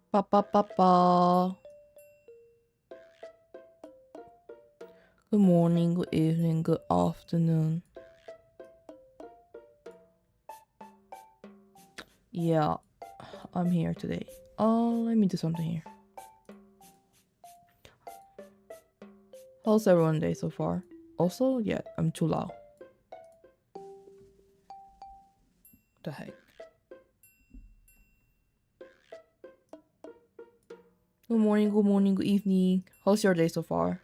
Pa pa pa pa. Good morning, good evening, good afternoon. Yeah, I'm here today. Oh, let me do something here. How's everyone's day so far? Also, yeah, I'm too loud. The heck? Good morning, good evening. How's your day so far?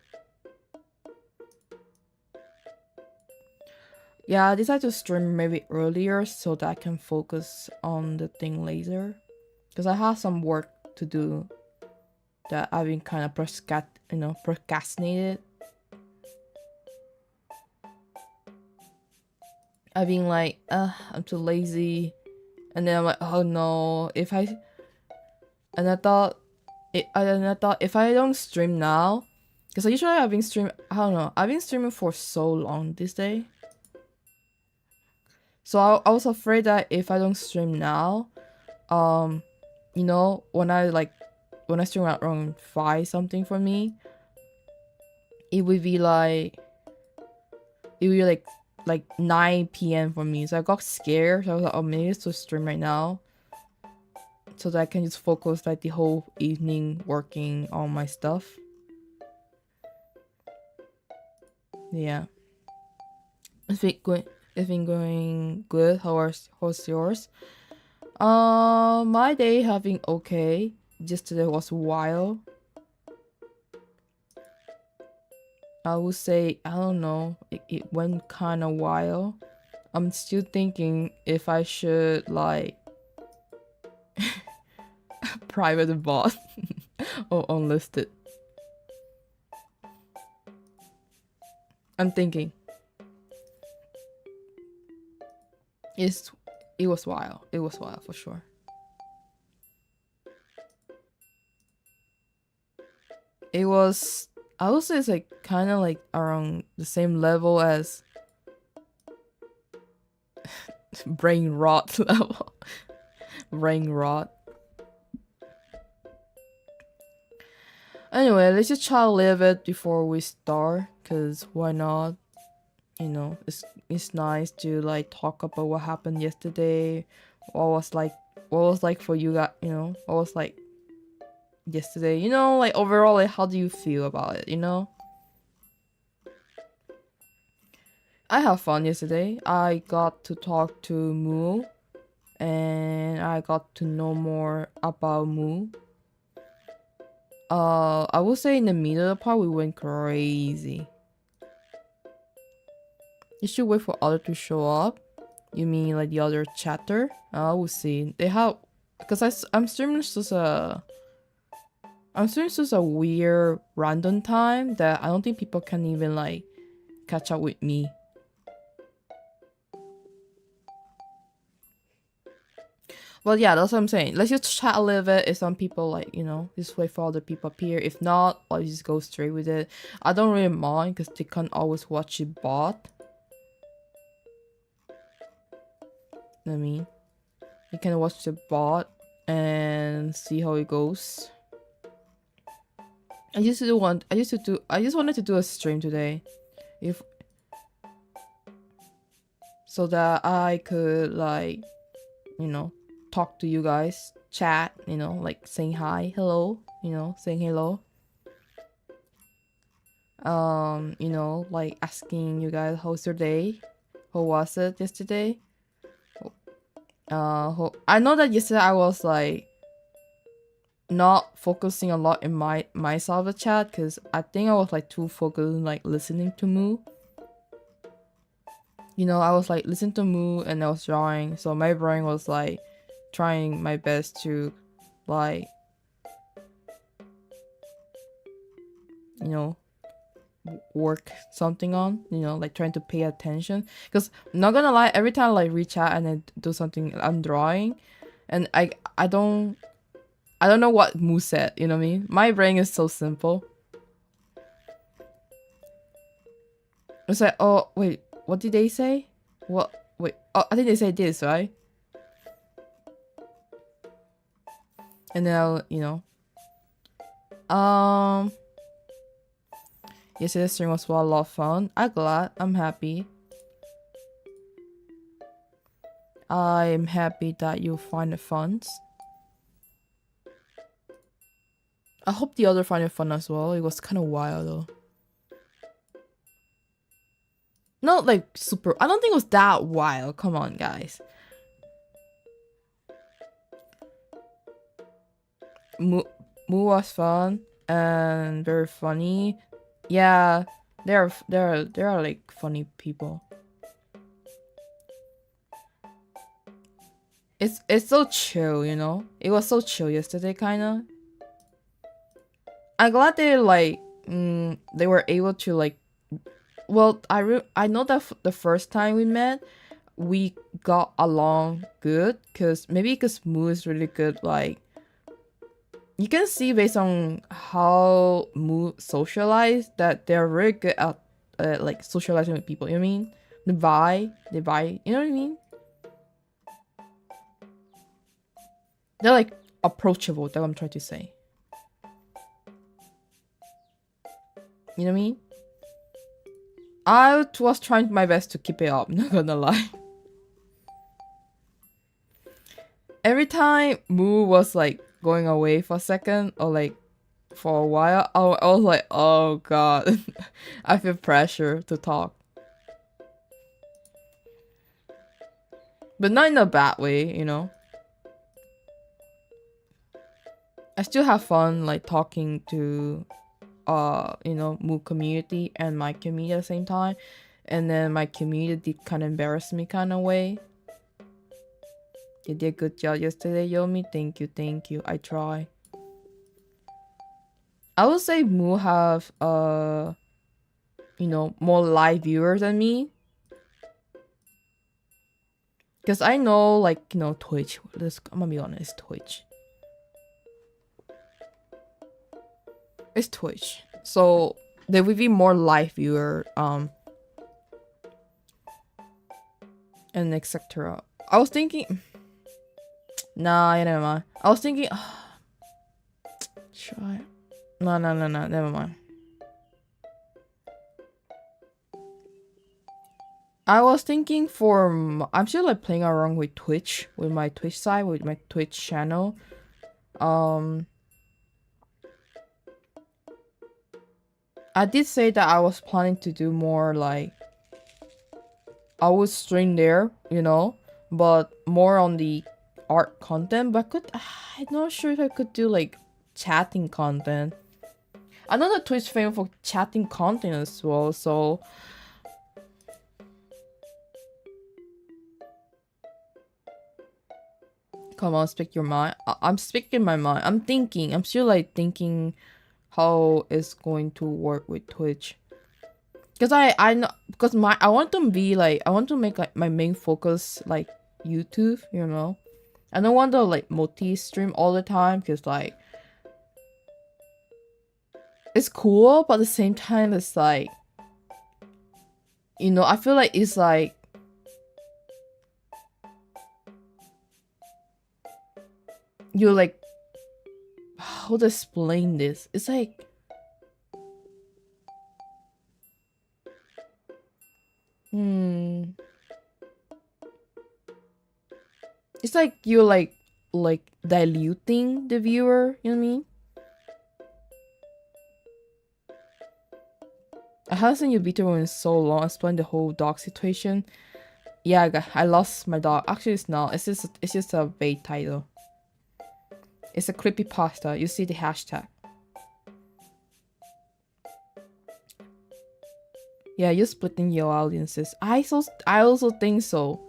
Yeah, I decided to stream maybe earlier so that I can focus on the thing later. Because I have some work to do that I've been kind of procrastinated. I've been like, I'm too lazy. And then I'm like, oh no, and I thought if I don't stream now, because usually I've been I've been streaming for so long this day. So I was afraid that if I don't stream now, when I stream at around 5 something for me, it would be like 9 p.m. for me. So I got scared. So I was like, oh, maybe it's to stream right now, so that I can just focus like the whole evening working on my stuff. Yeah. It's been going good. How's yours? My day have been okay. Yesterday was wild. I would say, I don't know, it went kind of wild. I'm still thinking if I should like private bot or unlisted. I'm thinking. It was wild. It was wild for sure. It was, I would say it's like kind of like around the same level as brain rot level. Brain rot. Anyway, let's just try to live it before we start, cause why not? You know, it's nice to like talk about what happened yesterday. What was like for you guys, what was like yesterday, like overall, like how do you feel about it, I have fun yesterday. I got to talk to Moo and I got to know more about Moo. I would say in the middle of the part we went crazy. You should wait for other to show up. You mean like the other chatter? I will see. They have, because I'm streaming just a weird random time that I don't think people can even like catch up with me. Well, yeah, that's what I'm saying. Let's just chat a little bit. If some people like, just wait for other people appear. If not, I'll just go straight with it. I don't really mind because they can't always watch it bot. I mean, you can watch the bot and see how it goes. I just wanted to do a stream today, so that I could like, talk to you guys, chat, like saying hi, hello, saying hello. Like asking you guys how's your day, how was it yesterday. I know that yesterday I was like not focusing a lot in my side of the chat because I think I was like too focused on like listening to Moo. I was like listening to Moo and I was drawing, so my brain was like trying my best to like work something on, like trying to pay attention, because I'm not gonna lie, every time I like reach out and I do something, I'm drawing and I don't know what Moo said, you know what I mean? My brain is so simple. It's like, oh wait, what did they say? I think they said this, right? And then yesterday's stream was a lot of fun. I'm glad. I'm happy. I'm happy that you find it fun. I hope the other find it fun as well. It was kind of wild though. Not like super. I don't think it was that wild. Come on, guys. Moo was fun and very funny. Yeah, there are like funny people. It's so chill, you know. It was so chill yesterday, kinda. I'm glad they like they were able to like. Well, I know that the first time we met, we got along good because Moo is really good. Like you can see based on how Moo socialize that they're very good at like socializing with people. You know what I mean? They buy. You know what I mean? They're like approachable. That's what I'm trying to say. You know what I mean? I was trying my best to keep it up, not gonna lie. Every time Moo was like going away for a second or like for a while, I was like, oh god. I feel pressure to talk. But not in a bad way, you know. I still have fun like talking to Moo community and my community at the same time. And then my community did kind of embarrass me kind of way. You did a good job yesterday, Yomi. Thank you. I try. I would say Moo have more live viewers than me. Because I know like Twitch. I'm gonna be honest, Twitch. It's Twitch. So there will be more live viewer and etc. I was thinking nah, never mind. I was thinking try. No, never mind. I was thinking I'm still like playing around with Twitch, with my Twitch side, with my Twitch channel. I did say that I was planning to do more like I would stream there, but more on the art content. But I'm not sure if I could do like chatting content. I know that Twitch famous for chatting content as well, so come on, speak your mind. I'm speaking my mind. I'm still like thinking how it's going to work with Twitch. Because I know, because I want to be like, I want to make like my main focus like YouTube, I don't want to like multi-stream all the time because like it's cool, but at the same time it's like, I feel like it's like you're like, how to explain this? It's like it's like you're like diluting the viewer, you know what I mean? I haven't seen your vtuber in so long. I explained the whole dog situation. Yeah, I lost my dog. Actually, it's not. It's just a vague title. It's a creepypasta. You see the hashtag. Yeah, you're splitting your audiences. I also think so.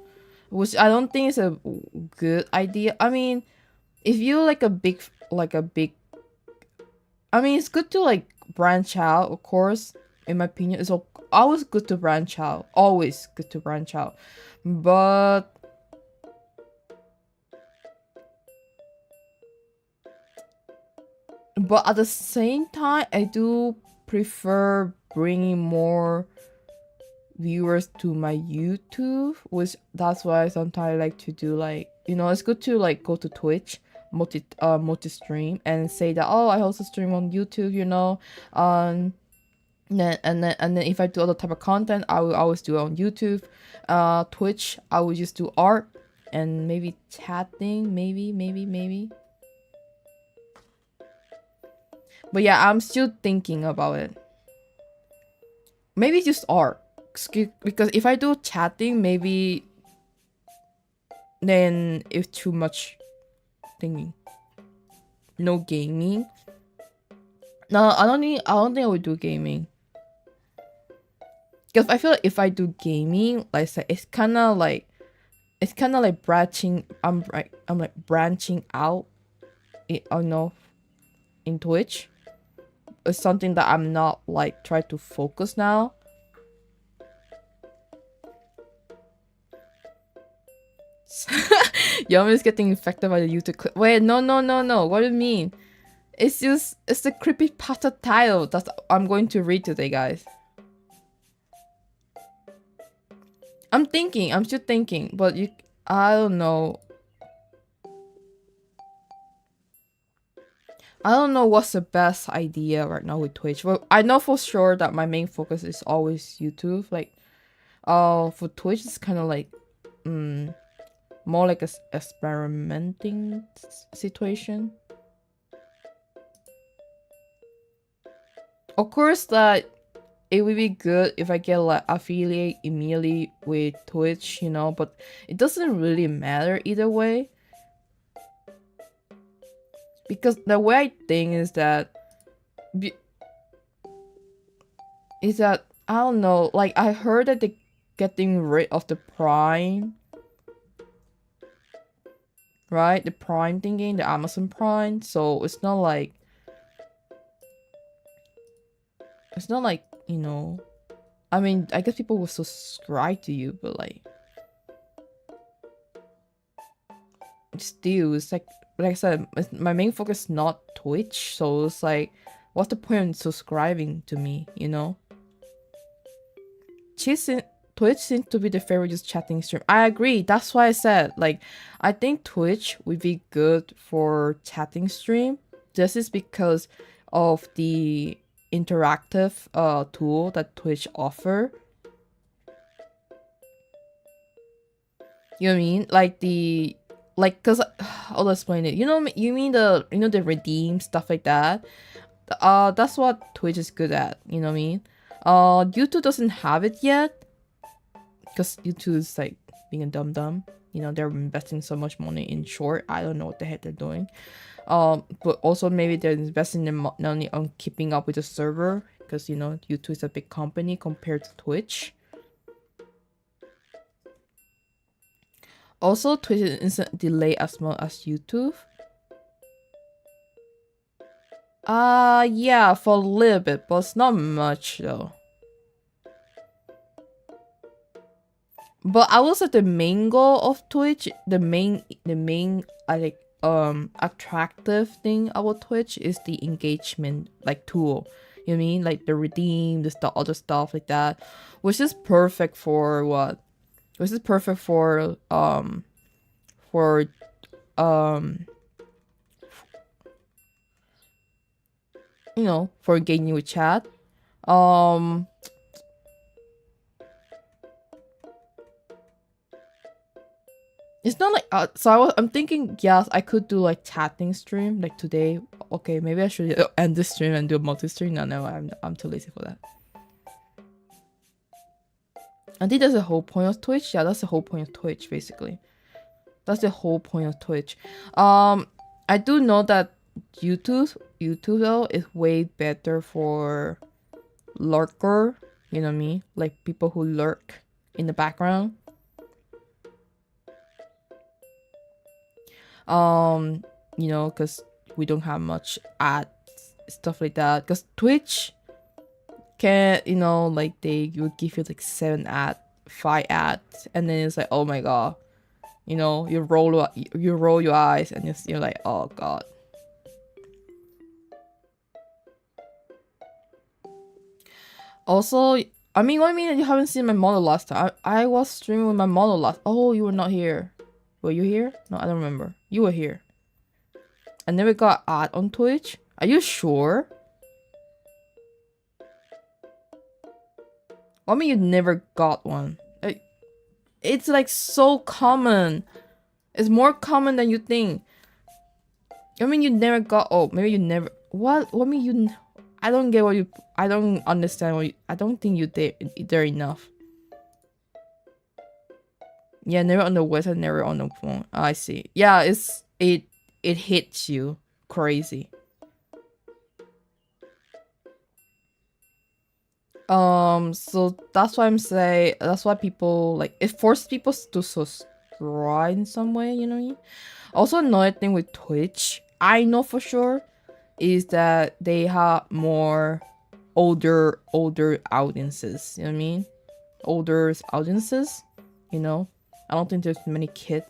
Which I don't think is a good idea. I mean, if you like a big I mean, it's good to like branch out, of course. In my opinion, it's always good to branch out. Always good to branch out. But at the same time, I do prefer bringing more viewers to my YouTube, which that's why sometimes I like to do like, it's good to like go to Twitch, multi stream and say that, oh, I also stream on YouTube, you know. And then if I do other type of content, I will always do it on YouTube. Twitch, I will just do art and maybe chatting, maybe. But yeah, I'm still thinking about it. Maybe just art, because if I do chatting, maybe then it's too much thinking. No gaming. No, I don't think I would do gaming. Because I feel like if I do gaming, like I said, it's kind of like branching. I'm like branching out. In Twitch. It's something that I'm not like trying to focus now. Ch.Yo.Mi is getting infected by the YouTube clip. Wait, no. What do you mean? It's the creepypasta title that I'm going to read today, guys. I'm still thinking, but I don't know. I don't know what's the best idea right now with Twitch. Well, I know for sure that my main focus is always YouTube. Like, for Twitch, it's kind of like, more like a experimenting situation. Of course, that it would be good if I get like affiliate immediately with Twitch, you know, but it doesn't really matter either way. Because the way I think is that I don't know, like I heard that they're getting rid of the Prime, right? The Prime thingy, the Amazon Prime. So it's not like, you know, I mean, I guess people will subscribe to you, but like, still, it's like I said, my main focus is not Twitch, so it's like, what's the point in subscribing to me, you know? Twitch seems to be the favorite just chatting stream. I agree. That's why I said, like, I think Twitch would be good for chatting stream. This is because of the interactive tool that Twitch offer. You know what I mean? Like, cause I'll explain it. You know, you mean the redeem stuff like that. That's what Twitch is good at. You know what I mean? YouTube doesn't have it yet. Because YouTube is like being a dumb. You know, they're investing so much money in short. I don't know what the heck they're doing. But also maybe they're investing in money on keeping up with the server. Because, you know, YouTube is a big company compared to Twitch. Also, Twitch is instant delay as well as YouTube. Yeah, for a little bit, but it's not much though. But I will say the main goal of Twitch, the main like attractive thing about Twitch is the engagement like tool. You know what I mean? Like the redeem, the other stuff like that, which is perfect for what? Which is perfect for you know, for engaging with chat. It's not like so I'm thinking, yes, I could do like chatting stream like today. Okay, maybe I should end this stream and do a multi-stream. No, I'm too lazy for that. I think that's the whole point of Twitch. Yeah, that's the whole point of Twitch, basically. That's the whole point of Twitch. I do know that YouTube though is way better for lurker. You know what I mean? Like people who lurk in the background. You know, because we don't have much ads, stuff like that. Because Twitch can, you know, like they will give you like 5 ads, and then it's like, oh my god, you know, you roll your eyes, and you're like, oh god. Also, I mean, what do you mean you haven't seen my model last time? I was streaming with my model last. Oh, you were not here. Were you here? No, I don't remember. You were here. I never got ad on Twitch. Are you sure? I mean, you never got one. It's like so common. It's more common than you think. I mean, you never got. Oh, maybe you never. What? I mean, you. I don't get what you. I don't understand what you. I don't think you did there enough. Yeah, never on the website, never on the phone. I see. Yeah, it hits you crazy. So that's why I'm saying. That's why people like it forces people to subscribe in some way. You know what I mean? Also, another thing with Twitch, I know for sure, is that they have more older audiences. You know what I mean? Older audiences. You know, I don't think there's many kids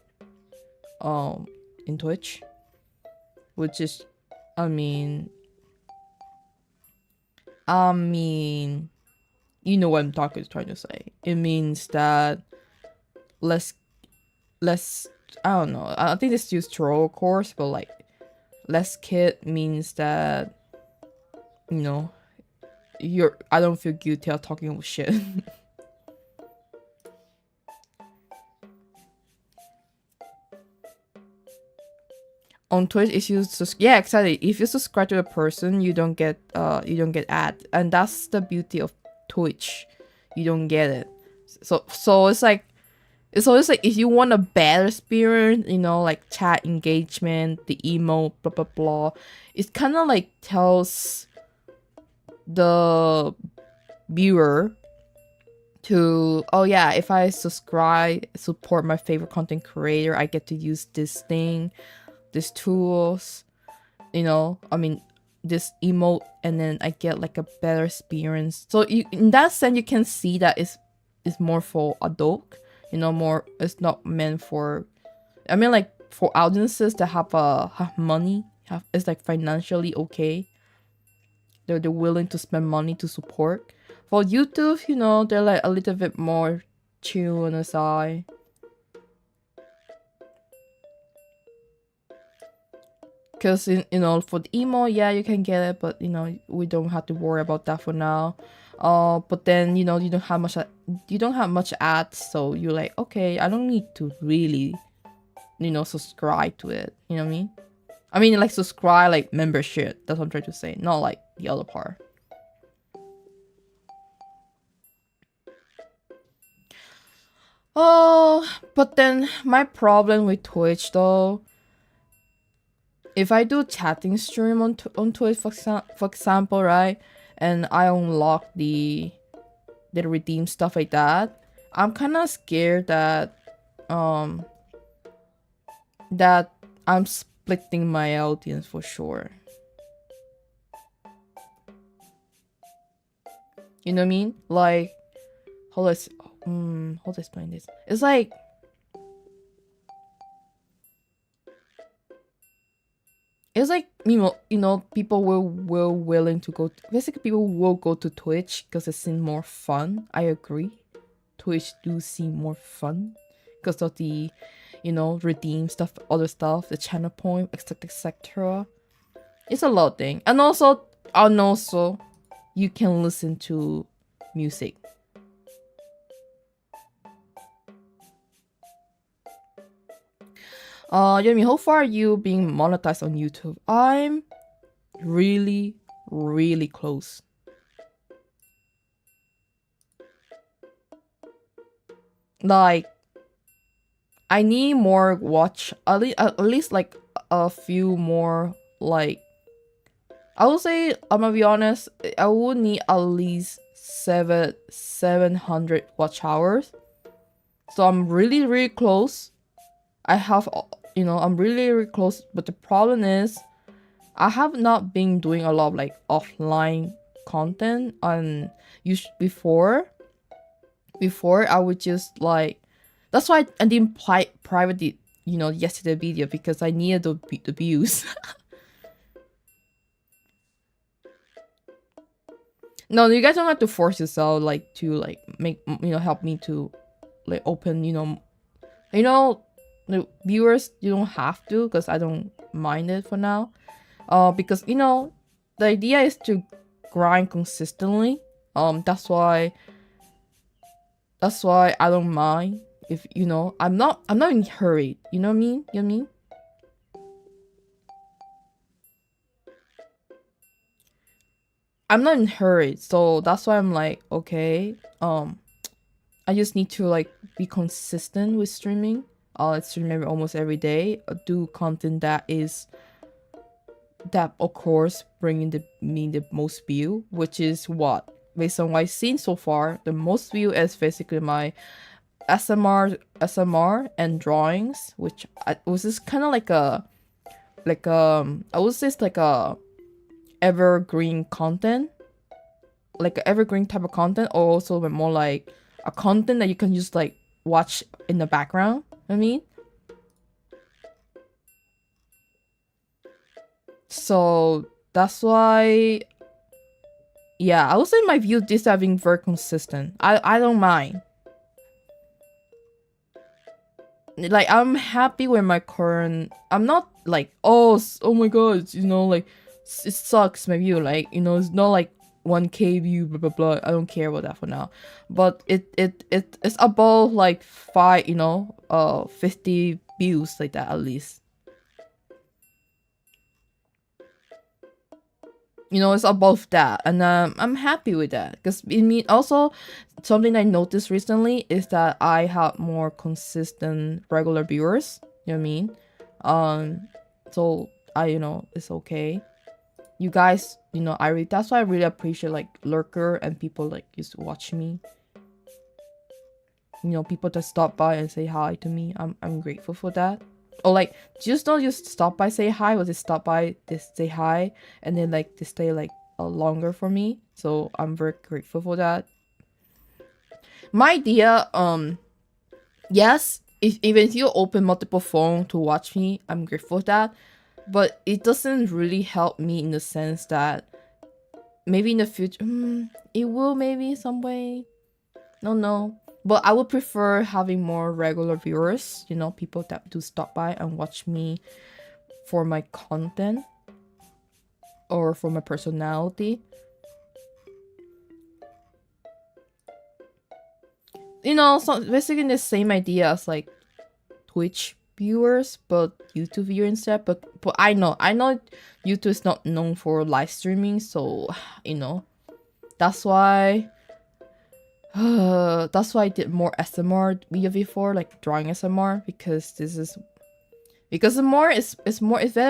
in Twitch, which is, I mean, you know what I'm trying to say. It means that less, I don't know. I think this use troll, of course, but like less kid means that, you know, I don't feel guilty of talking shit. On Twitch, if you yeah, exactly. If you subscribe to a person, you don't get ad, and that's the beauty of Twitch. You don't get it. So it's like if you want a better experience, you know, like chat engagement, the emo, blah blah blah. It kind of like tells the viewer to, oh yeah, if I subscribe, support my favorite content creator, I get to use this thing, these tools, you know, I mean, this emote, and then I get like a better experience. So you, in that sense, you can see that it's more for adult, you know, more, it's not meant for, I mean, like for audiences that have money, it's like financially okay. They're willing to spend money to support. For YouTube, you know, they're like a little bit more chill on the side. Because, you know, for the emo, yeah, you can get it, but, you know, we don't have to worry about that for now. But then, you know, you don't have much ads, so you're like, okay, I don't need to really, you know, subscribe to it. You know what I mean? I mean, like, subscribe, like, membership. That's what I'm trying to say. Not, like, the other part. Oh, but then my problem with Twitch, though, if I do chatting stream on Twitch, for example, right, and I unlock the redeem stuff like that, I'm kind of scared that I'm splitting my audience for sure. You know what I mean? Like, how to explain this? It's like, you know, people will willing to go. Basically, people will go to Twitch because it seems more fun. I agree. Twitch do seem more fun because of the, you know, redeem stuff, other stuff, the channel point, etc. It's a lot of thing, and also you can listen to music. Yomi, how far are you being monetized on YouTube? I'm really, really close. Like, I need more watch, at least like a few more, like, I would say, I'm gonna be honest, I would need at least 700 watch hours. So I'm really, really close. I have, you know, I'm really, really close, but the problem is I have not been doing a lot of like offline content on before I would just like, that's why I didn't private the, you know, yesterday video, because I needed the views. No, you guys don't have to force yourself like to like make, you know, help me to like open, you know, the viewers, you don't have to, because I don't mind it for now. Because you know, the idea is to grind consistently. That's why I don't mind if you know I'm not in a hurry. You know what I mean? You know what I mean? I'm not in a hurry, so that's why I'm like, okay, I just need to like be consistent with streaming. I stream almost every day. Do content that of course bringing me the most view, which is what based on what I've seen so far, the most view is basically my SMR and drawings, which was just kind of like I would say it's like a evergreen content, like an evergreen type of content, or also more like a content that you can just like watch in the background. I mean, so that's why, yeah, I would say my view is having very consistent. I don't mind. Like I'm happy with my current. I'm not like oh my god, you know, like it sucks my view. Like you know, it's not like 1K view blah blah blah. I don't care about that for now, but it's above like 50 views like that at least. You know, it's above that, and I'm happy with that because it mean also something I noticed recently is that I have more consistent regular viewers. You know what I mean? So I it's okay. You guys, that's why I really appreciate like lurker and people like just watch me. People that stop by and say hi to me. I'm grateful for that. Or like just don't just stop by say hi, but just stop by just say hi and then like to stay like longer for me. So I'm very grateful for that. My idea, yes, even if you open multiple phone to watch me, I'm grateful for that. But it doesn't really help me in the sense that maybe in the future, it will maybe some way. No. But I would prefer having more regular viewers, people that do stop by and watch me for my content or for my personality. So basically the same idea as like Twitch viewers, but YouTube viewer instead. But I know YouTube is not known for live streaming, so that's why I did more SMR video before, like drawing SMR, because it's better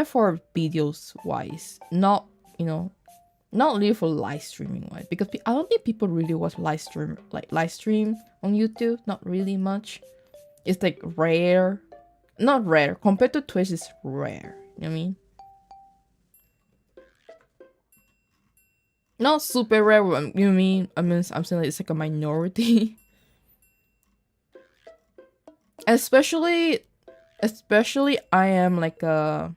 for videos wise, not not really for live streaming wise, because I don't think people really watch live stream on YouTube. Not really much. It's like rare, not rare compared to Twitch. It's rare. You know what I mean? Not super rare. You know what I mean? I'm saying like it's like a minority. especially I'm like a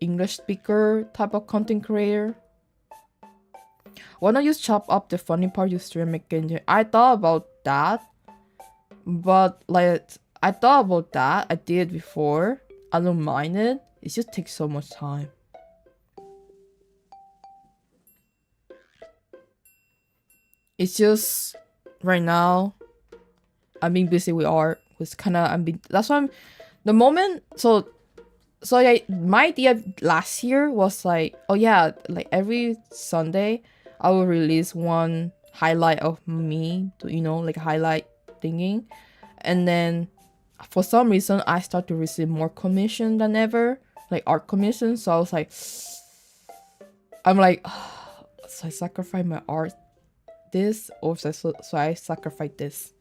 English speaker type of content creator. Why not just chop up the funny part you stream again? I thought about that, but like I did before. I don't mind it. It just takes so much time. It's just right now I'm being busy with art. That's why I'm the moment. So yeah, my idea last year was like, oh yeah, like every Sunday I will release one highlight of me to, like highlight thingy. And then for some reason I start to receive more commission than ever, like art commission. So I was like, I'm like, so I sacrifice my art this, or so I sacrifice this.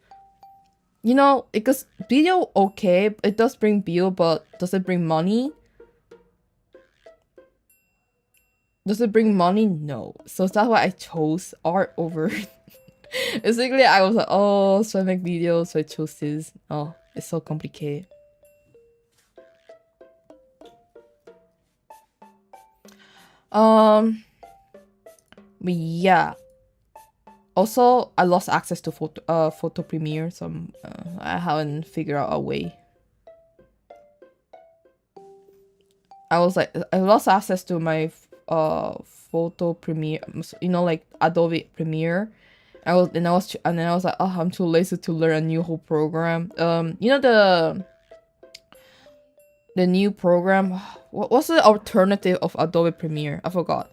Because video, okay, it does bring view, but does it bring money? Does it bring money? No. So that's why I chose art over. Basically, I was like, oh, so I make videos, so I chose this. Oh, it's so complicated. But yeah. Also, I lost access to photo premiere, so I haven't figured out a way. I lost access to my photo premiere, you know, like Adobe Premiere. And then I was like, oh, I'm too lazy to learn a new whole program. You know the new program. What's the alternative of Adobe Premiere? I forgot.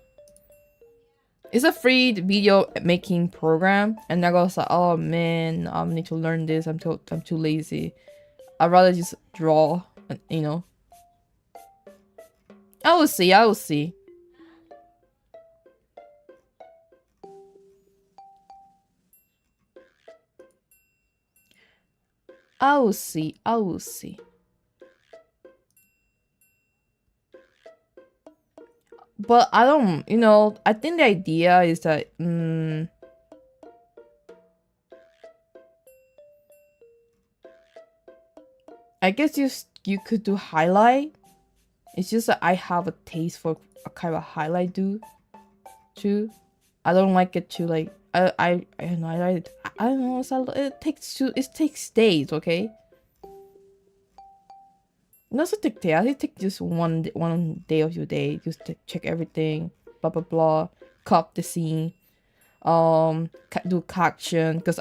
It's a free video making program, and I was like, oh man, I need to learn this. I'm too lazy. I'd rather just draw, you know. I will see. I will see. I will see. I will see. But I don't, you know, I think the idea is that, I guess you could do highlight. It's just that I have a taste for a kind of highlight do too. I don't like it to like I don't know I don't know it takes days, okay? Not so take days. It takes just one day of your day just to check everything, blah blah blah, cop the scene, do caption because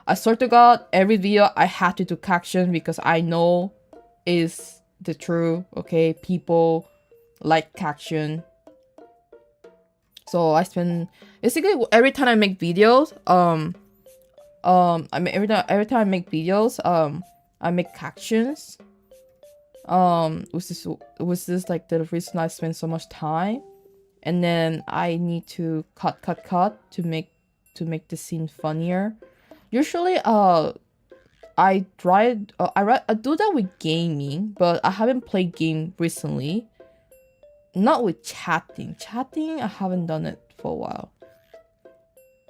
I swear to God, every video I had to do caption because I know is the truth. Okay, people like caption. So I spend basically every time I make videos, I mean every time I make videos, I make captions. Was this like the reason I spend so much time, and then I need to cut to make the scene funnier. Usually, I do that with gaming, but I haven't played game recently. Not with chatting. Chatting, I haven't done it for a while.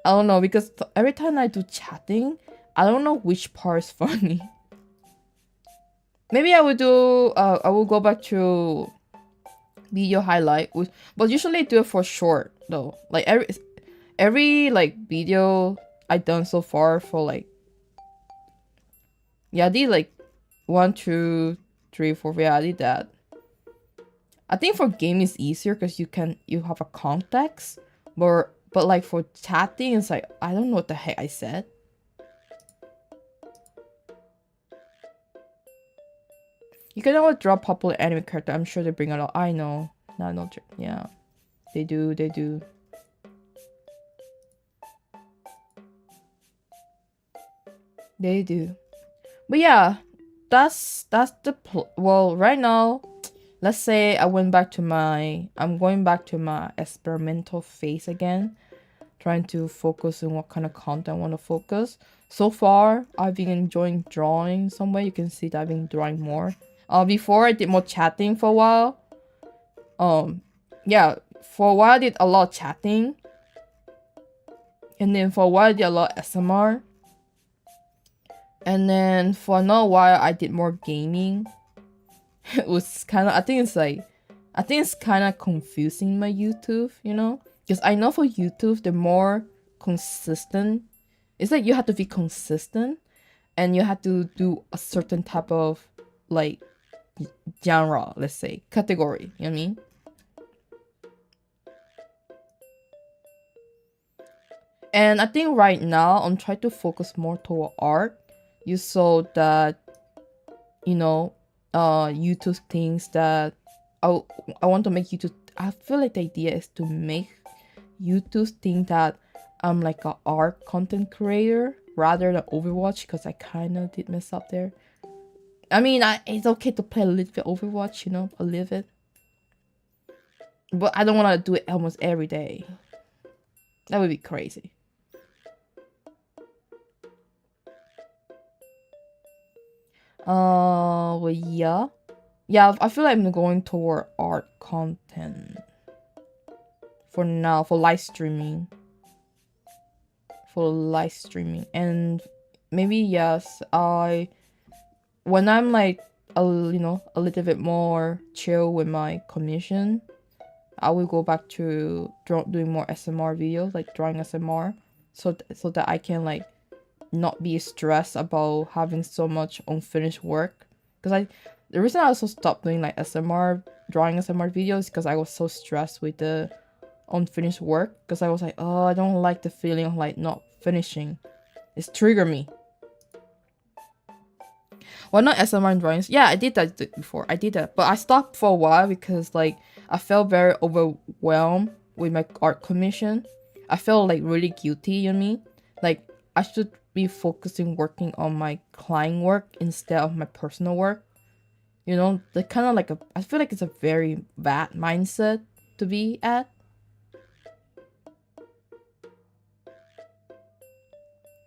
I don't know, because every time I do chatting, I don't know which part is funny. Maybe I will do, I will go back to video highlight, but usually I do it for short, though. Like, every like, video I've done so far for, like, yeah, I did, like, 1, 2, 3, 4, yeah, I did that. I think for game is easier because you have a context, but like for chatting it's like I don't know what the heck I said. You can always draw popular anime character. I'm sure they bring a lot. I know. No, yeah, they do. They do. But yeah, that's the well right now. Let's say I'm going back to my experimental phase again, trying to focus on what kind of content I want to focus. So far, I've been enjoying drawing some way. You can see that I've been drawing more. Before I did more chatting for a while. Yeah, for a while I did a lot of chatting. And then for a while I did a lot of SMR. And then for another while I did more gaming. It was kind of, I think it's kind of confusing my YouTube, you know? Because I know for YouTube, they're more consistent. It's like you have to be consistent and you have to do a certain type of, like, genre, let's say, category, you know what I mean? And I think right now, I'm trying to focus more toward art. You saw that, you know, YouTube things that I want to make YouTube. I feel like the idea is to make YouTube think that I'm like a art content creator rather than Overwatch, because I kind of did mess up there. I mean, it's okay to play a little bit Overwatch, you know, a little bit, but I don't want to do it almost every day. That would be crazy. Well, yeah. I feel like I'm going toward art content for now, for live streaming. And maybe yes, when I'm like a little bit more chill with my commission, I will go back to doing more SMR videos, like drawing SMR. so that I can like not be stressed about having so much unfinished work. Because the reason I also stopped doing like drawing SMR videos, because I was so stressed with the unfinished work, because I was like, oh, I don't like the feeling of like not finishing. It's triggered me. Well, not SMR drawings. Yeah, I did that before. I did that, but I stopped for a while because like I felt very overwhelmed with my art commission. I felt like really guilty, you know what I mean? Like I should be focusing working on my client work instead of my personal work. You know, the kind of like I feel like it's a very bad mindset to be at.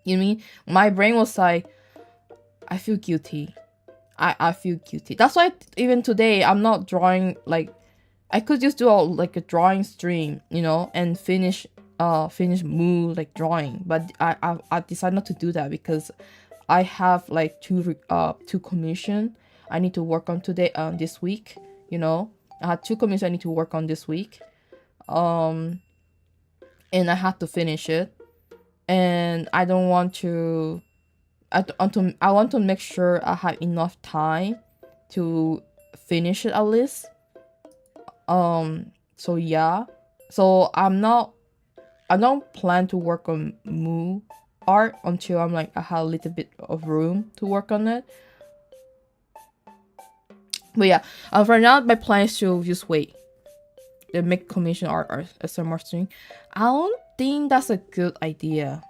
You know what I mean? My brain was like, I feel guilty. I feel guilty. That's why even today I'm not drawing. Like I could just do like a drawing stream, you know, and finish mood like drawing, but I decided not to do that because I have like two commission I need to work on today this week, you know. I had two commissions I need to work on this week, and I had to finish it, and I don't want to I want to make sure I have enough time to finish it at least. So yeah. So I don't plan to work on Moo art until I'm like I have a little bit of room to work on it. But yeah, for now my plan is to just wait. Make commission art or SMR stream. I don't think that's a good idea.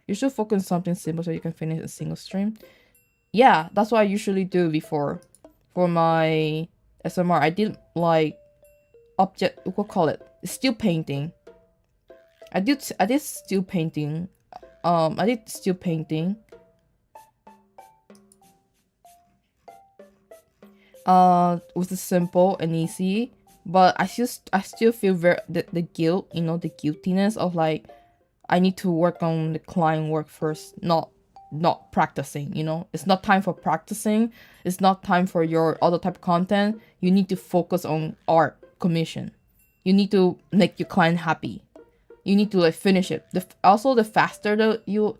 You should focus on something simple so you can finish a single stream. Yeah, that's what I usually do before. For my SMR, I did like we'll call it steel painting. I did steel painting. I did steel painting. Was simple and easy, but I still feel the guilt, you know, the guiltiness of like I need to work on the client work first, not practicing, you know. It's not time for practicing. It's not time for your other type of content. You need to focus on art commission. You need to make your client happy. You need to like finish it. Also the faster that you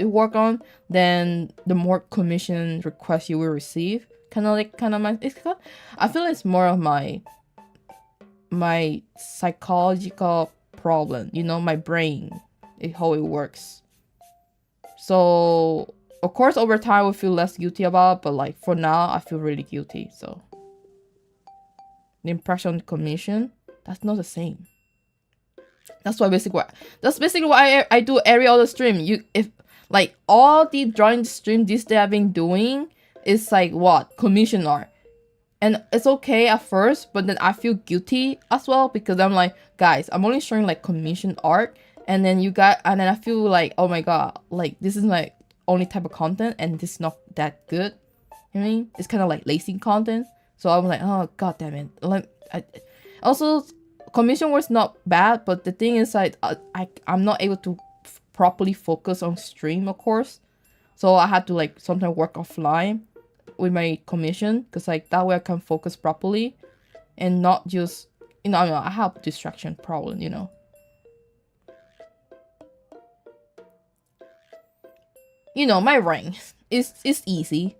work on, then the more commission requests you will receive. I feel it's more of my psychological problem, you know, my brain, how it works. So of course over time I will feel less guilty about it, but like for now I feel really guilty. So the impression commission, that's not the same. That's basically why I do every other stream. If like all the drawing stream this day I've been doing is like what? Commission art. And it's okay at first, but then I feel guilty as well because I'm like, guys, I'm only showing like commission art, and then I feel like, oh my god, like this is my only type of content and this is not that good. You know what I mean? It's kind of like lazy content. So I'm like, oh god damn it. Also commission was not bad, but the thing is like I'm not able to properly focus on stream, of course. So I had to like sometimes work offline with my commission because like that way I can focus properly and not just, you know, I have distraction problem, you know. You know, my rank is easy.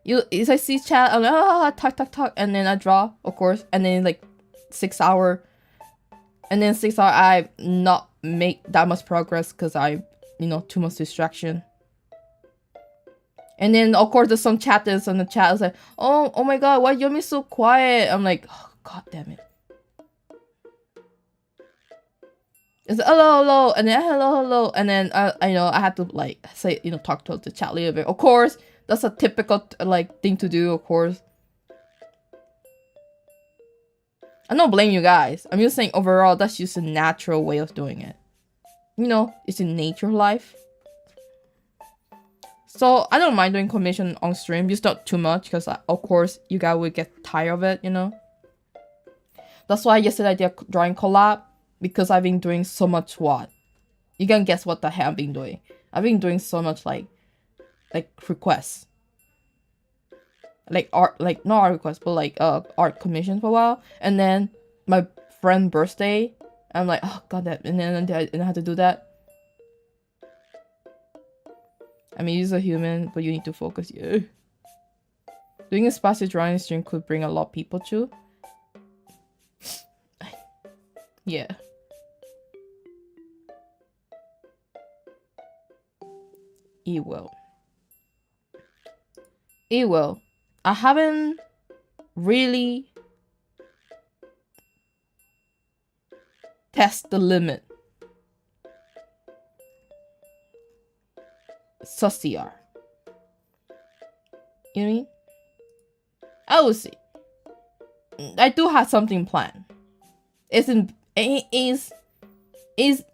If I see chat, I'm like, talk, and then I draw, of course, and then like 6 hour, and then 6 hour I not make that much progress because I, you know, too much distraction. And then of course there's some chatters on the chat. It's like, oh my god, why Yomi so quiet? I'm like, oh, god damn it. It's like, hello, and then hello, and then I know I had to like say, you know, talk to the chat a little bit. Of course, that's a typical like thing to do. Of course, I don't blame you guys. I'm just saying overall, that's just a natural way of doing it. You know, it's in nature life. So I don't mind doing commission on stream, just not too much because of course you guys will get tired of it, you know. That's why yesterday I did a drawing collab because I've been doing so much what? You can guess what the hell I've been doing. I've been doing so much like requests. Like art, like not art requests, but like art commissions for a while. And then my friend birthday. I'm like, oh god, that, and then I had to do that. I mean, you're a human, but you need to focus. Yeah. Doing a spicy drawing stream could bring a lot of people too. Yeah. It will. It will. I haven't really tested the limit. Sociar. You know what I mean? I will see. I do have something planned. It is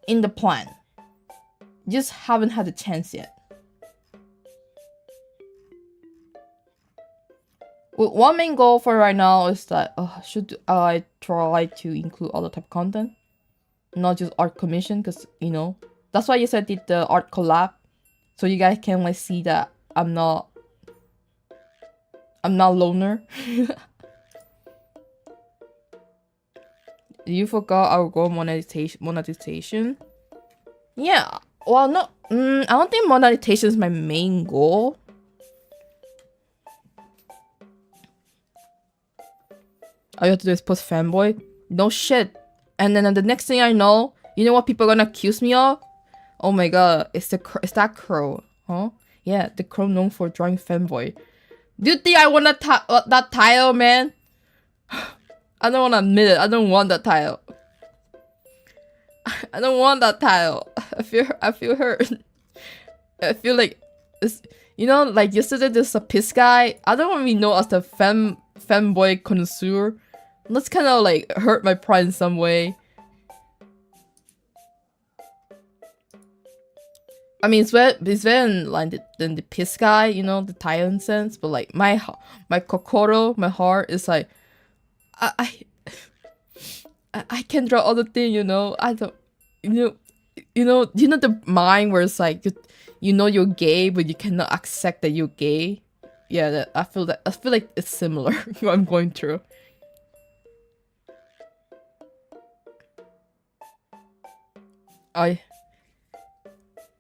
in the plan. Just haven't had a chance yet. Well, one main goal for right now is that should I try to include other type of content, not just art commission, because you know that's why you said did the art collab, so you guys can like see that I'm not loner. You forgot our goal monetization. Yeah. Well, no. I don't think monetization is my main goal. All you have to do is post fanboy. No shit. And then the next thing I know, you know what people are gonna accuse me of? Oh my god, it's that crow, huh? Yeah, the crow known for drawing fanboy. Do you think I want that title, man? I don't want to admit it. I don't want that title. I don't want that title. I feel hurt. I feel like it's, you know, like yesterday there's a piss guy. I don't really know as the fanboy connoisseur. That's kind of like hurt my pride in some way. I mean, it's very like than the piss guy, you know, the Thailand sense. But like my kokoro, my heart is like, I can draw other thing, you know. I don't, you know the mind where it's like you know you're gay, but you cannot accept that you're gay. Yeah, I feel like it's similar. What I'm going through.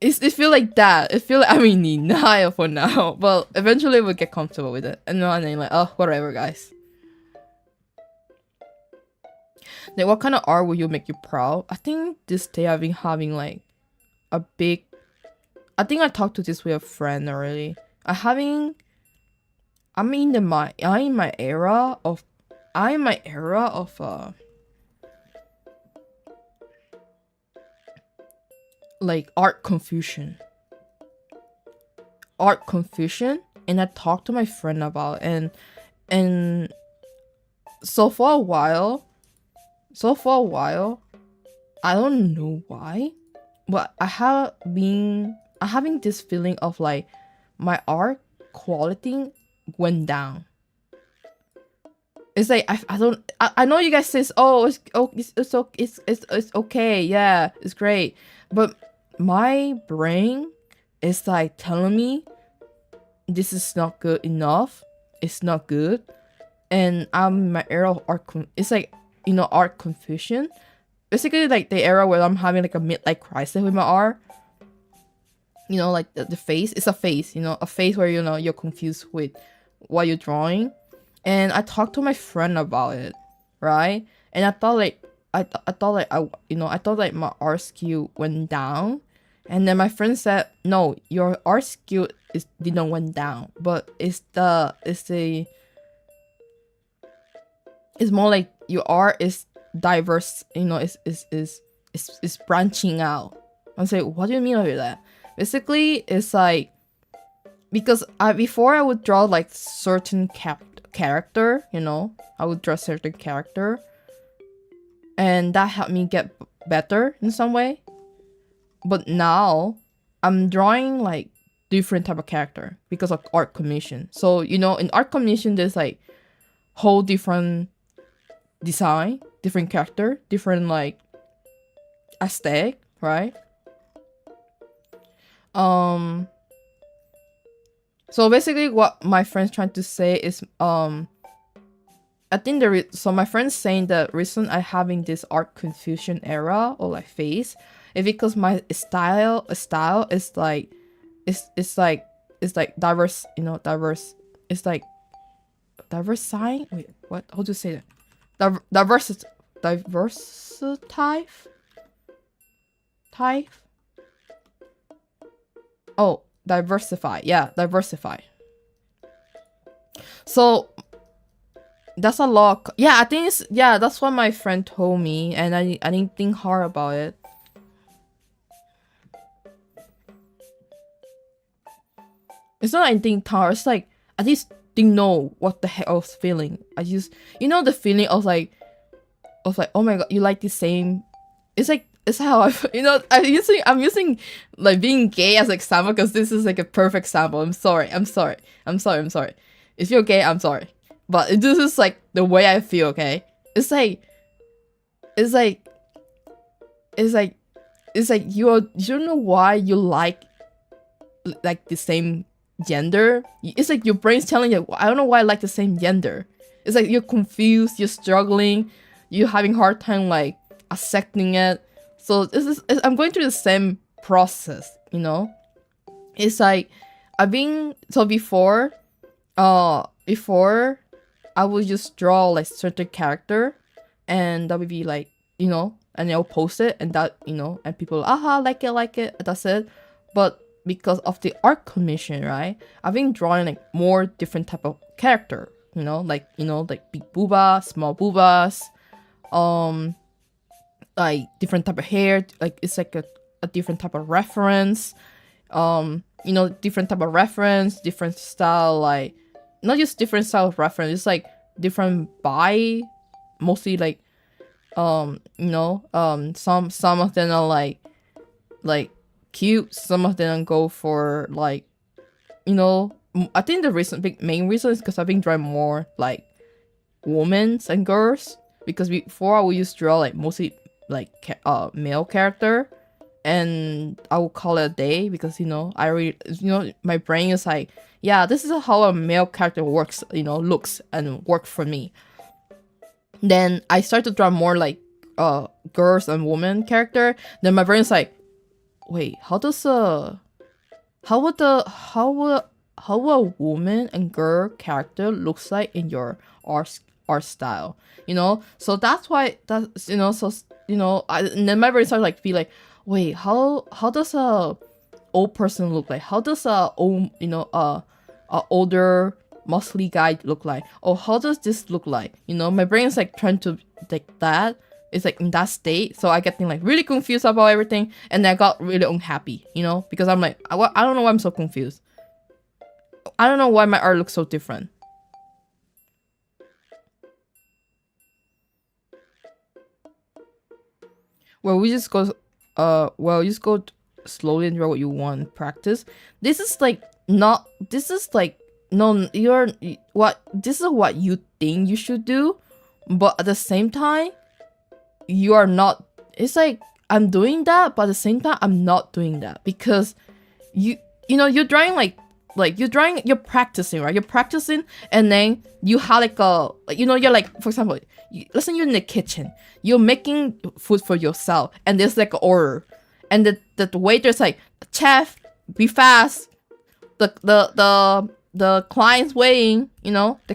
It feel like that. It feel like I'm in denial for now, but eventually we'll get comfortable with it. And then like, oh, whatever, guys. Like, what kind of art will you make you proud? I think this day I've been having like a big. I think I talked to this with a friend already. I'm in my era of like art confusion, and I talked to my friend about it, and so for a while, I don't know why, but I having this feeling of like my art quality went down. It's like I know you guys says, oh, it's okay, yeah, it's great, but my brain is like telling me this is not good enough. It's not good, and I'm in my era of art. It's like, you know, art confusion. Basically, like the era where I'm having like a midlife crisis with my art. You know, like the face. It's a face. You know, a face where you know you're confused with what you're drawing. And I talked to my friend about it, right? And I thought like I thought like my art skill went down. And then my friend said, no, your art skill didn't went down, but it's more like your art is diverse, you know, is branching out. I was like, what do you mean by that? Basically, it's like, because before I would draw like certain character, you know, I would draw certain character, and that helped me get better in some way. But now I'm drawing like different type of character because of art commission. So, you know, in art commission there's like whole different design, different character, different like aesthetic, right? So basically what my friend's trying to say is I think so my friend's saying the reason I having this art confusion era or like phase is because my style is like it's like diverse, you know, diverse. It's like diverse sign. Wait, what? How do you say that? Diverse type. Oh, diversify. Yeah, diversify. So that's a lot. Yeah, I think it's, yeah, that's what my friend told me, and I didn't think hard about it. It's not I think hard. It's like I just didn't know what the heck I was feeling. I just, you know, the feeling of like, oh my god, you like the same. It's like it's how I, you know, I'm using like being gay as an example because this is like a perfect example. I'm sorry. If you're gay, I'm sorry. But this is like the way I feel, okay? It's like you don't know why you like the same gender. It's like your brain's telling you, I don't know why I like the same gender. It's like you're confused, you're struggling, you're having hard time like accepting it. So I'm going through the same process, you know? It's like before I would just draw like certain character and that would be like, you know, and I'll post it and that, you know, and people like it, that's it. But because of the art commission, right, I've been drawing like more different type of character, you know, like big booba, small boobas, like different type of hair, like it's like a different type of reference, you know, different type of reference, different style, like not just different style of reference, it's like different by mostly like you know, some of them are like cute, some of them go for like, you know, I think the main reason is because I've been drawing more like women and girls, because before I would used to draw like mostly like male character, and I would call it a day because, you know, I really, you know, my brain is like, yeah, this is how a male character works, you know, looks and work for me. Then I start to draw more like girls and women character. Then my brain's like, wait, how a woman and girl character looks like in your art style, you know? So that's why that's, you know, so, you know, and then my brain started like be like, wait, how does a old person look like? How does a old, you know, a older muscly guy look like? Or how does this look like? You know, my brain's like trying to like that. It's like in that state, so I get like really confused about everything, and then I got really unhappy, you know, because I'm like, I don't know why I'm so confused. I don't know why my art looks so different. Well, we just go, you just go slowly and draw what you want. Practice. This is like not. This is like no. This is what you think you should do, but at the same time, you are not. It's like I'm doing that, but at the same time I'm not doing that, because you know, you're drawing you're practicing, right? You're practicing, and then you have like a, you know, you're like, for example, let's say you're in the kitchen, you're making food for yourself, and there's like an order, and the waiter's like, chef, be fast, the client's waiting, you know, the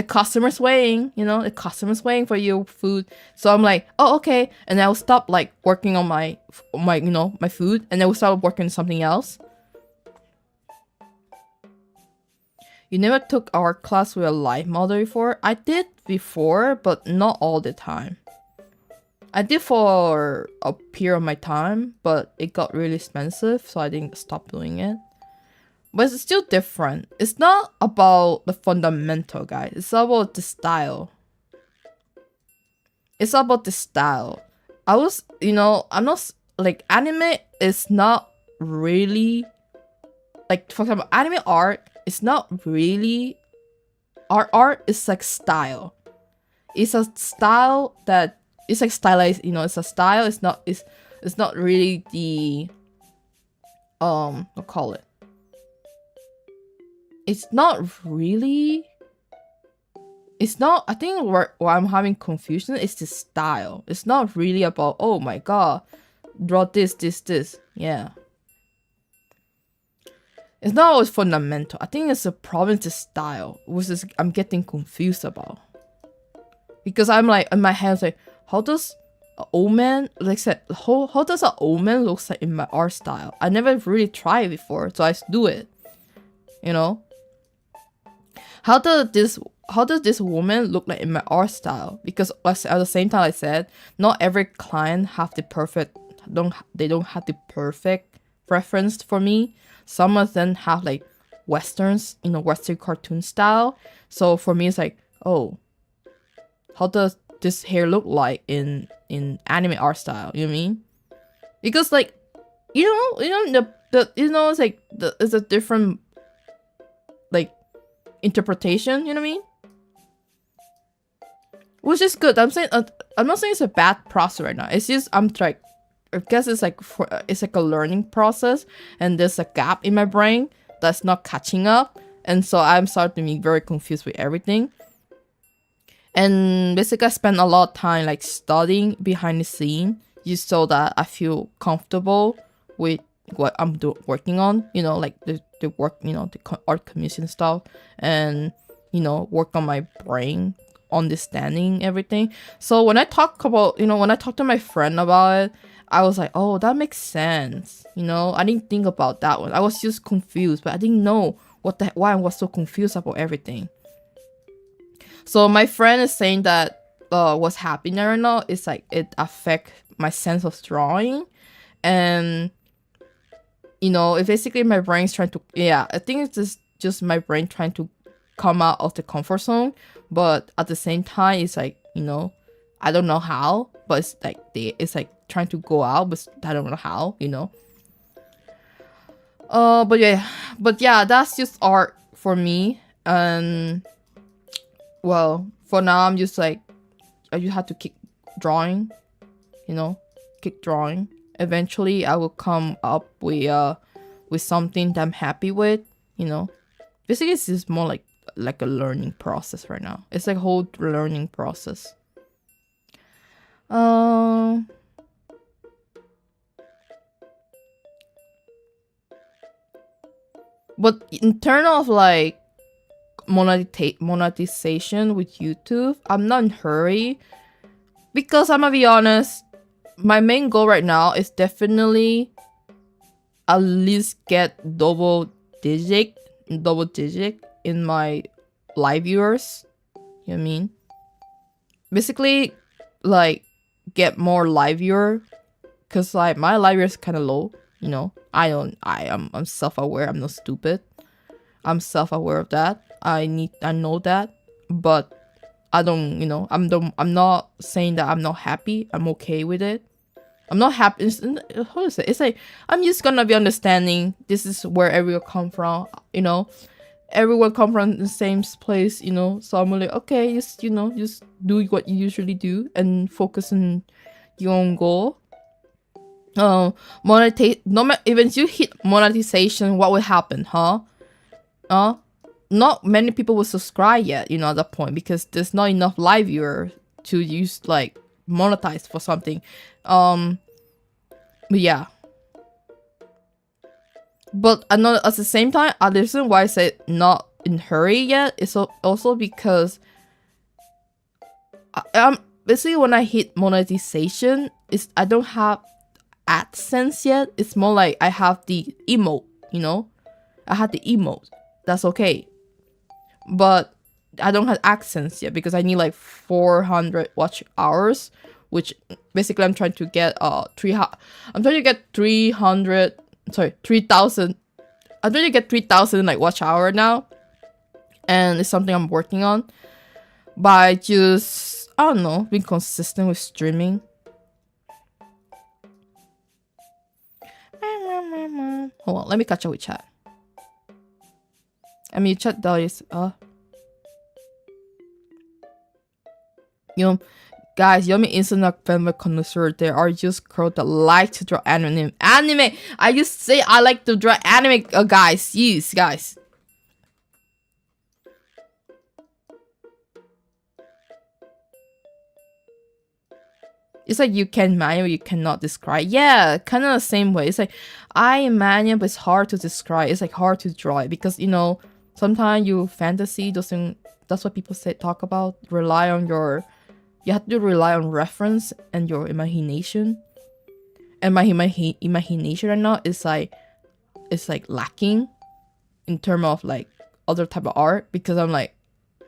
customer's waiting, you know, the customer's waiting for your food. So I'm like, oh, okay. And I'll stop like working on my you know, my food, and then we'll start working on something else. You never took art class with a live model before? I did before, but not all the time. I did for a period of my time, but it got really expensive, so I didn't stop doing it. But it's still different. It's not about the fundamental, guys. It's about the style. It's about the style. You know, I'm not, like, anime is not really, like, for example, anime art is not really art. Is like style. It's a style that, it's like stylized, you know, it's a style. It's not really the, what call it? It's not really it's not, I think where I'm having confusion is the style. It's not really about, oh my god, draw this. Yeah. It's not always fundamental. I think it's a problem to style, which is I'm getting confused about. Because I'm like, in my head, it's like, how does an old man, like I said, how does an old man look like in my art style? I never really tried it before, so I just do it. You know? How does this woman look like in my art style? Because at the same time I said, not every client have the perfect, they don't have the perfect reference for me. Some of them have like westerns, you know, western cartoon style. So for me it's like, oh, how does this hair look like in anime art style? You know what I mean? Because like, you know the you know, it's like it's a different like interpretation, you know what I mean? Which is good. I'm not saying it's a bad process right now. It's just I'm like, I guess it's like it's like a learning process, and there's a gap in my brain that's not catching up, and so I'm starting to be very confused with everything. And basically I spend a lot of time like studying behind the scene just so that I feel comfortable with what I'm working on, you know, like the work, you know, the art commission stuff, and you know, work on my brain understanding everything. So when I talk about, you know, when I talk to my friend about it, I was like, oh, that makes sense. You know, I didn't think about that one. I was just confused, but I didn't know why I was so confused about everything. So my friend is saying that what's happening right now is like it affect my sense of drawing, and you know, it basically my brain's trying to, yeah, I think it's just my brain trying to come out of the comfort zone, but at the same time it's like, you know, I don't know how, but it's like it's like trying to go out, but I don't know how, you know. But yeah, that's just art for me. And well, for now I'm just like, I just have to keep drawing, you know, keep drawing. Eventually I will come up with something that I'm happy with, you know. Basically it's just more like a learning process right now. It's like a whole learning process. But in terms of like monetization with YouTube, I'm not in a hurry, because I'm gonna be honest, my main goal right now is definitely at least get double digit in my live viewers. You know what I mean? Basically, like, get more live viewer, because like my live viewer is kind of low, you know. I'm self-aware. I'm not stupid. I'm self-aware of that. I know that, but I don't, you know, I'm not saying that I'm not happy. I'm okay with it. I'm not happy. How is it? It's like, I'm just gonna be understanding. This is where everyone come from, you know. Everyone come from the same place, you know. So I'm like, okay, just, you know, just do what you usually do and focus on your own goal. Even if you hit monetization, what will happen, huh? Not many people will subscribe yet, you know, at that point, because there's not enough live viewer to use like monetize for something. But yeah. But I know at the same time, the reason why I say not in hurry yet is also because basically when I hit monetization, I don't have AdSense yet. It's more like I have the emote, you know. I have the emote. That's okay. But I don't have AdSense yet because I need like 400 watch hours, which basically I'm trying to get 3,000. I'm trying to get 3,000 like watch hour now, and it's something I'm working on by just, I don't know, being consistent with streaming. Hold on, let me catch up with chat. I mean, chat does you know, guys, Yomi isn't a film connoisseur. There are just girls that like to draw anime. I just say I like to draw anime, guys. Yes, guys. It's like you can manual, you cannot describe. Yeah, kind of the same way. It's like I manual, but it's hard to describe. It's like hard to draw it because sometimes you fantasy doesn't. That's what people say talk about. Rely on your. You have to rely on reference and your imagination. And my imagination right now is like it's like lacking in terms of like other type of art because I'm like,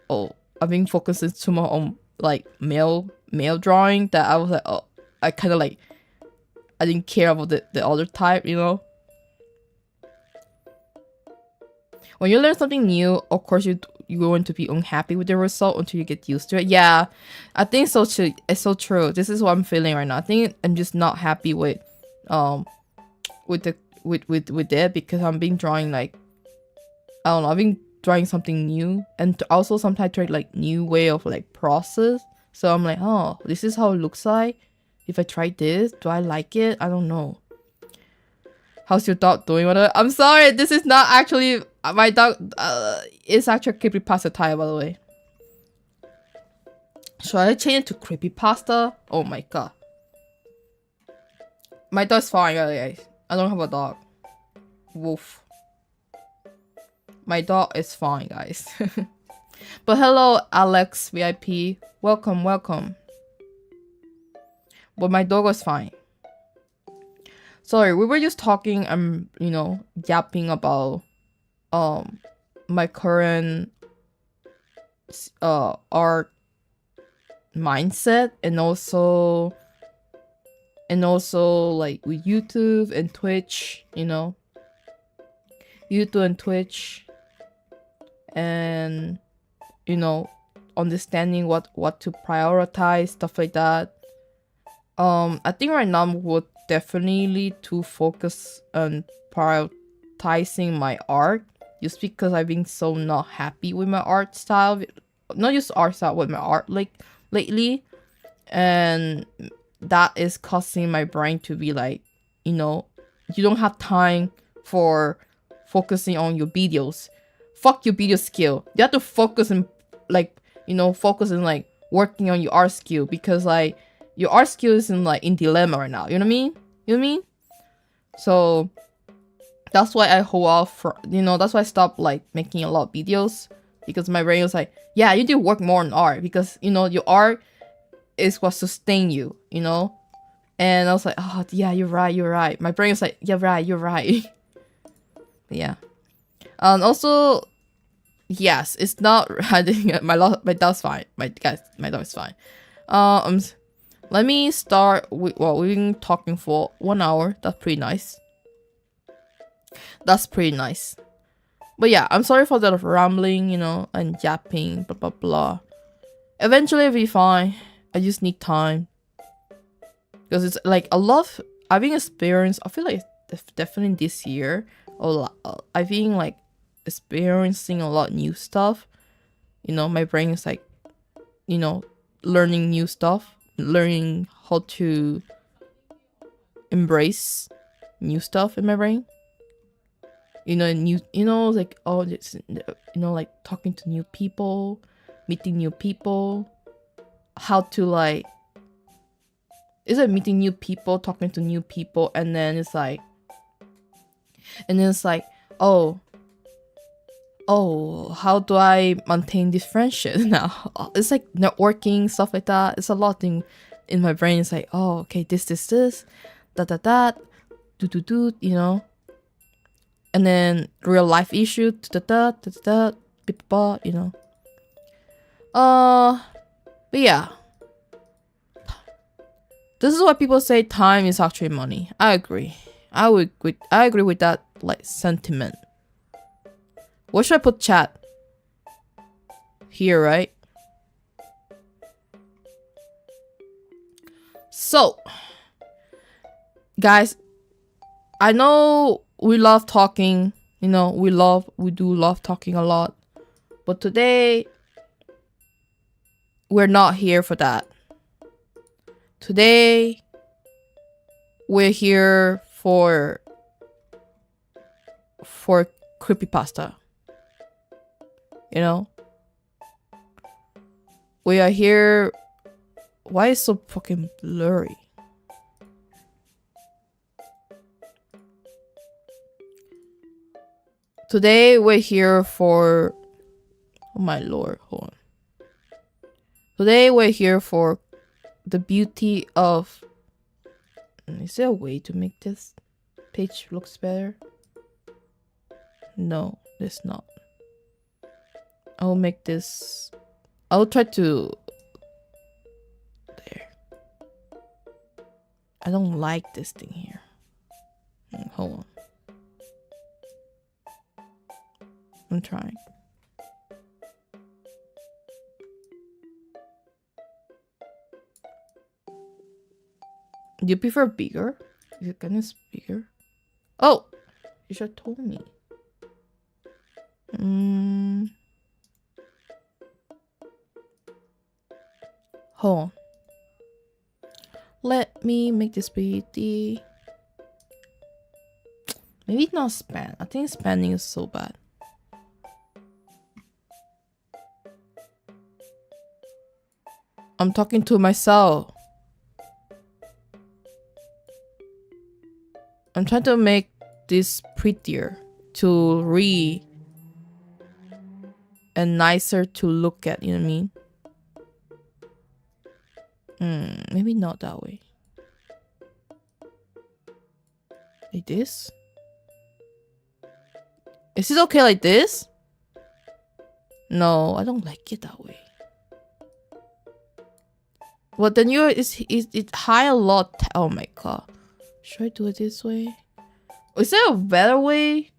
oh, I've been focusing too much on like male drawing that I was like, oh, I kind of like I didn't care about the other type, When you learn something new, of course you're going to be unhappy with the result until you get used to it. Yeah, I think so too. It's so true. This is what I'm feeling right now. I think I'm just not happy with it because I'm been drawing like I don't know. I've been trying something new and also sometimes try like new way of like process. So I'm like, oh, this is how it looks like. If I try this, do I like it? I don't know. How's your dog doing with it? I'm sorry, this is not actually my dog. It's actually creepypasta type, by the way. Should I change it to creepypasta? Oh my god. My dog's fine, guys. I don't have a dog. Woof. My dog is fine, guys. But hello, Alex VIP. Welcome, welcome. But my dog was fine. Sorry, we were just talking, yapping about my current art mindset and also like with YouTube and Twitch, YouTube and Twitch and understanding what to prioritize, stuff like that. I think right now would definitely to focus on prioritizing my art just because I've been so not happy with my art style, not just art style, with my art like lately, and that is causing my brain to be like, you don't have time for focusing on your videos. Fuck your video skill. You have to focus on like working on your art skill because like your art skill is in dilemma right now. You know what I mean? So that's why I hold off for, that's why I stopped like making a lot of videos because my brain was like, yeah, you need to work more on art because your art is what sustain you, and I was like, oh yeah, you're right. My brain was like, yeah, right, you're right. Yeah. And also, yes, it's not. I think my dog's fine. My dog is fine. Let me start with, well, we've been talking for 1 hour. That's pretty nice. But yeah, I'm sorry for the rambling, and yapping, blah, blah, blah. Eventually it'll be fine. I just need time. Because it's like a lot of, I've been experienced, I feel like definitely this year, I've been like experiencing a lot of new stuff. My brain is like, learning new stuff. Learning how to embrace new stuff in my brain. Like, oh, it's, like talking to new people, meeting new people, how to like, is it meeting new people, talking to new people, and then it's like, oh, how do I maintain this friendship now? It's like networking, stuff like that. It's a lot of things in my brain. It's like, oh, okay, this, that, do, and then real life issue, but yeah. This is what people say, time is actually money. I agree. I agree with that like sentiment. What should I put chat? Here, right? So, guys, I know we love talking, we do love talking a lot. But today, we're not here for that. Today, we're here for creepypasta. We are here Why is it so fucking blurry? Today we're here for... Oh my lord, hold on. Today we're here for the beauty of... Is there a way to make this page looks better? No, there's not. I'll make this... I'll try to... There. I don't like this thing here. Hold on. I'm trying. Do you prefer bigger? Is it kind of bigger? Oh! You should have told me. Hold on. Let me make this pretty. Maybe it's not span. I think spanning is so bad. I'm talking to myself. I'm trying to make this prettier to read and nicer to look at, you know what I mean? Maybe not that way. Like this? Is it okay like this? No, I don't like it that way. Well, then it's high a lot. Oh my god. Should I do it this way? Is there a better way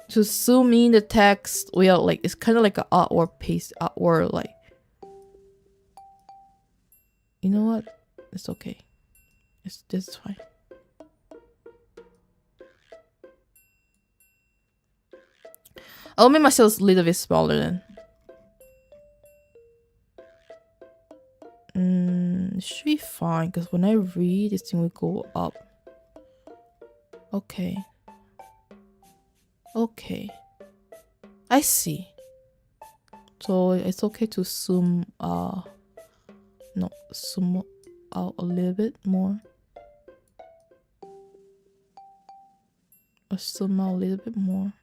to zoom in the text without like it's kind of like an artwork paste artwork like. You know what? It's okay. This is fine. I'll make myself a little bit smaller then. It should be fine because when I read, this thing will go up. Okay. Okay. I see. So it's okay to zoom zoom out a little bit more. Or zoom out a little bit more.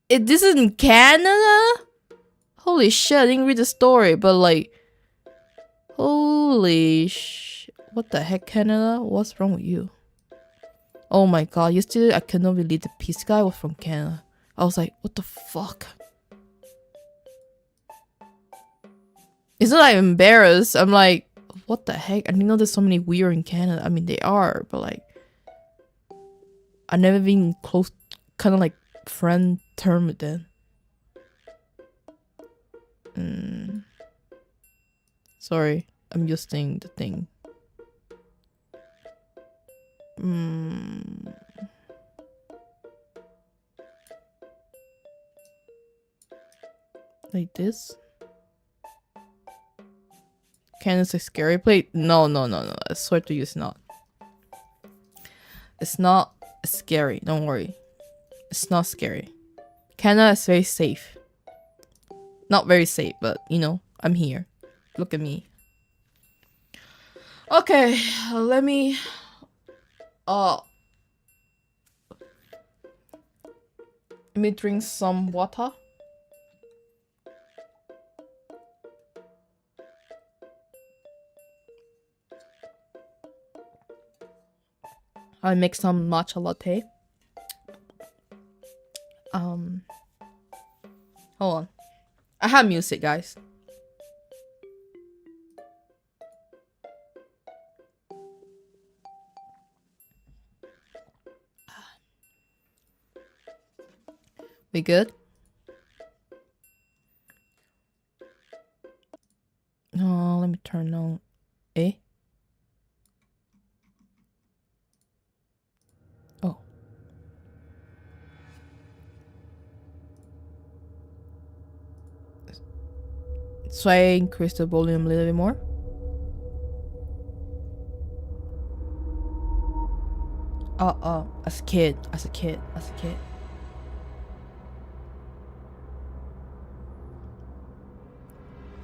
This is in Canada? Holy shit, I didn't read the story, but like... Holy shit. What the heck, Canada? What's wrong with you? Oh my god, yesterday I cannot believe the peace guy was from Canada. I was like, what the fuck? It's not like I'm embarrassed. I'm like, what the heck? I didn't know there's so many weird in Canada. I mean, they are, but like... I've never been close, kind of like friend term with them. Sorry, I'm just saying the thing. Like this. Canada's a scary place? No. I swear to you, it's not. It's not scary. Don't worry. It's not scary. Canada is very safe. Not very safe, but you know, I'm here. Look at me. Okay, let me drink some water. I'll make some matcha latte. Hold on. I have music, guys. We good? Oh, let me turn on. Eh? Oh. So I increase the volume a little bit more. As a kid.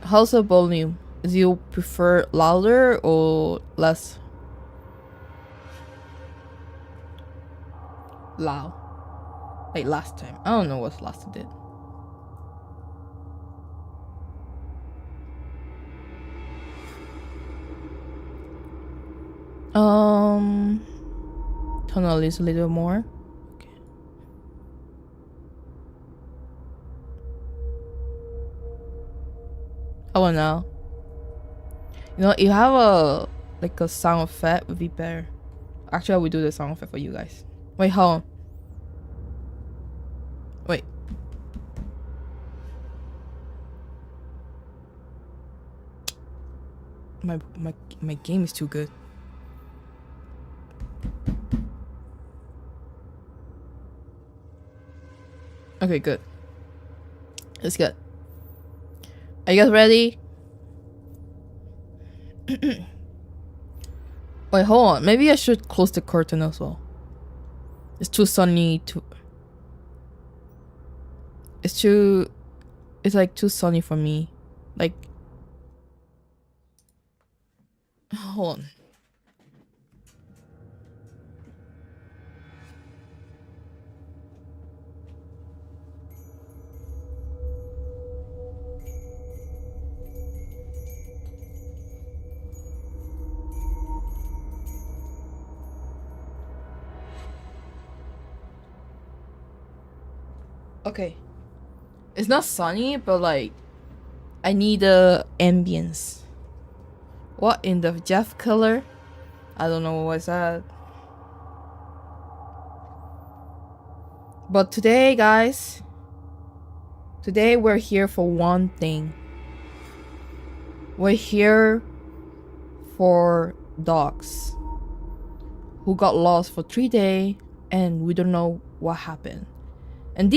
How's the volume? Do you prefer louder or less loud? Like last time. I don't know what last I did. Turn on this a little more. Okay. How about now? You know, if you have a like a sound effect would be better. Actually, I will do the sound effect for you guys. Wait, hold on. Wait. My game is too good. Okay, good. It's good. Are you guys ready? Wait, hold on. Maybe I should close the curtain as well. It's too sunny to... It's like too sunny for me. Like... Hold on. Okay. It's not sunny, but like... I need the ambience. What in the Jeff color? I don't know what's that. But today, guys... Today we're here for one thing. We're here for dogs who got lost for 3 days and we don't know what happened. And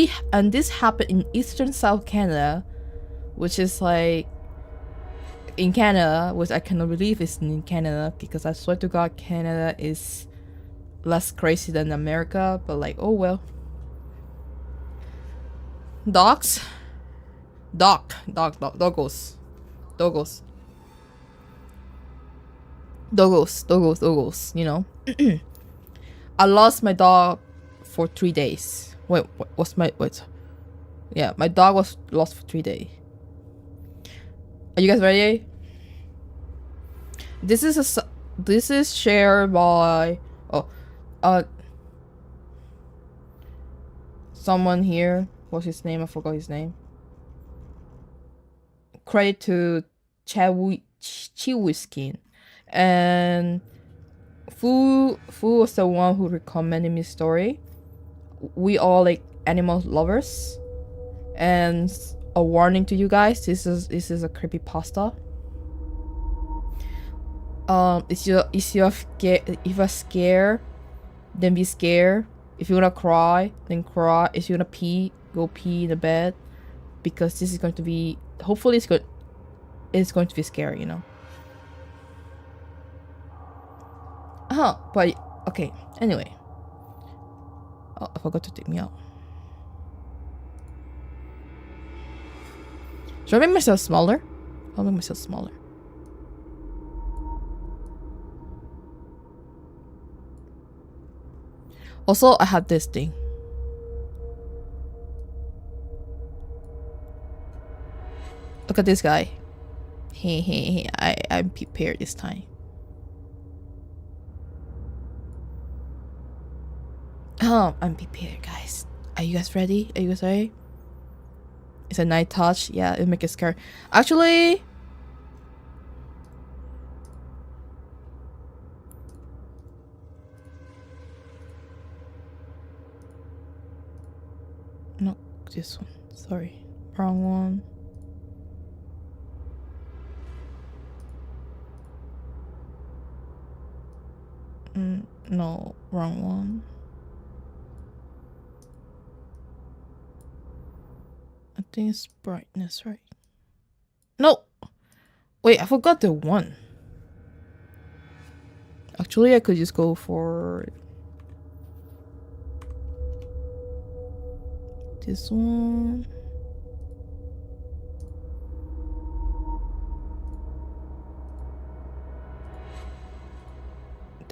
this happened in eastern South Canada, which is like in Canada, which I cannot believe is in Canada because I swear to God Canada is less crazy than America, but like, oh well. Dogs, doggos, you know. I lost my dog for 3 days. Wait, yeah, my dog was lost for 3 days. Are you guys ready? This is shared by someone here. What's his name? I forgot his name. Credit to Ch.Yo Mi. And Fu was the one who recommended me story. We all like animal lovers. And a warning to you guys, this is a creepypasta. If you're scared, then be scared. If you're gonna cry, then cry. If you're gonna pee, go pee in the bed, because this is going to be, hopefully it's going to be scary, you know. But okay, anyway. Oh, I forgot to take me out. Should I make myself smaller? I'll make myself smaller. Also, I have this thing. Look at this guy. Hey, I'm prepared this time. Oh, I'm prepared, guys. Are you guys ready? Are you guys ready? It's a night touch. Yeah, it'll make it scary. Actually... No, this one. Sorry. Wrong one. No, wrong one. I think it's brightness, right? No! Wait, I forgot the one. Actually, I could just go for this one.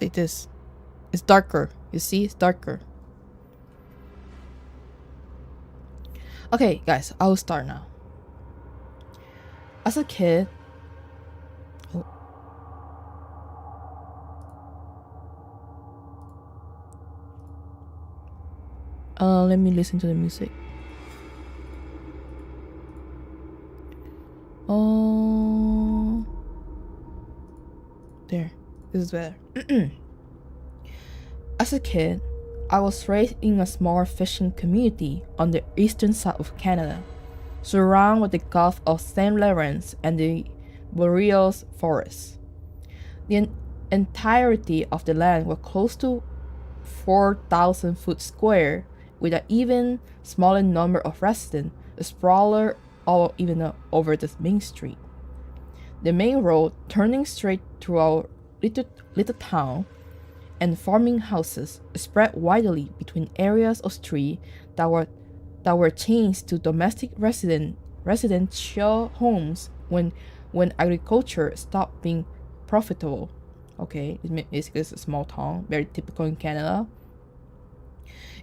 like this. It's darker. You see, it's darker. Okay, guys, I'll start now. As a kid, let me listen to the music. Oh, there. This is better. As a kid, I was raised in a small fishing community on the eastern side of Canada, surrounded with the Gulf of St. Lawrence and the boreal forests. The entirety of the land was close to 4,000 foot square, with an even smaller number of residents sprawled all even over the main street. The main road turning straight through our little town, and farming houses spread widely between areas of street that were changed to domestic residential homes when agriculture stopped being profitable. Okay, it's a small town, very typical in Canada.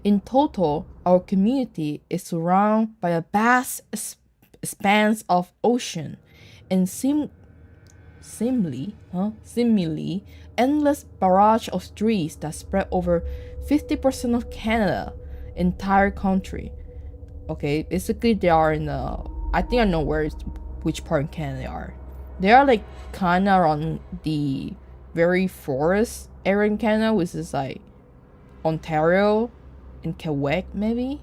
In total, our community is surrounded by a vast expanse of ocean and seemingly endless barrage of streets that spread over 50% of Canada, entire country. Okay, basically they are in I think I know which part in Canada they are. They are like kind of on the very forest area in Canada, which is like Ontario and Quebec, maybe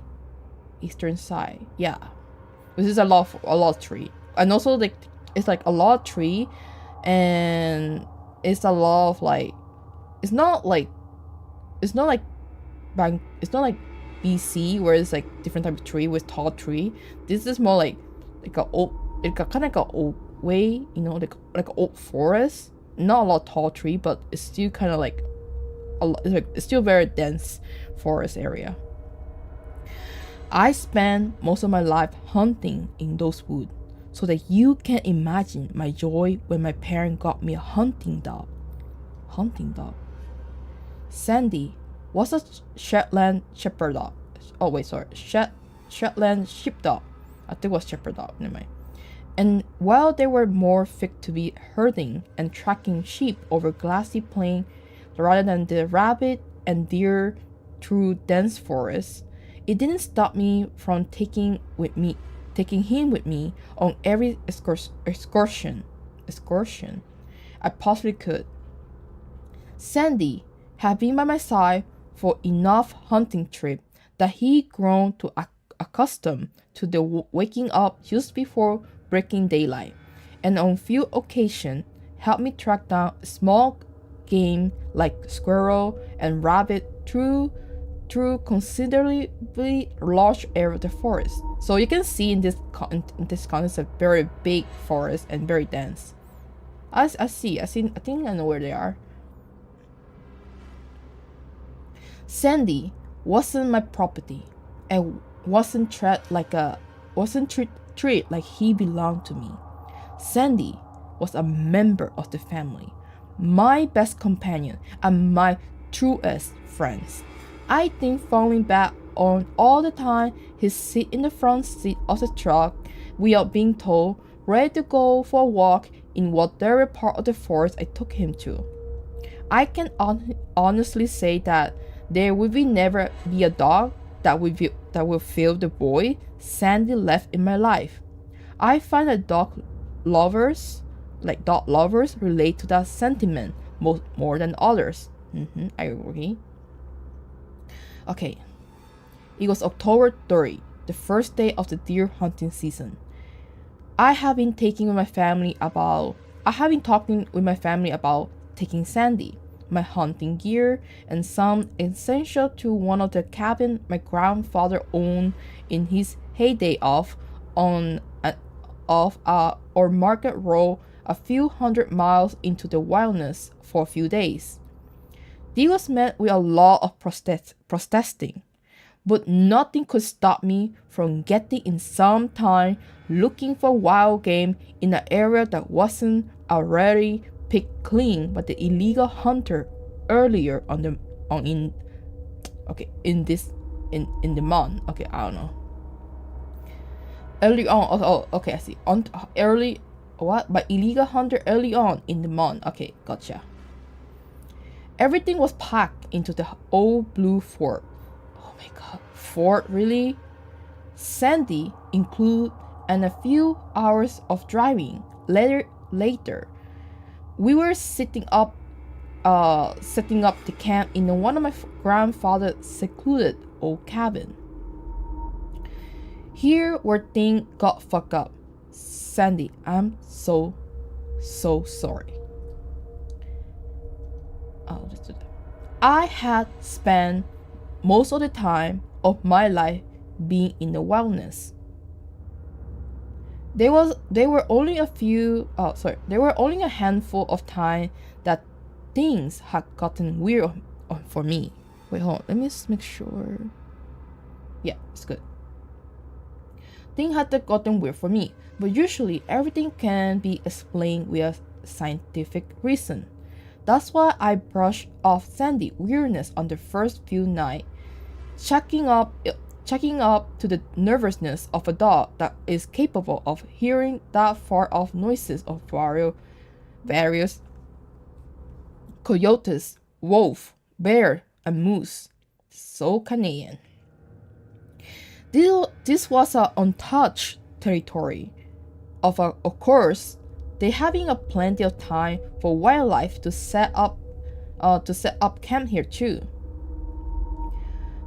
eastern side. Yeah, this is a lot of tree, and also like it's like a lot of tree, and it's a lot of like it's not like BC where it's like different type of tree with tall tree. This is more like a old, like a kind of like a old way, you know, like an old forest. Not a lot of tall tree, but it's still kind of like it's still very dense forest area. I spent most of my life hunting in those woods, so that you can imagine my joy when my parents got me a hunting dog. Sandy was a Shetland shepherd dog. Oh wait, sorry, Shetland sheepdog. I think it was shepherd dog. Never mind. And while they were more fit to be herding and tracking sheep over grassy plain rather than the rabbit and deer through dense forests, it didn't stop me from taking him with me on every excursion I possibly could. Sandy had been by my side for enough hunting trip that he grown to accustomed to the waking up just before breaking daylight, and on few occasions helped me track down small game like squirrel and rabbit through considerably large area of the forest. So you can see in this context a very big forest and very dense. I think I know where they are. Sandy wasn't my property and wasn't treated like he belonged to me. Sandy was a member of the family, my best companion and my truest friends. I think falling back on all the time he sit in the front seat of the truck without being told, ready to go for a walk in whatever part of the forest I took him to. I can honestly say that there will never be a dog that will fill the void Sandy left in my life. I find that dog lovers relate to that sentiment more than others. I agree. Okay, it was October 30, the first day of the deer hunting season. I have been talking with my family about taking Sandy, my hunting gear, and some essential to one of the cabins my grandfather owned in his heyday or Market Road a few hundred miles into the wilderness for a few days. This was met with a lot of protesting, but nothing could stop me from getting in some time looking for wild game in an area that wasn't already picked clean by the illegal hunter earlier on the on in okay in this in the month. Okay, I don't know. Early on. Okay, I see. On early what? By illegal hunter early on in the month. Okay, gotcha. Everything was packed into the old blue Ford. Oh my god, Ford, really? Sandy include, and a few hours of driving later, we were setting up the camp in one of my grandfather's secluded old cabin. Here where things got fucked up. Sandy, I'm so sorry. I'll just do that. I had spent most of the time of my life being in the wilderness. There were only a handful of times that things had gotten weird for me. Wait, hold on. Let me just make sure. Yeah, it's good. Things had gotten weird for me, but usually everything can be explained with scientific reason. That's why I brushed off Sandy weirdness on the first few nights, checking up to the nervousness of a dog that is capable of hearing that far off noises of various coyotes, wolf, bear, and moose. So Canadian. This was an untouched territory. Of course, they having a plenty of time for wildlife to set up camp here too.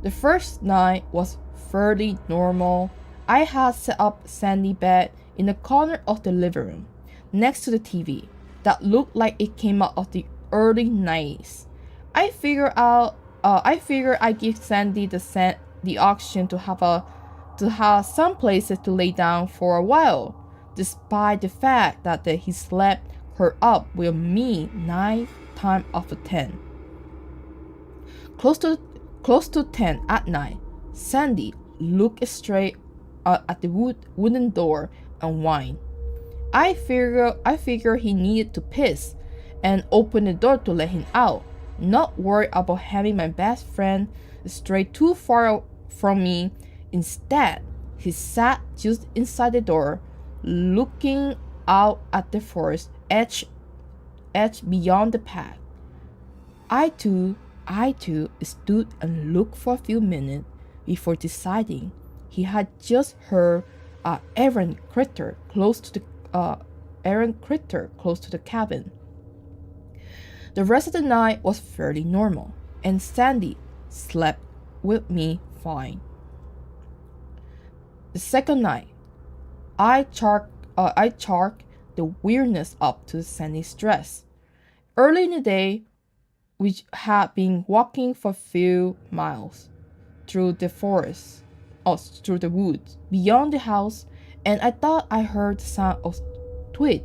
The first night was fairly normal. I had set up Sandy bed in the corner of the living room, next to the TV, that looked like it came out of the early 90s. I figured I'd give Sandy the oxygen to have some places to lay down for a while, despite the fact that he slept her up with me 9 times out of 10. Close to 10 at night, Sandy looked straight at the wooden door and whined. I figured he needed to piss and opened the door to let him out, not worried about having my best friend stray too far from me. Instead, he sat just inside the door, looking out at the forest edge beyond the path. I too stood and looked for a few minutes before deciding he had just heard an errant critter close to the cabin. The rest of the night was fairly normal, and Sandy slept with me fine. The second night, I chalked the weirdness up to Sandy's stress. Early in the day, we had been walking for a few miles through the forest, through the woods beyond the house, and I thought I heard the sound of twig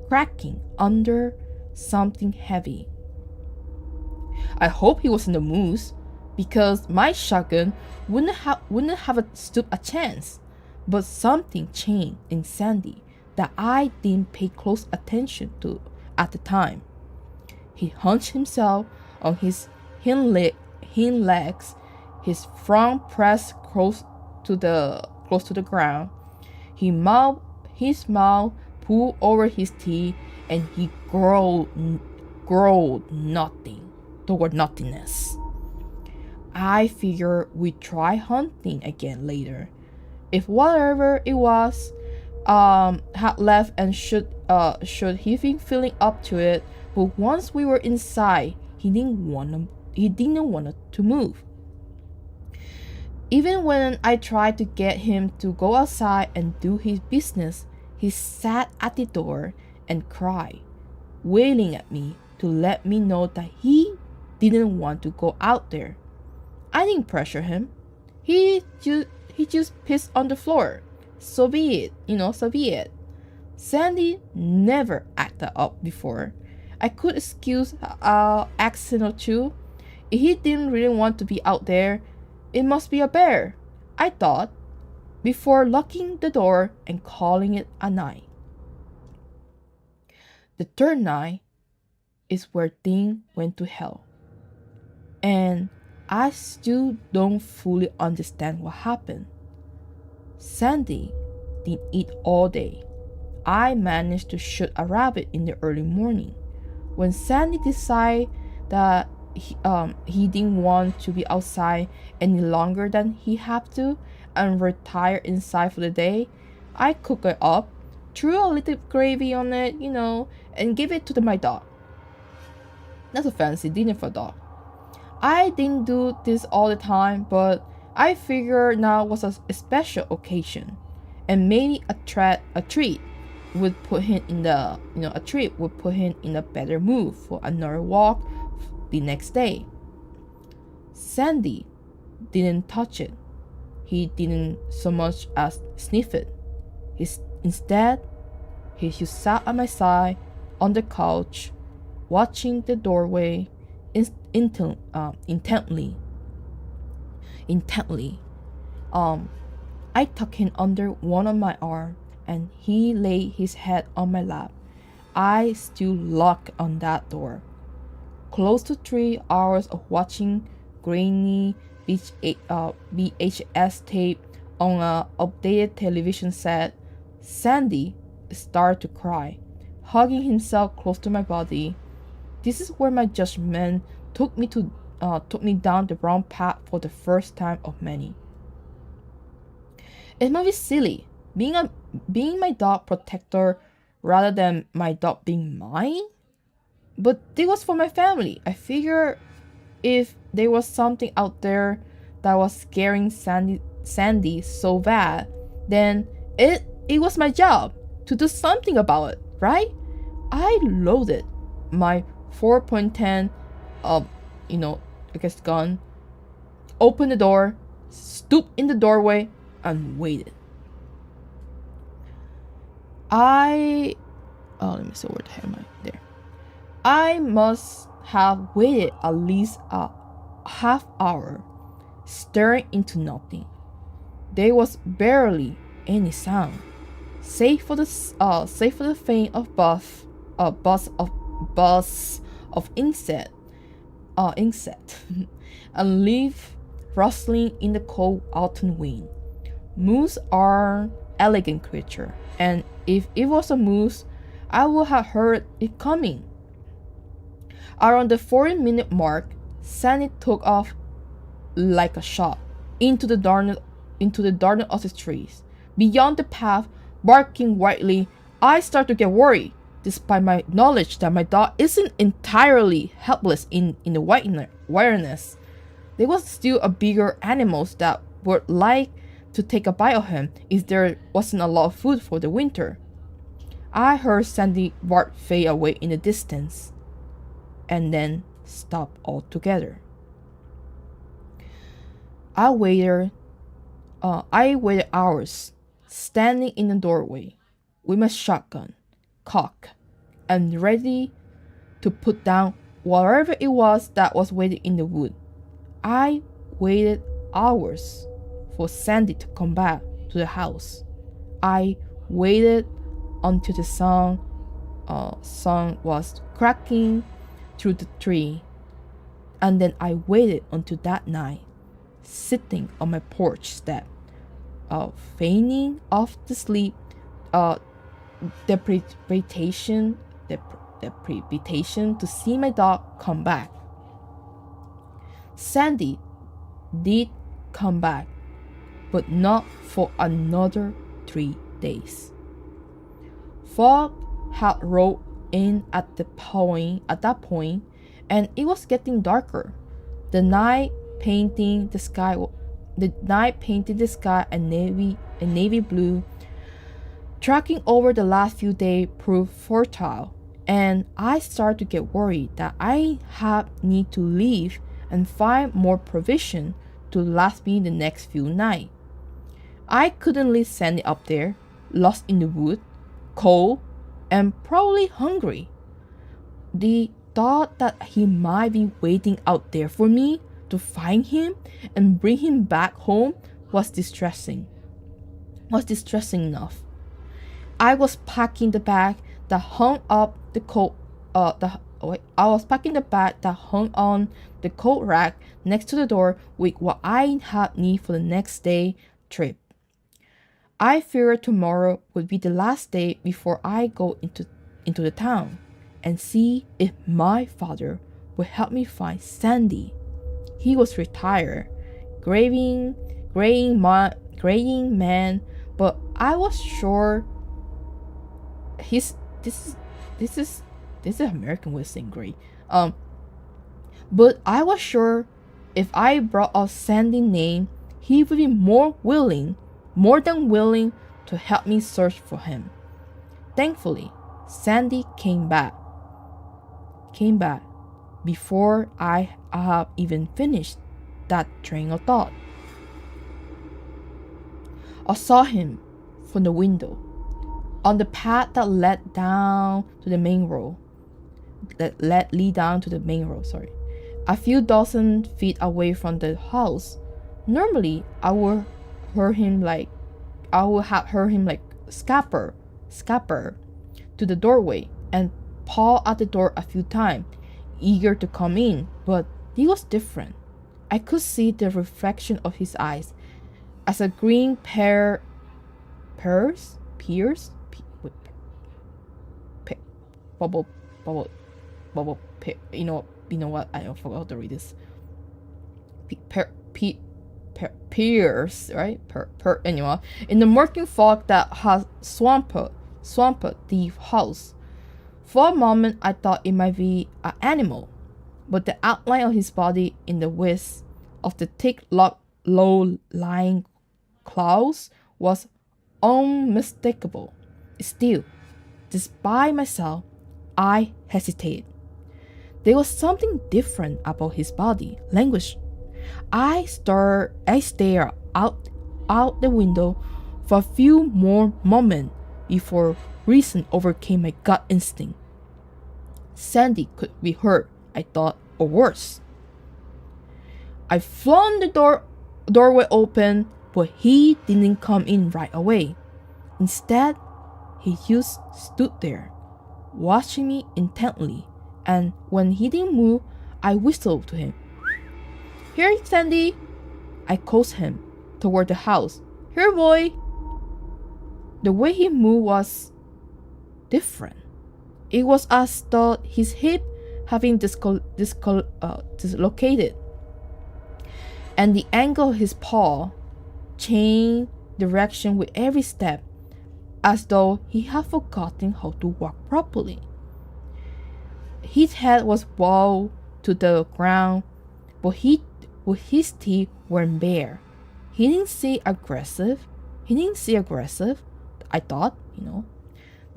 cracking under something heavy. I hope he wasn't a moose, because my shotgun wouldn't have stood a chance. But something changed in Sandy that I didn't pay close attention to at the time. He hunched himself on his hind legs, his front pressed close to the ground. His mouth pulled over his teeth, and he growled nothing toward nothingness. I figured we'd try hunting again later, if whatever it was had left, and should he be feeling up to it. But once we were inside, he didn't want to move. Even when I tried to get him to go outside and do his business, he sat at the door and cried, wailing at me to let me know that he didn't want to go out there. I didn't pressure him. He just pissed on the floor. So be it. Sandy never acted up before. I could excuse an accent or two. If he didn't really want to be out there, it must be a bear, I thought, before locking the door and calling it a night. The third night is where things went to hell. And I still don't fully understand what happened. Sandy didn't eat all day. I managed to shoot a rabbit in the early morning. When Sandy decided that he didn't want to be outside any longer than he had to and retired inside for the day, I cooked it up, threw a little gravy on it, and gave it to my dog. That's a fancy dinner for a dog. I didn't do this all the time, but I figured now was a special occasion, and maybe a treat would put him in a better mood for another walk the next day. Sandy didn't touch it. He didn't so much as sniff it. Instead, he just sat at my side on the couch, watching the doorway intently. I tucked him under one of my arms, and he laid his head on my lap. I still locked on that door. Close to 3 hours of watching grainy VHS tape on an updated television set, Sandy started to cry, hugging himself close to my body. This is where my judgment took me down the wrong path for the first time of many. It might be silly, being my dog protector rather than my dog being mine, but it was for my family. I figured if there was something out there that was scaring Sandy so bad, then it was my job to do something about it, right? I loaded my 4.10 gun, opened the door, stooped in the doorway, and waited. Let me see, where the hell am I? There. I must have waited at least a half hour, staring into nothing. There was barely any sound, save for the faint of buzz of insect and leaf rustling in the cold autumn wind. Moose are elegant creature, and if it was a moose, I would have heard it coming. Around the 40-minute mark, Sandy took off like a shot into the darkness of the trees. Beyond the path, barking wildly, I start to get worried, despite my knowledge that my dog isn't entirely helpless in the wilderness. There was still a bigger animals that would like to take a bite of him if there wasn't a lot of food for the winter. I heard Sandy bark fade away in the distance, and then stop altogether. I waited hours, standing in the doorway, with my shotgun cocked and ready to put down whatever it was that was waiting in the wood. I waited hours for Sandy to come back to the house. I waited until the sun was cracking through the tree, and then I waited until that night, sitting on my porch step, feigning off the sleep, deprivation to see my dog come back. Sandy did come back, but not for another 3 days. Fog had rolled in at that point, and it was getting darker. The night painting the sky a navy blue. Tracking over the last few days proved fertile, and I started to get worried that I need to leave and find more provision to last me the next few nights. I couldn't leave Sandy up there, lost in the wood, cold, and probably hungry. The thought that he might be waiting out there for me to find him and bring him back home was distressing enough. I was packing the bag that hung up the packing the bag that hung on the coat rack next to the door with what I had need for the next day trip. I feared tomorrow would be the last day before I go into the town and see if my father would help me find Sandy. He was retired, graying man, but I was sure this is American way of saying gray. But I was sure if I brought up Sandy's name, he would be more than willing to help me search for him. Thankfully, Sandy came back before I have even finished that train of thought. I saw him from the window on the path that led down to the main road. Sorry. A few dozen feet away from the house. Normally, I would have heard him like scamper to the doorway and paw at the door a few times, eager to come in, but he was different. I could see the reflection of his eyes as a green pears, bubble, you know what? I forgot how to read this. Pears, right? Anyway, in the murky fog that has swamped the house. For a moment, I thought it might be an animal, but the outline of his body in the width of the thick, low-lying clouds was unmistakable. Still, despite myself, I hesitated. There was something different about his body language. I stared out the window for a few more moments before reason overcame my gut instinct. Sandy could be hurt, I thought, or worse. I flung the doorway open, but he didn't come in right away. Instead, he just stood there, watching me intently, and when he didn't move, I whistled to him. "Here, Sandy!" I called him toward the house. "Here, boy!" The way he moved was different. It was as though his hip had been dislocated, and the angle of his paw changed direction with every step, as though he had forgotten how to walk properly. His head was bowed to the ground, but his teeth weren't bare. He didn't seem aggressive, I thought,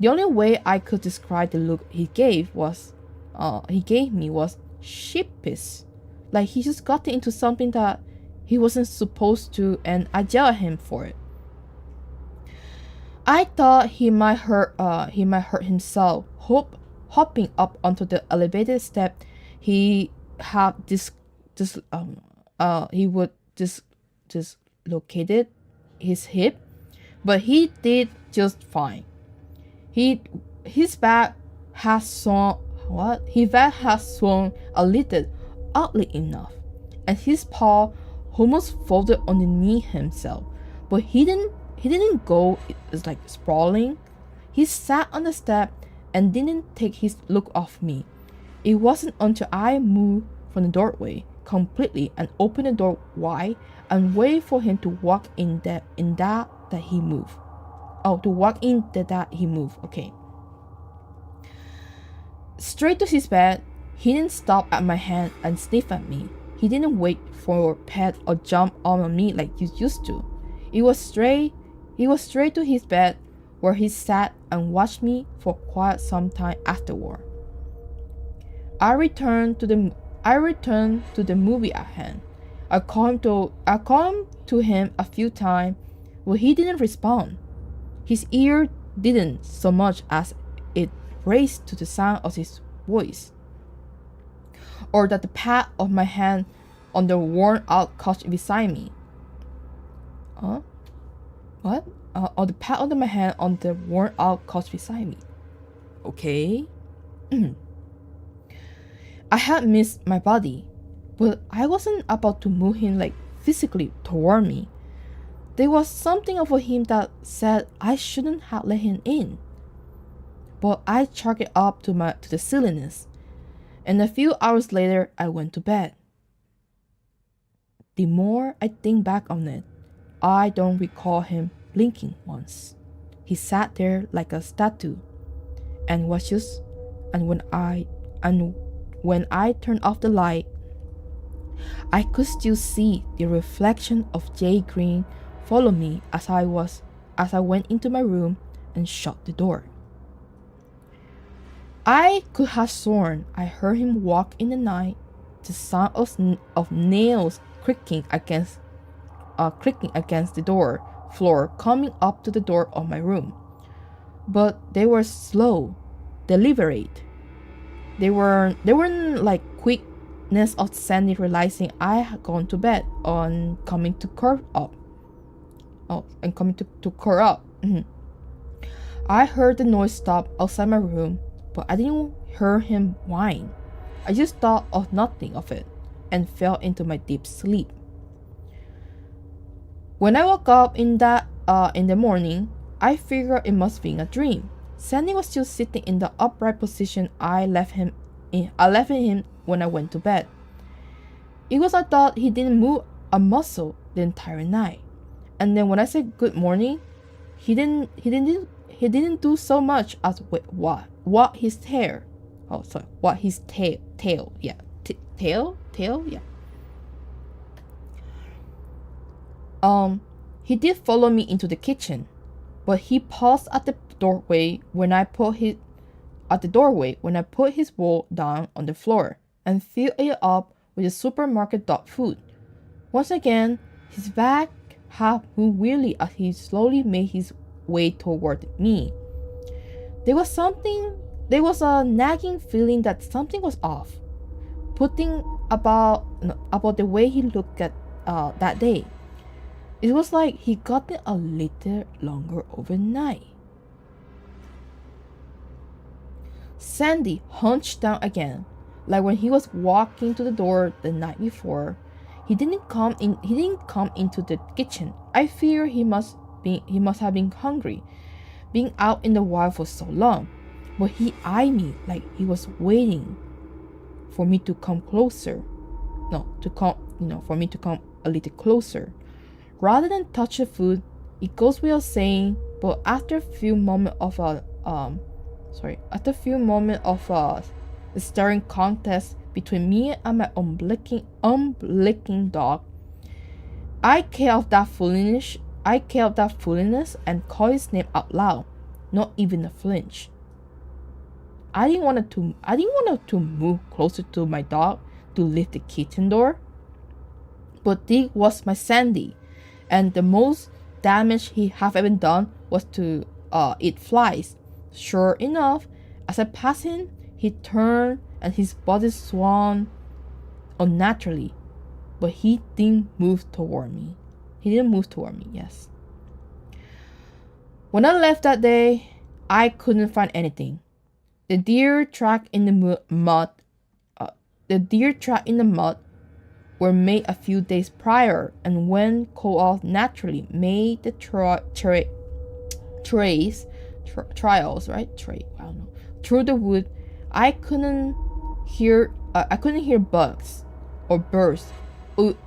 The only way I could describe the look he gave me was sheepish. Like he just got into something that he wasn't supposed to, and I yelled at him for it. I thought he might hurt himself. Hopping up onto the elevated step, he would dislocated his hip, but he did just fine. His back has swung a little, oddly enough, and his paw almost folded underneath himself, but he didn't go sprawling. He sat on the step and didn't take his look off me. It wasn't until I moved from the doorway completely and opened the door wide and waited for him to walk in that he moved. Okay. Straight to his bed. He didn't stop at my hand and sniff at me. He didn't wait for a pet or jump on me like you used to. He was straight to his bed, where he sat and watched me for quite some time afterward. I returned to the movie at hand. I called to him a few times, but he didn't respond. His ear didn't so much as it raised to the sound of his voice, or that the pat of my hand on the worn-out couch beside me. Or the pat of my hand on the worn-out couch beside me. Okay. I had missed my body, but I wasn't about to move him like physically toward me. There was something about him that said I shouldn't have let him in. But I chalked it up to the silliness, and a few hours later I went to bed. The more I think back on it, I don't recall him blinking once. He sat there like a statue, and when I turned off the light, I could still see the reflection of Jay Green follow me as I went into my room and shut the door. I could have sworn I heard him walk in the night, the sound of nails clicking against the door floor coming up to the door of my room. But they were slow, deliberate. They weren't like quickness of Sandy realizing I had gone to bed on coming to curl up. I heard the noise stop outside my room, but I didn't hear him whine. I just thought of nothing of it and fell into my deep sleep. When I woke up in the morning, I figured it must be a dream. Sandy was still sitting in the upright position I left him in when I went to bed. It was I thought he didn't move a muscle the entire night. And then when I said good morning, he didn't do so much as what his tail, yeah. He did follow me into the kitchen, but he paused at the doorway when I put his bowl down on the floor and filled it up with the supermarket dog food. Once again, his back half moved weirdly as he slowly made his way toward me. There was a nagging feeling that something was off. Putting about the way he looked at that day. It was like he gotten a little longer overnight. Sandy hunched down again, like when he was walking to the door the night before. He didn't come into the kitchen. I fear he must have been hungry, being out in the wild for so long. But he eyed me like he was waiting for me to come closer. For me to come a little closer. Rather than touch the food, it goes without saying, but after a few moments of a staring contest between me and my unblinking dog, I kept that foolishness and called his name out loud, not even a flinch. I didn't want to move closer to my dog to lift the kitchen door, but this was my Sandy, and the most damage he have ever done was to eat flies. Sure enough, as I passed him, he turned and his body swung unnaturally, but he didn't move toward me. Yes. When I left that day, I couldn't find anything. The deer track in the mud were made a few days prior, and when cooled off naturally made the through the wood. I couldn't hear bugs or birds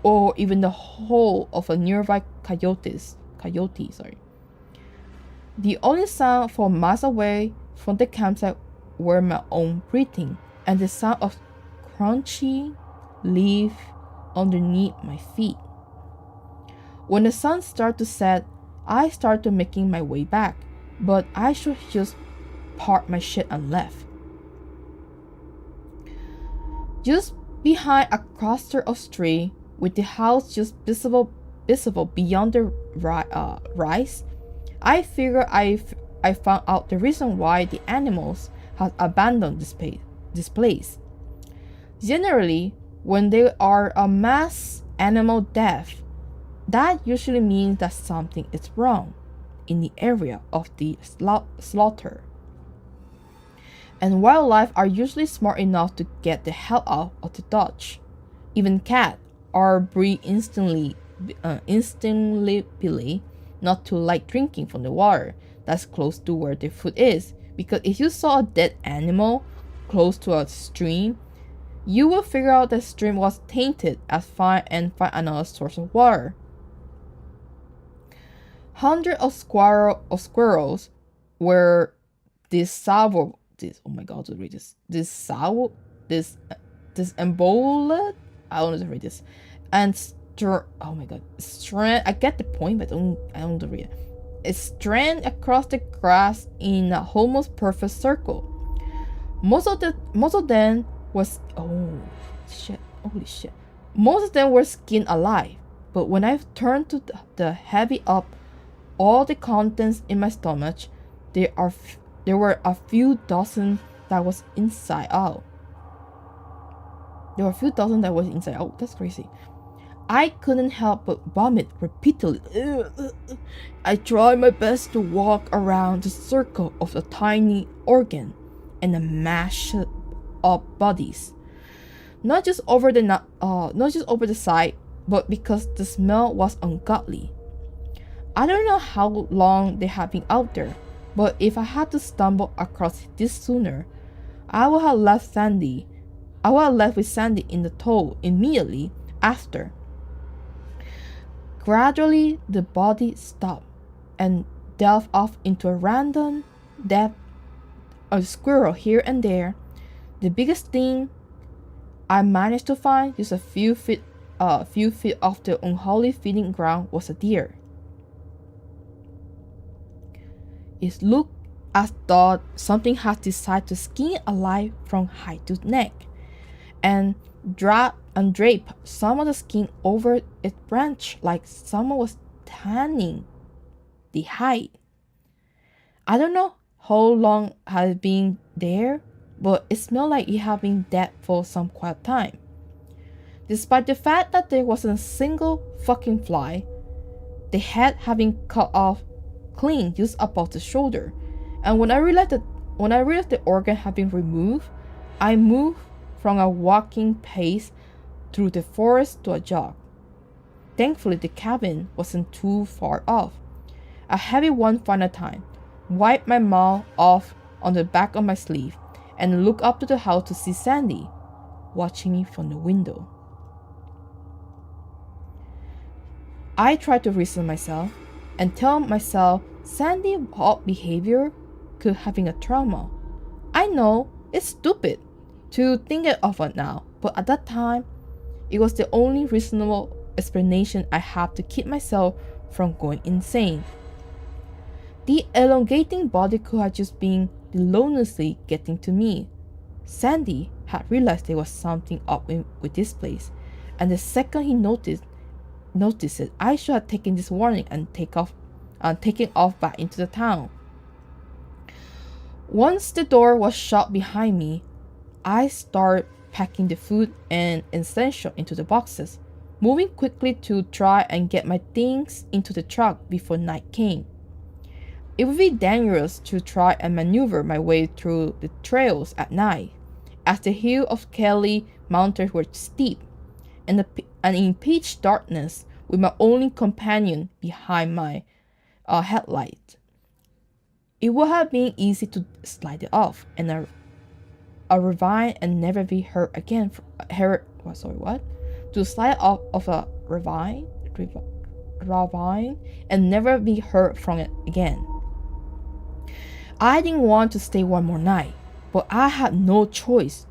or even the howl of a nearby coyote. The only sound from miles away from the campsite were my own breathing and the sound of crunchy leaf underneath my feet. When the sun started to set, I started making my way back, but I should just park my shit and left. Just behind a cluster of trees, with the house just visible beyond the rise, I figured I found out the reason why the animals had abandoned this place. Generally, when there are a mass animal death, that usually means that something is wrong in the area of the slaughter. And wildlife are usually smart enough to get the hell out of the Dutch. Even cats are bred instinctively not to like drinking from the water that's close to where their food is, because if you saw a dead animal close to a stream, you will figure out the stream was tainted and find another source of water. Hundreds of squirrels were disemboweled. I don't know to read this. And I get the point, but I don't know to read it. It's strand across the grass in a almost perfect circle. Most of them was holy shit. Most of them were skinned alive. But when I turned to the heavy up all the contents in my stomach, there were a few dozen that was inside out. That's crazy. I couldn't help but vomit repeatedly. I tried my best to walk around the circle of the tiny organ and the mashed up bodies. Not just over the side, but because the smell was ungodly. I don't know how long they have been out there, but if I had to stumble across this sooner, I would have left with Sandy in the tow immediately after. Gradually, the body stopped and delved off into a random depth of squirrel here and there. The biggest thing I managed to find, just a few feet off the unholy feeding ground, was a deer. It looked as though something had decided to skin it alive from head to neck, and drape some of the skin over its branch like someone was tanning the hide. I don't know how long had it been there, but it smelled like it had been dead for some quiet time. Despite the fact that there wasn't a single fucking fly, the head had been cut off clean just above the shoulder, and when I realized the organ had been removed, I moved from a walking pace through the forest to a jog. Thankfully, the cabin wasn't too far off. A heavy one final time, wiped my mouth off on the back of my sleeve, and looked up to the house to see Sandy watching me from the window. I tried to reason myself and tell myself Sandy's odd behavior could have been a trauma. I know it's stupid to think of it now, but at that time, it was the only reasonable explanation I had to keep myself from going insane. The elongating body could have just been deloniously getting to me. Sandy had realized there was something up with this place, and the second he noticed it, I should have taken this warning and taken off back into the town. Once the door was shut behind me, I started packing the food and essentials into the boxes, moving quickly to try and get my things into the truck before night came. It would be dangerous to try and maneuver my way through the trails at night, as the hills of Kelly Mountains were steep, and in pitch darkness with my only companion behind my headlight. It would have been easy to slide it off and a ravine and never be heard again. To slide off of a ravine and never be heard from it again. I didn't want to stay one more night, but I had no choice.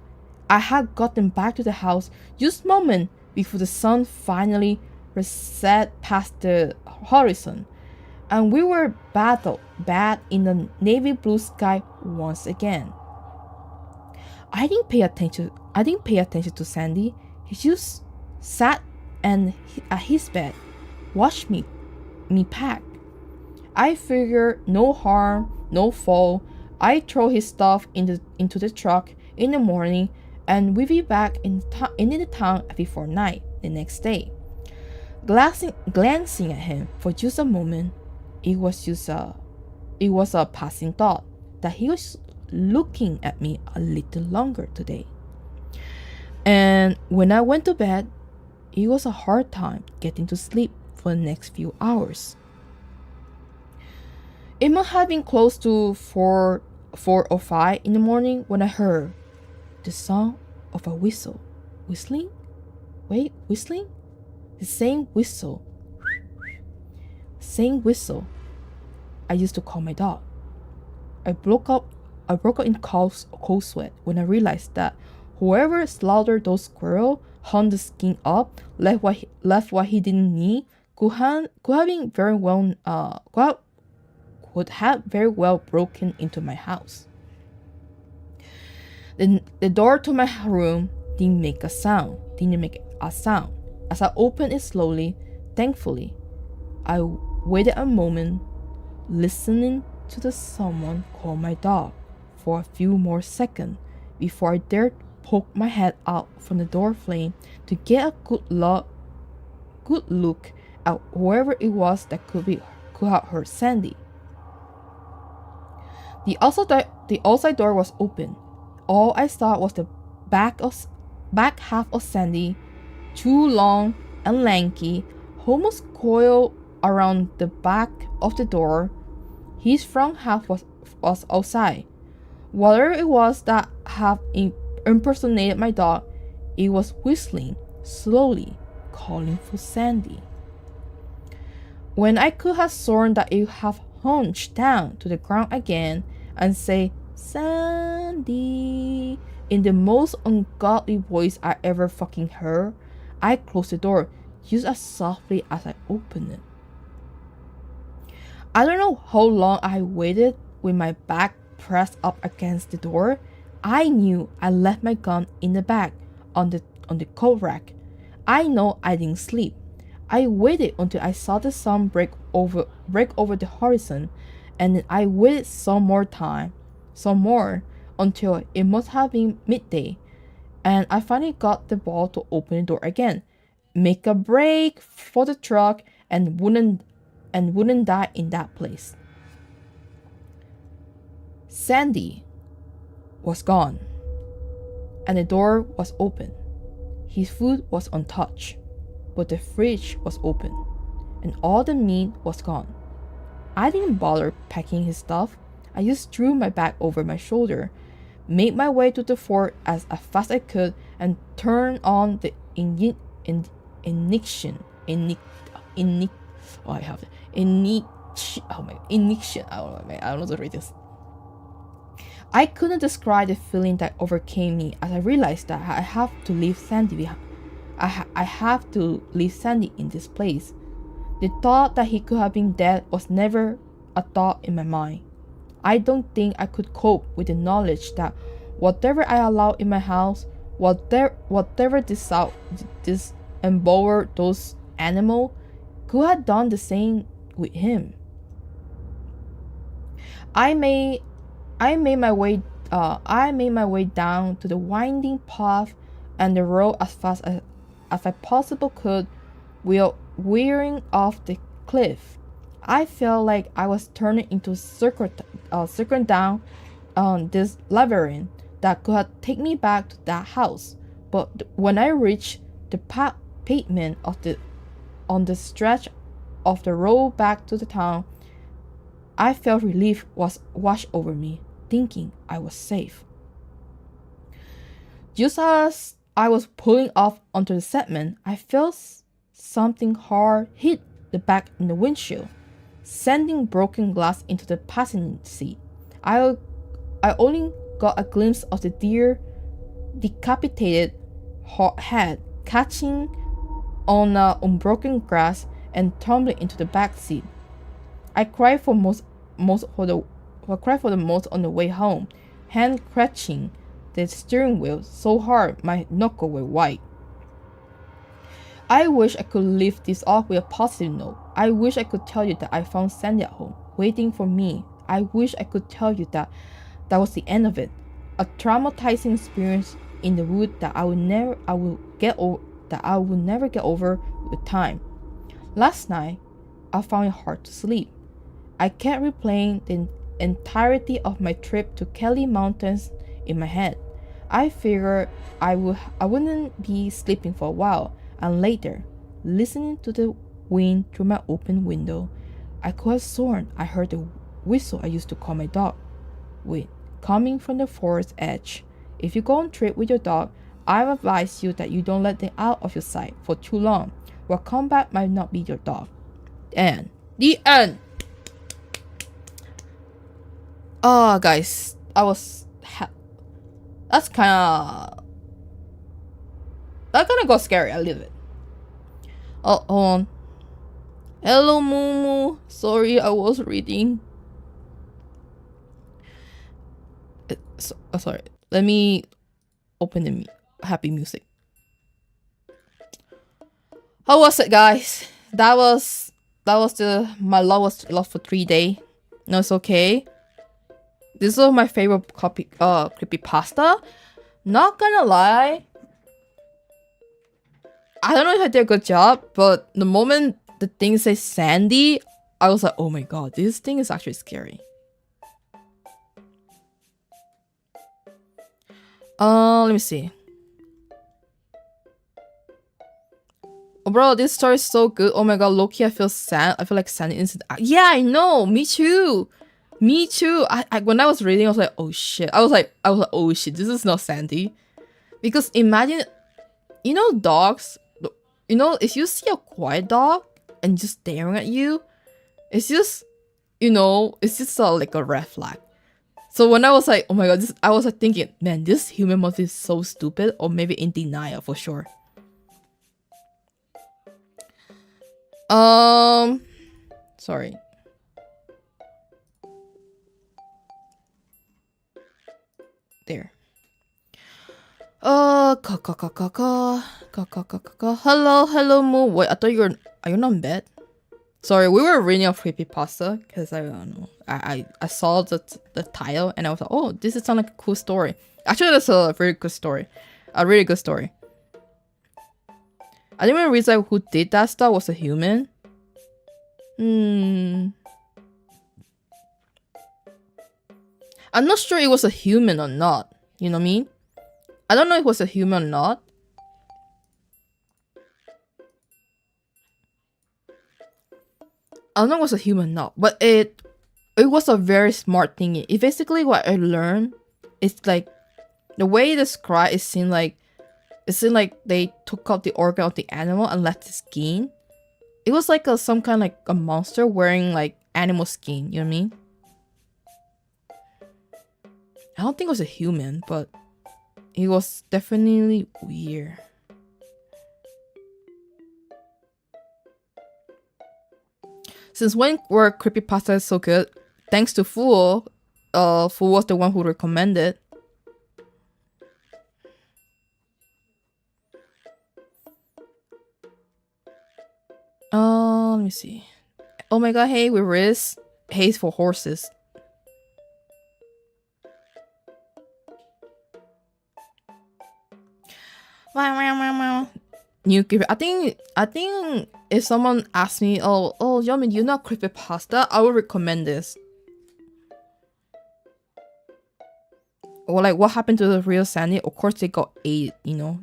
I had gotten back to the house just a moment before the sun finally reset past the horizon, and we were bad in the navy blue sky once again. I didn't pay attention to Sandy. He just sat at his bed, watched me pack. I figured no harm, no foul. I throw his stuff into the truck in the morning, and we'll be back in the town before night the next day. Glancing at him for just a moment, it was a passing thought that he was looking at me a little longer today. And when I went to bed, it was a hard time getting to sleep for the next few hours. It must have been close to 4 or 5 in the morning when I heard the sound of a whistle. Whistling? Wait, whistling? The same whistle. Same whistle I used to call my dog. I broke out in cold sweat when I realized that whoever slaughtered those squirrels, hung the skin up, left what he didn't need, could have very well broken into my house. The door to my room didn't make a sound. As I opened it slowly, thankfully, I waited a moment, listening to the someone call my dog for a few more seconds before I dared poke my head out from the door frame to get a good look at whoever it was that could have heard Sandy. The outside door was open. All I saw was the back half of Sandy, too long and lanky, almost coiled around the back of the door. His front half was outside. Whatever it was that had impersonated my dog, it was whistling slowly, calling for Sandy. When I could have sworn that it had hunched down to the ground again and say Sandy in the most ungodly voice I ever fucking heard, I closed the door just as softly as I opened it. I don't know how long I waited with my back pressed up against the door. I knew I left my gun in the bag on the coat rack. I know I didn't sleep. I waited until I saw the sun break over the horizon, and then I waited some more until it must have been midday, and I finally got the ball to open the door again, make a break for the truck, and wouldn't die in that place. Sandy was gone, and the door was open. His food was untouched, but the fridge was open, and all the meat was gone. I didn't bother packing his stuff. I just threw my bag over my shoulder, made my way to the fort as fast as I could, and turned on the ignition. I don't know how to read this. I couldn't describe the feeling that overcame me as I realized that I have to leave Sandy behind. I have to leave Sandy in this place. The thought that he could have been dead was never a thought in my mind. I don't think I could cope with the knowledge that whatever I allowed in my house, whatever disemboweled those animals, could have done the same with him. I made my way down to the winding path and the road as fast as I possibly could, while veering off the cliff. I felt like I was turning into a circle down this labyrinth that could take me back to that house. But when I reached the pavement on the stretch of the road back to the town, I felt relief was washed over me, thinking I was safe. Just as I was pulling off onto the segment, I felt something hard hit the back in the windshield, sending broken glass into the passenger seat. I only got a glimpse of the deer decapitated head catching on unbroken grass and tumbling into the back seat. I cried for the most on the way home, hand clutching the steering wheel so hard my knuckles were white. I wish I could leave this off with a positive note. I wish I could tell you that I found Sandy at home, waiting for me. I wish I could tell you that was the end of it. A traumatizing experience in the woods that I will never get over with time. Last night, I found it hard to sleep. I kept replaying entirety of my trip to Kelly Mountains in my head. I figured I wouldn't be sleeping for a while, and later, listening to the wind through my open window, I could have sworn I heard the whistle I used to call my dog. Wait, coming from the forest edge. If you go on trip with your dog, I advise you that you don't let them out of your sight for too long. What come back might not be your dog. And the end. Oh, guys, that's kind of got scary a little bit. Oh, hold on. Hello, Mumu. Sorry, I was reading. Sorry. Let me open the happy music. How was it, guys? That was my lowest loss for 3 days. No, it's okay. This was my favorite creepypasta. Not gonna lie, I don't know if I did a good job, but the moment the thing says Sandy, I was like, oh my god, this thing is actually scary. Let me see. Oh, bro, this story is so good. Oh my god, Loki, I feel sad. I feel like Sandy is. Yeah, I know. Me too. Me too. I when I was reading, I was like, oh shit. I was like, oh shit. This is not Sandy. Because imagine, you know, dogs. You know, if you see a quiet dog and just staring at you, it's just, you know, it's just like a red flag. So when I was like, oh my god, I was like thinking, man, this human must be so stupid, or maybe in denial for sure. Sorry. There. Hello, Moo. Wait, I thought are you not in bed? Sorry, we were reading a creepypasta because I don't know. I saw the title and I was like, oh, this is sound like a cool story. Actually, that's a very good story, a really good story. I didn't even realize who did that stuff was a human. I'm not sure it was a human or not. You know what I mean? I don't know if it was a human or not. I don't know if it was a human or not, but it was a very smart thing. It basically what I learned is like the way it described it seemed like they took out the organ of the animal and left the skin. It was like some kind of like a monster wearing like animal skin, you know what I mean? I don't think it was a human, but it was definitely weird. Since when were creepypasta so good? Thanks to Fool. Fool was the one who recommended. Let me see. Oh my god, hey, with Riz. Hay's for horses. New creepy. I think if someone asked me, oh, Yomi, you know creepypasta, I would recommend this. Or like, what happened to the real Sandy? Of course, they got ate. You know.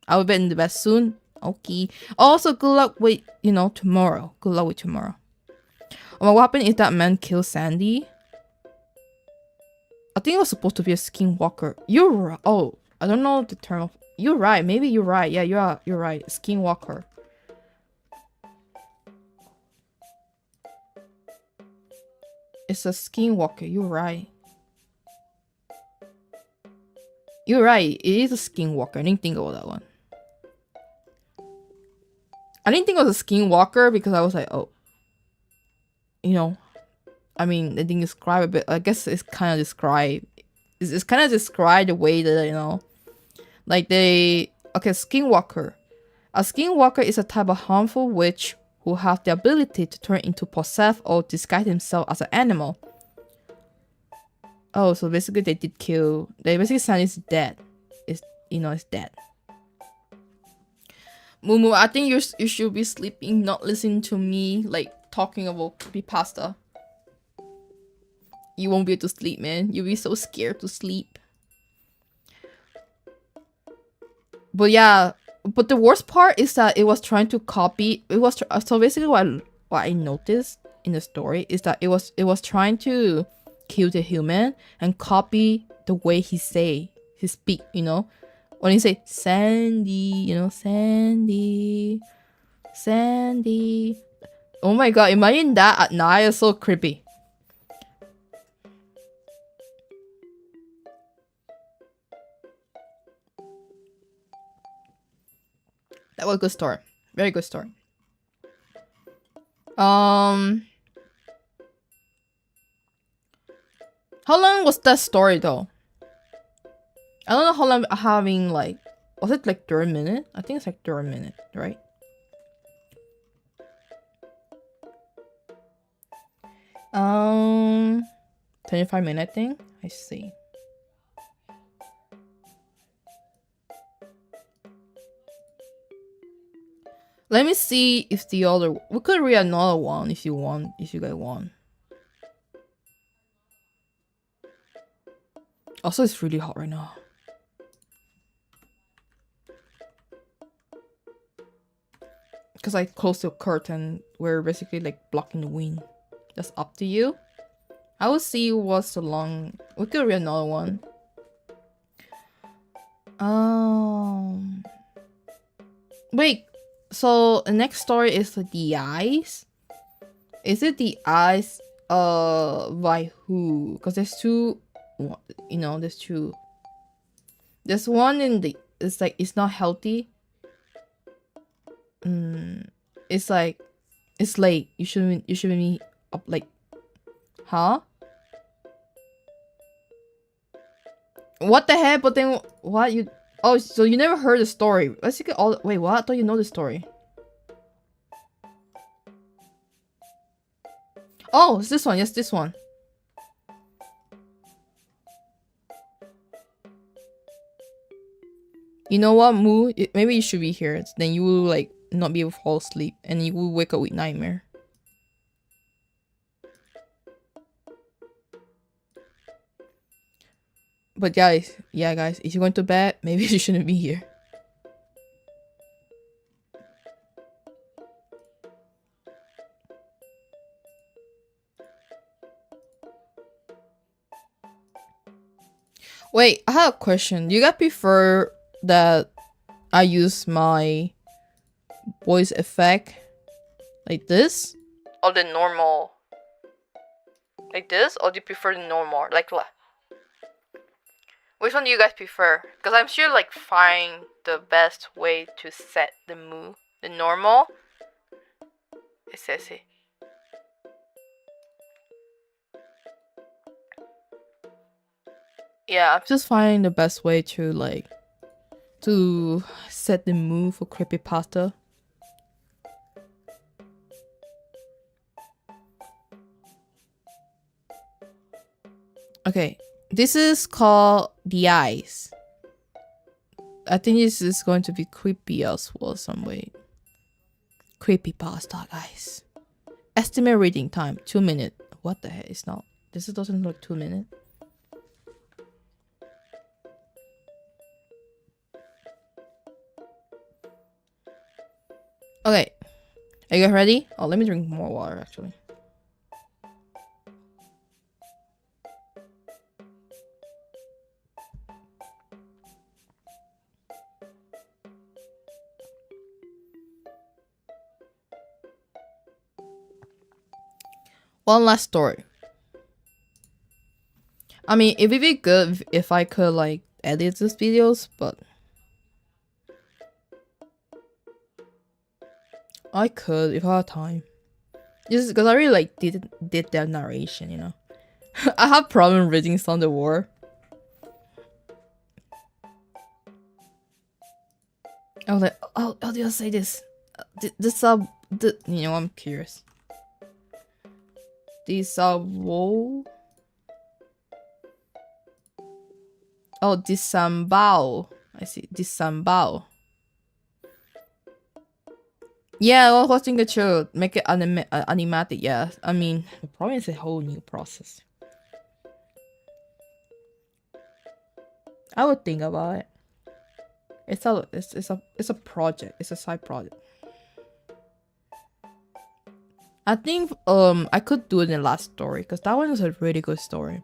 I will be in the bed soon. Okay. Also, good luck with tomorrow. Good luck with tomorrow. Oh, what happened if that man killed Sandy? I think it was supposed to be a skinwalker. You're right. Oh, I don't know the term of. You're right. Maybe you're right. Yeah, you're right. Skinwalker. It's a skinwalker. You're right. You're right. It is a skinwalker. I didn't think about that one. I didn't think it was a skinwalker because I was like, oh, I mean, they didn't describe it, but I guess it's kind of described. It's kind of described the way that like skinwalker. A skinwalker is a type of harmful witch who have the ability to turn into possessed or disguise himself as an animal. Oh, so basically they did kill. They basically said it's dead. It's dead. Mumu, I think you should be sleeping, not listening to me like talking about creepypasta. You won't be able to sleep, man. You'll be so scared to sleep. But yeah, but the worst part is that it was trying to copy. It was so basically what I noticed in the story is that it was trying to kill the human and copy the way he speak. You know, when he say Sandy, you know, Sandy. Oh my god! Imagine that at night. It's so creepy. That was a good story. Very good story. How long was that story though? I don't know how long having like, was it like 30 minutes? I think it's like 30 minutes, right? Um, 25-minute thing? I see. Let me see if the other, we could read another one if you want, if you guys want. Also, it's really hot right now. Because I closed the curtain, we're basically like blocking the wind. That's up to you. I will see what's the long. We could read another one. Wait. So the next story is the eyes. Is it the eyes? By who? Because there's two. You know, there's two. There's one in the. It's like it's not healthy. It's like it's late. You shouldn't be up like. Huh? What the heck? But then what you? Oh, so you never heard the story? Let's see all. Wait, what? I thought you know the story. Oh, it's this one. Yes, this one. You know what, Moo? Maybe you should be here. Then you will like not be able to fall asleep, and you will wake up with nightmare. But guys, yeah, guys, if you're going to bed, maybe you shouldn't be here. Wait, I have a question. Do you guys prefer that I use my voice effect like this, or the normal like this, or do you prefer the normal like which one do you guys prefer? Because I'm sure like find the best way to set the mood. The normal. It says it. Yeah, I'm just finding the best way to like to set the mood for creepypasta. Okay, this is called The Eyes. I think this is going to be creepy as well some way. Creepypasta, guys. Estimate reading time 2 minutes. What the heck? It's not. This doesn't look 2 minutes. Okay, are you guys ready? Oh, let me drink more water actually. One last story. I mean, it would be good if I could like edit these videos, but I could if I had time. Just because I really like did that narration, you know. I have problem reading some of the word. I was like, oh, how do I say this? This you know, I'm curious. Disavow. Oh, disambao. I see. Disambao. Yeah, I was thinking to make it animatic. Yeah, I mean, the problem is a whole new process. I would think about it. It's a project. It's a side project. I think I could do it in the last story because that one is a really good story.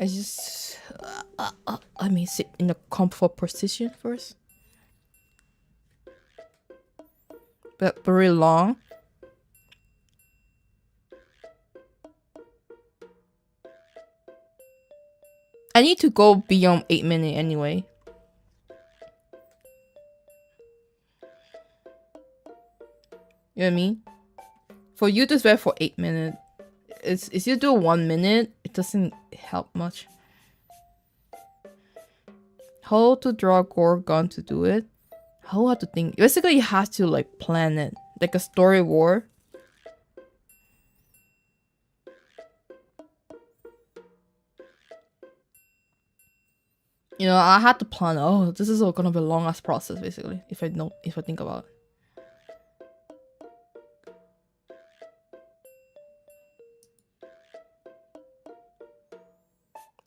I just let me sit in a comfortable position first. But very long. I need to go beyond 8 minutes anyway. You know what I mean? For you to swear for 8 minutes, if you do 1 minute, it doesn't help much. How to draw a gore gun to do it? How have to think? Basically, you have to like plan it, like a story war. You know, I had to plan. Oh, this is gonna be a long ass process, basically. If I think about it.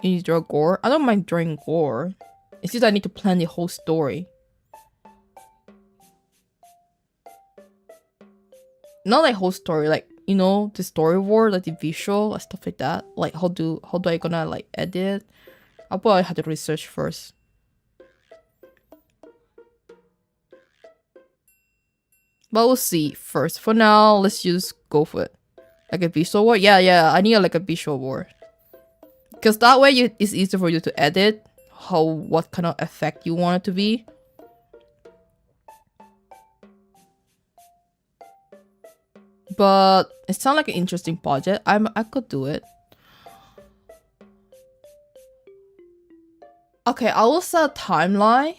You need to draw gore. I don't mind drawing gore. It's just I need to plan the whole story. Not like whole story, like, you know, the storyboard, like the visual and stuff like that. Like how do I gonna like edit? I'll probably have to research first. But we'll see first. For now, let's just go for it. Like a visual board? Yeah, I need like a visual board. Because that way it's easier for you to edit what kind of effect you want it to be. But it sounds like an interesting project. I could do it. Okay, I will set a timeline.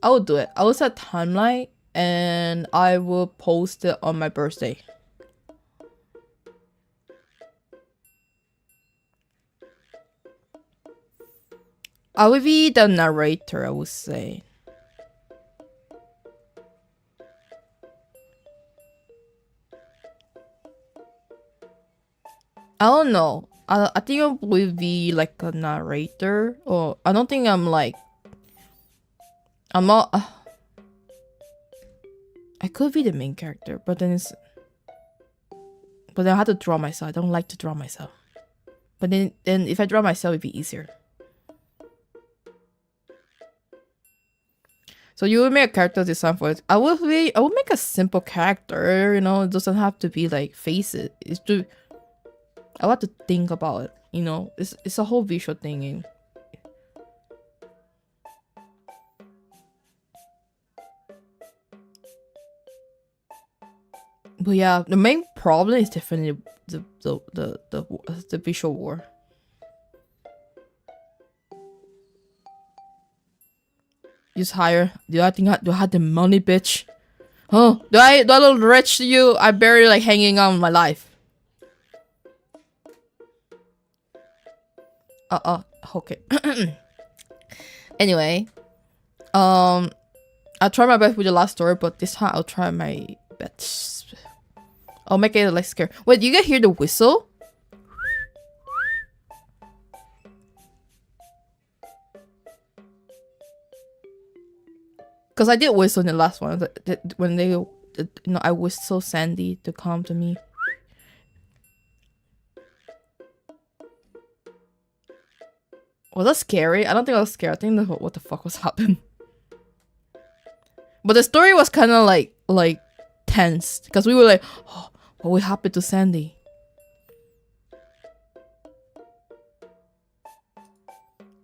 I will do it. I will set a timeline and I will post it on my birthday. I will be the narrator, I would say. I don't know. I think I will be like a narrator. Or I don't think I'm like... I'm not... I could be the main character, but then it's... But then I have to draw myself. I don't like to draw myself. But then if I draw myself, it'd be easier. So you will make a character design for it. I will make a simple character, you know, it doesn't have to be like faces. It's to... I want to think about it, you know. It's a whole visual thing. But yeah, the main problem is definitely the visual war. Just hire. Do I have the money, bitch? Oh, do I look rich to you? I barely like hanging on my life. Okay. Anyway, I'll try my best with the last story, but this time I'll try my best. I'll make it like scary. Wait, you can hear the whistle? Because I did whistle in the last one. When they, you know, I whistled Sandy to come to me. Was that scary? I don't think I was scared. I think what the fuck was happening. But the story was kind of like tense because we were like, oh, what will happen to Sandy?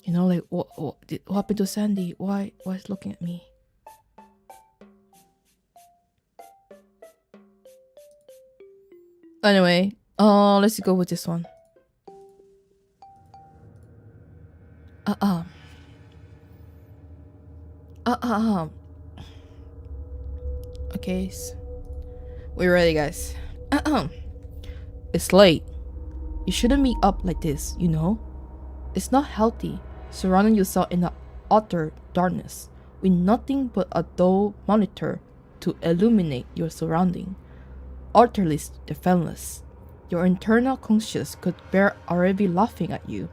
You know, like what happened to Sandy? Why is looking at me? Anyway, let's go with this one. Okay, we're ready, guys. It's late. You shouldn't meet up like this, you know? It's not healthy, surrounding yourself in the utter darkness, with nothing but a dull monitor to illuminate your surrounding. Utterly defenseless. Your internal conscious could already be laughing at you.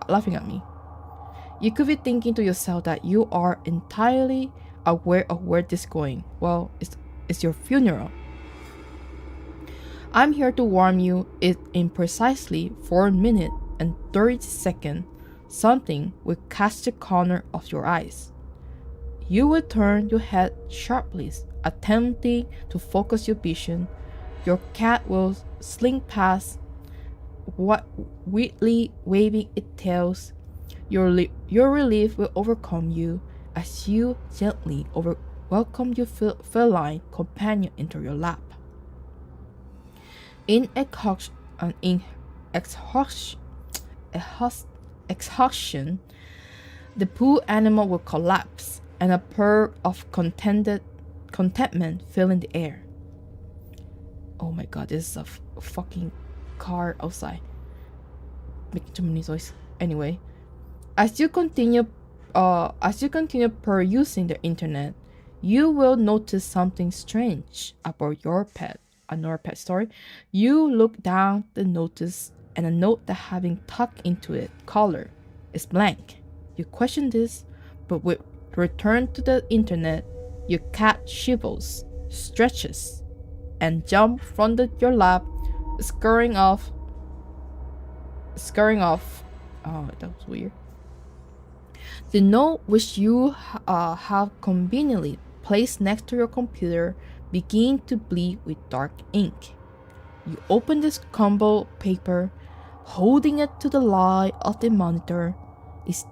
Laughing at me. You could be thinking to yourself that you are entirely aware of where this is going. Well, it's your funeral. I'm here to warn you, in precisely 4 minutes and 30 seconds, something will catch the corner of your eyes. You will turn your head sharply, attempting to focus your vision. Your cat will slink past, weirdly waving its tails. Your relief will overcome you as you gently welcome your feline companion into your lap. In exhaustion, the poor animal will collapse, and a purr of contentment fill in the air. Oh my god, this is a fucking car outside. Making too many noise. Anyway, as you continue perusing the internet, you will notice something strange about your pet. Another pet story. You look down the notice, and a note that having tucked into it collar is blank. You question this, but with return to the internet, your cat shivers, stretches, and jump from your lap, scurrying off. Oh, that was weird. The note, which you have conveniently placed next to your computer, begin to bleed with dark ink. You open this crumbled paper, holding it to the light of the monitor.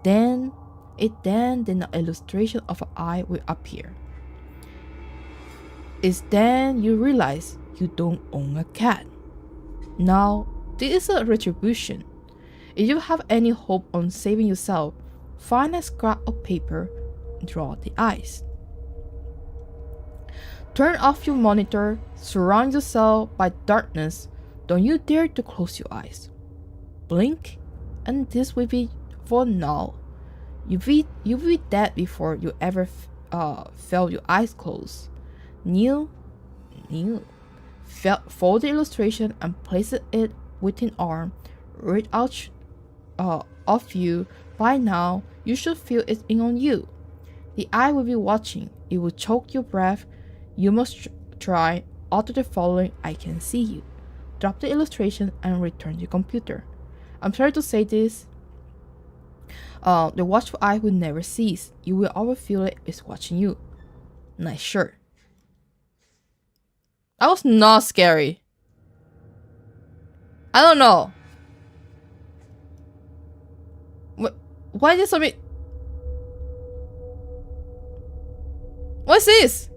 Then the illustration of an eye will appear. It's then you realize you don't own a cat. Now, this is a retribution. If you have any hope on saving yourself, find a scrap of paper, draw the eyes. Turn off your monitor, surround yourself by darkness. Don't you dare to close your eyes. Blink, and this will be for now. You'll be dead before you ever felt your eyes closed. Kneel, fold the illustration and place it within arm. Reach out of you. By now, you should feel it in on you. The eye will be watching. It will choke your breath. You must try. Alter the following. I can see you. Drop the illustration and return to your computer. I'm sorry to say this. The watchful eye will never cease. You will always feel it is watching you. Nice shirt. That was not scary. I don't know. Why did somebody... What's this?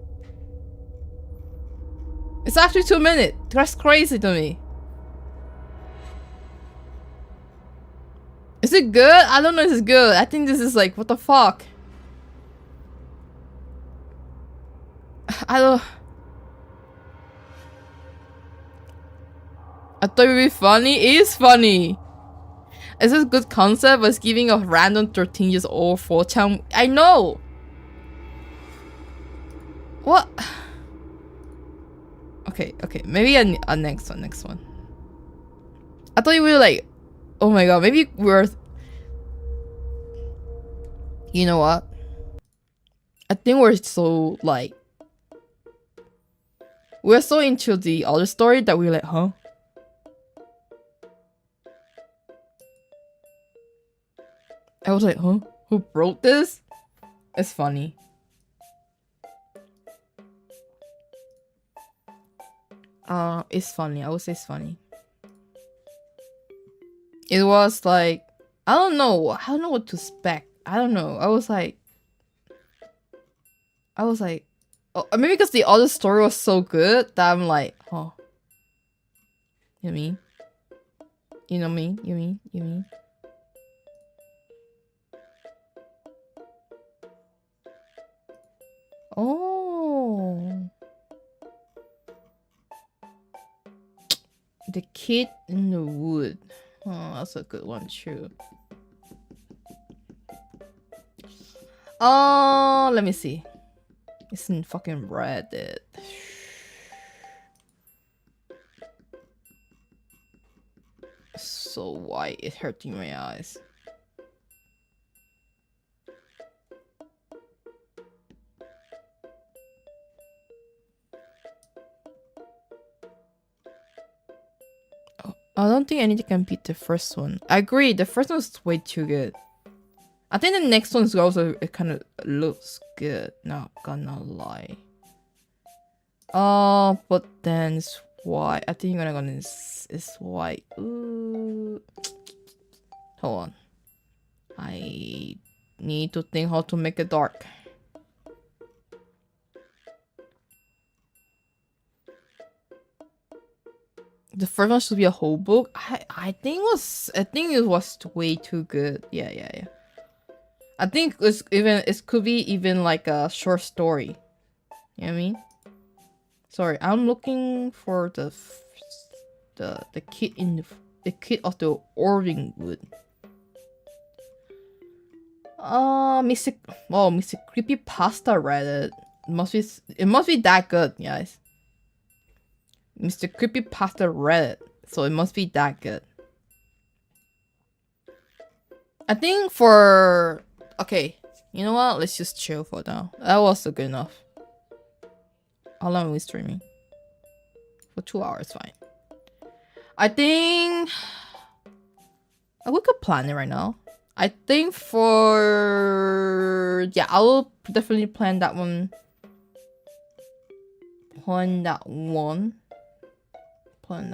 It's actually 2 minutes. That's crazy to me. Is it good? I don't know if it's good. I think this is like, what the fuck? I thought it would be funny. It is funny. It's a good concept, but it's giving a random 13 years old 4chan. I know. What? Okay. Maybe a next one. I thought you were like, oh my god, maybe we're... You know what? I think we're so like... We're so into the other story that we're like, huh? I was like, huh? Who wrote this? It's funny. It's funny. I would say it's funny. It was like, I don't know what to expect. I don't know. I was like, oh, maybe because the other story was so good that I'm like, oh, you mean? You know me? You mean? Oh. The Kid in the Wood. Oh, that's a good one too. Oh, let me see. It's in fucking Reddit. so white. It's hurting my eyes. Oh, I don't think anything can beat the first one. I agree. The first one's way too good. I think the next one's also, it kind of looks good. Not gonna lie. Oh, but then it's white. I think you're gonna it's white. Ooh. Hold on. I need to think how to make it dark. The first one should be a whole book. I think it was way too good. Yeah. I think it could be even like a short story. You know what I mean? Sorry, I'm looking for the kid in the kid of the Ording Wood. Mr. Creepypasta Reddit. It must be that good, guys. Mr. Creepypasta Reddit. So it must be that good. I think for okay, you know what? Let's just chill for now. That was good enough. How long are we streaming? For 2 hours, fine. I think we could plan it right now. I think for I will definitely plan that one. Plan that one. Hold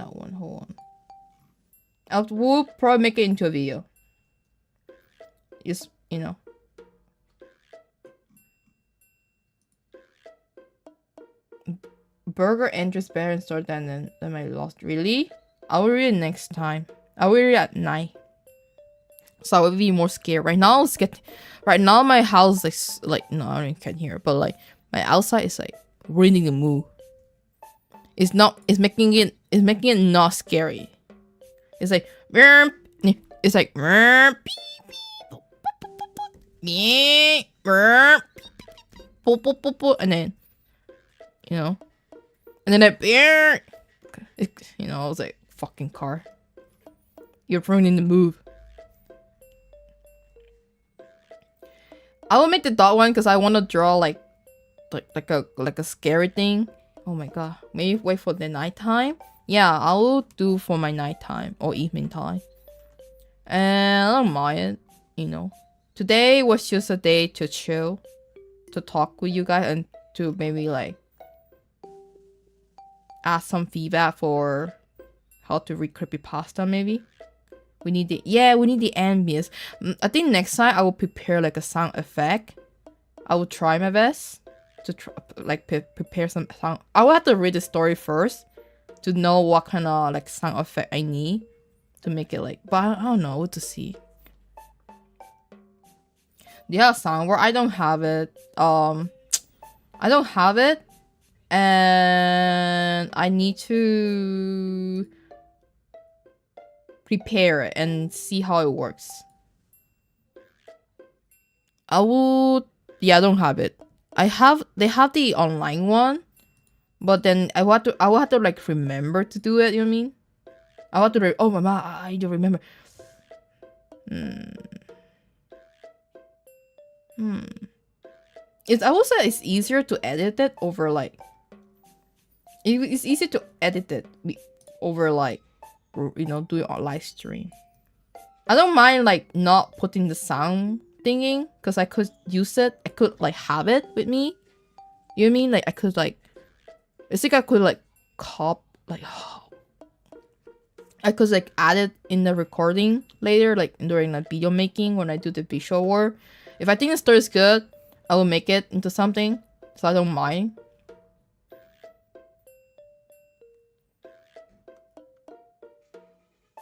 on. We'll probably make it into a video. Just, you know. Burger enters better in store than my lost. Really? I will read it next time. I will read it at night. So I will be more scared. Right now, my house is like no, I don't can hear, but like my outside is like reading the move. It's making it not scary. It's like and then you know, and then I was like fucking car. You're ruining the move. I will make the dot one because I want to draw like a scary thing. Oh my god. Maybe wait for the nighttime. Yeah, I will do for my nighttime or evening time. And I don't mind it, you know. Today was just a day to chill, to talk with you guys, and to maybe like ask some feedback for how to read creepypasta maybe. We need the ambience. I think next time I will prepare like a sound effect. I will try my best to prepare some sound. I will have to read the story first to know what kind of like sound effect I need to make it like. But I don't know what to see. Yeah, soundboard. I don't have it. And I need to prepare it and see how it works. I don't have it. They have the online one, but then I will have to like remember to do it, you know what I mean? I want to oh my god, I don't remember. I would say it's easier to edit it over like it's easy to edit it over like, you know, do it on live stream. I don't mind like not putting the sound thingy because I could use it. I could like have it with me. You know what I mean? Like I could like, I think I could like I could like add it in the recording later, like during the video making when I do the visual work. If I think the story is good, I will make it into something, so I don't mind.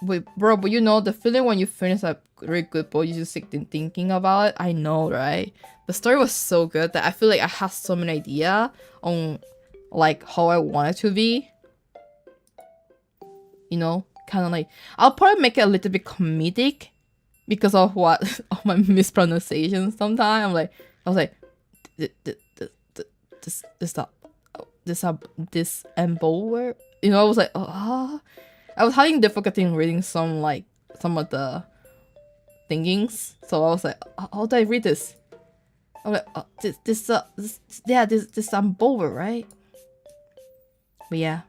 Wait, bro, but you know the feeling when you finish a really good book, you just sit thinking about it. I know, right? The story was so good that I feel like I have so many ideas on like how I want it to be. You know, kind of like I'll probably make it a little bit comedic because of what of my mispronunciation. Sometimes I was like this and bower. You know, I was like I was having difficulty in reading some like some of the thinkings. So I was like, how do I read this? I'm like, this Bover, right? But yeah,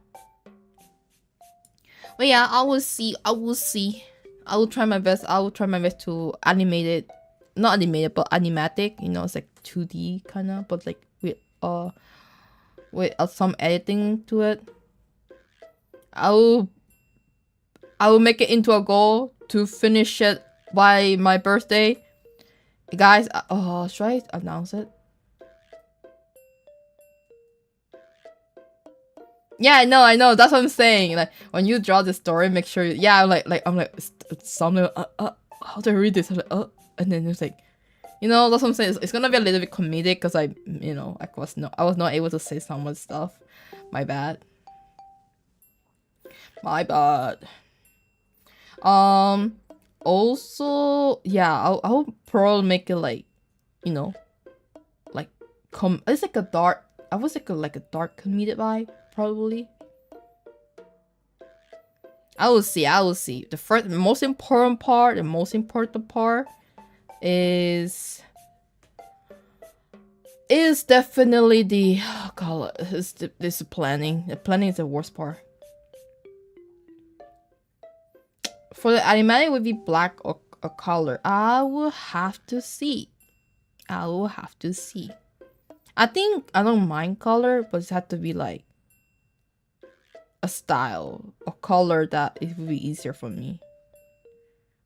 I will see. I will try my best. To animate it, not animated, but animatic. You know, it's like 2D kind of, but like with some editing to it. I will make it into a goal to finish it by my birthday. Guys, should I announce it? Yeah, I know. That's what I'm saying. Like, when you draw the story, make sure. I'm like, something. How do I read this? I'm like, and then it's like, you know, that's what I'm saying. It's gonna be a little bit comedic because I was not able to say some of the stuff. My bad. Also, yeah, I'll probably make it like, you know, like it's like a dark. I was like a dark comedic vibe, probably. I will see. The most important part is definitely the this planning. The planning is the worst part. For the animatic, would be black or color. I will have to see. I think I don't mind color, but it has to be like a style, a color that it would be easier for me.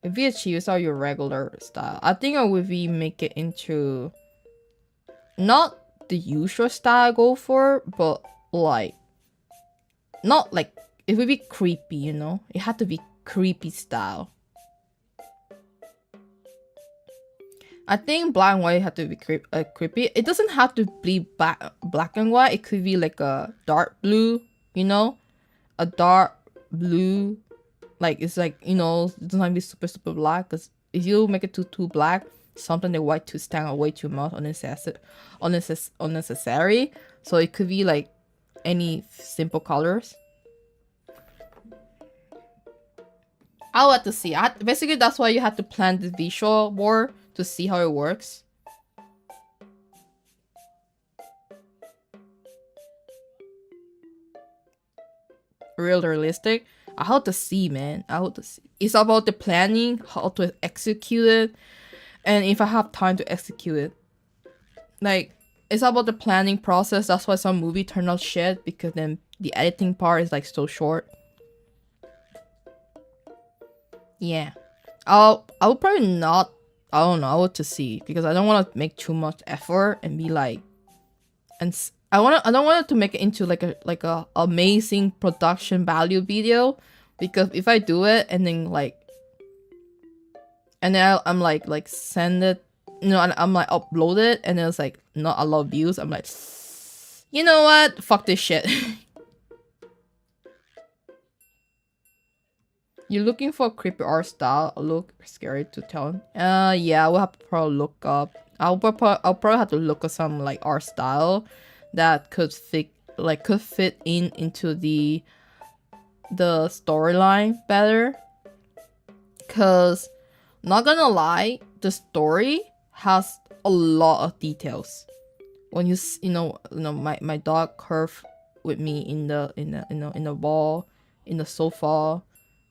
If you achieve all your regular style, I think I would make it into not the usual style I go for, but like not like it would be creepy, you know? It had to be creepy style. I think black and white had to be creepy. It doesn't have to be black and white. It could be like a dark blue, you know? A dark blue. Like, it's like, you know, it doesn't have to be super black. Because if you make it too black, something the white to stand out way too much unnecessary. So it could be like any simple colors. I'll have to see. Basically, that's why you have to plan the visual board to see how it works. Realistic. I have to see, man. It's about the planning, how to execute it, and if I have time to execute it. Like, it's about the planning process. That's why some movie turn out shit, because then the editing part is like so short. Yeah, I'll probably not. I don't know. I want to see, because I don't want to make too much effort and be like, and I don't want it to make it into like a amazing production value video, because if I do it and then I'm like send it, you know, and I'm like upload it and then it's like not a lot of views, I'm like, you know what? Fuck this shit. You're looking for a creepy art style? Look scary to tell. Yeah, we'll have to probably look up. I'll probably have to look at some like art style that could fit into the storyline better. Cause not gonna lie, the story has a lot of details. When you know my dog curved with me in the wall, in the sofa.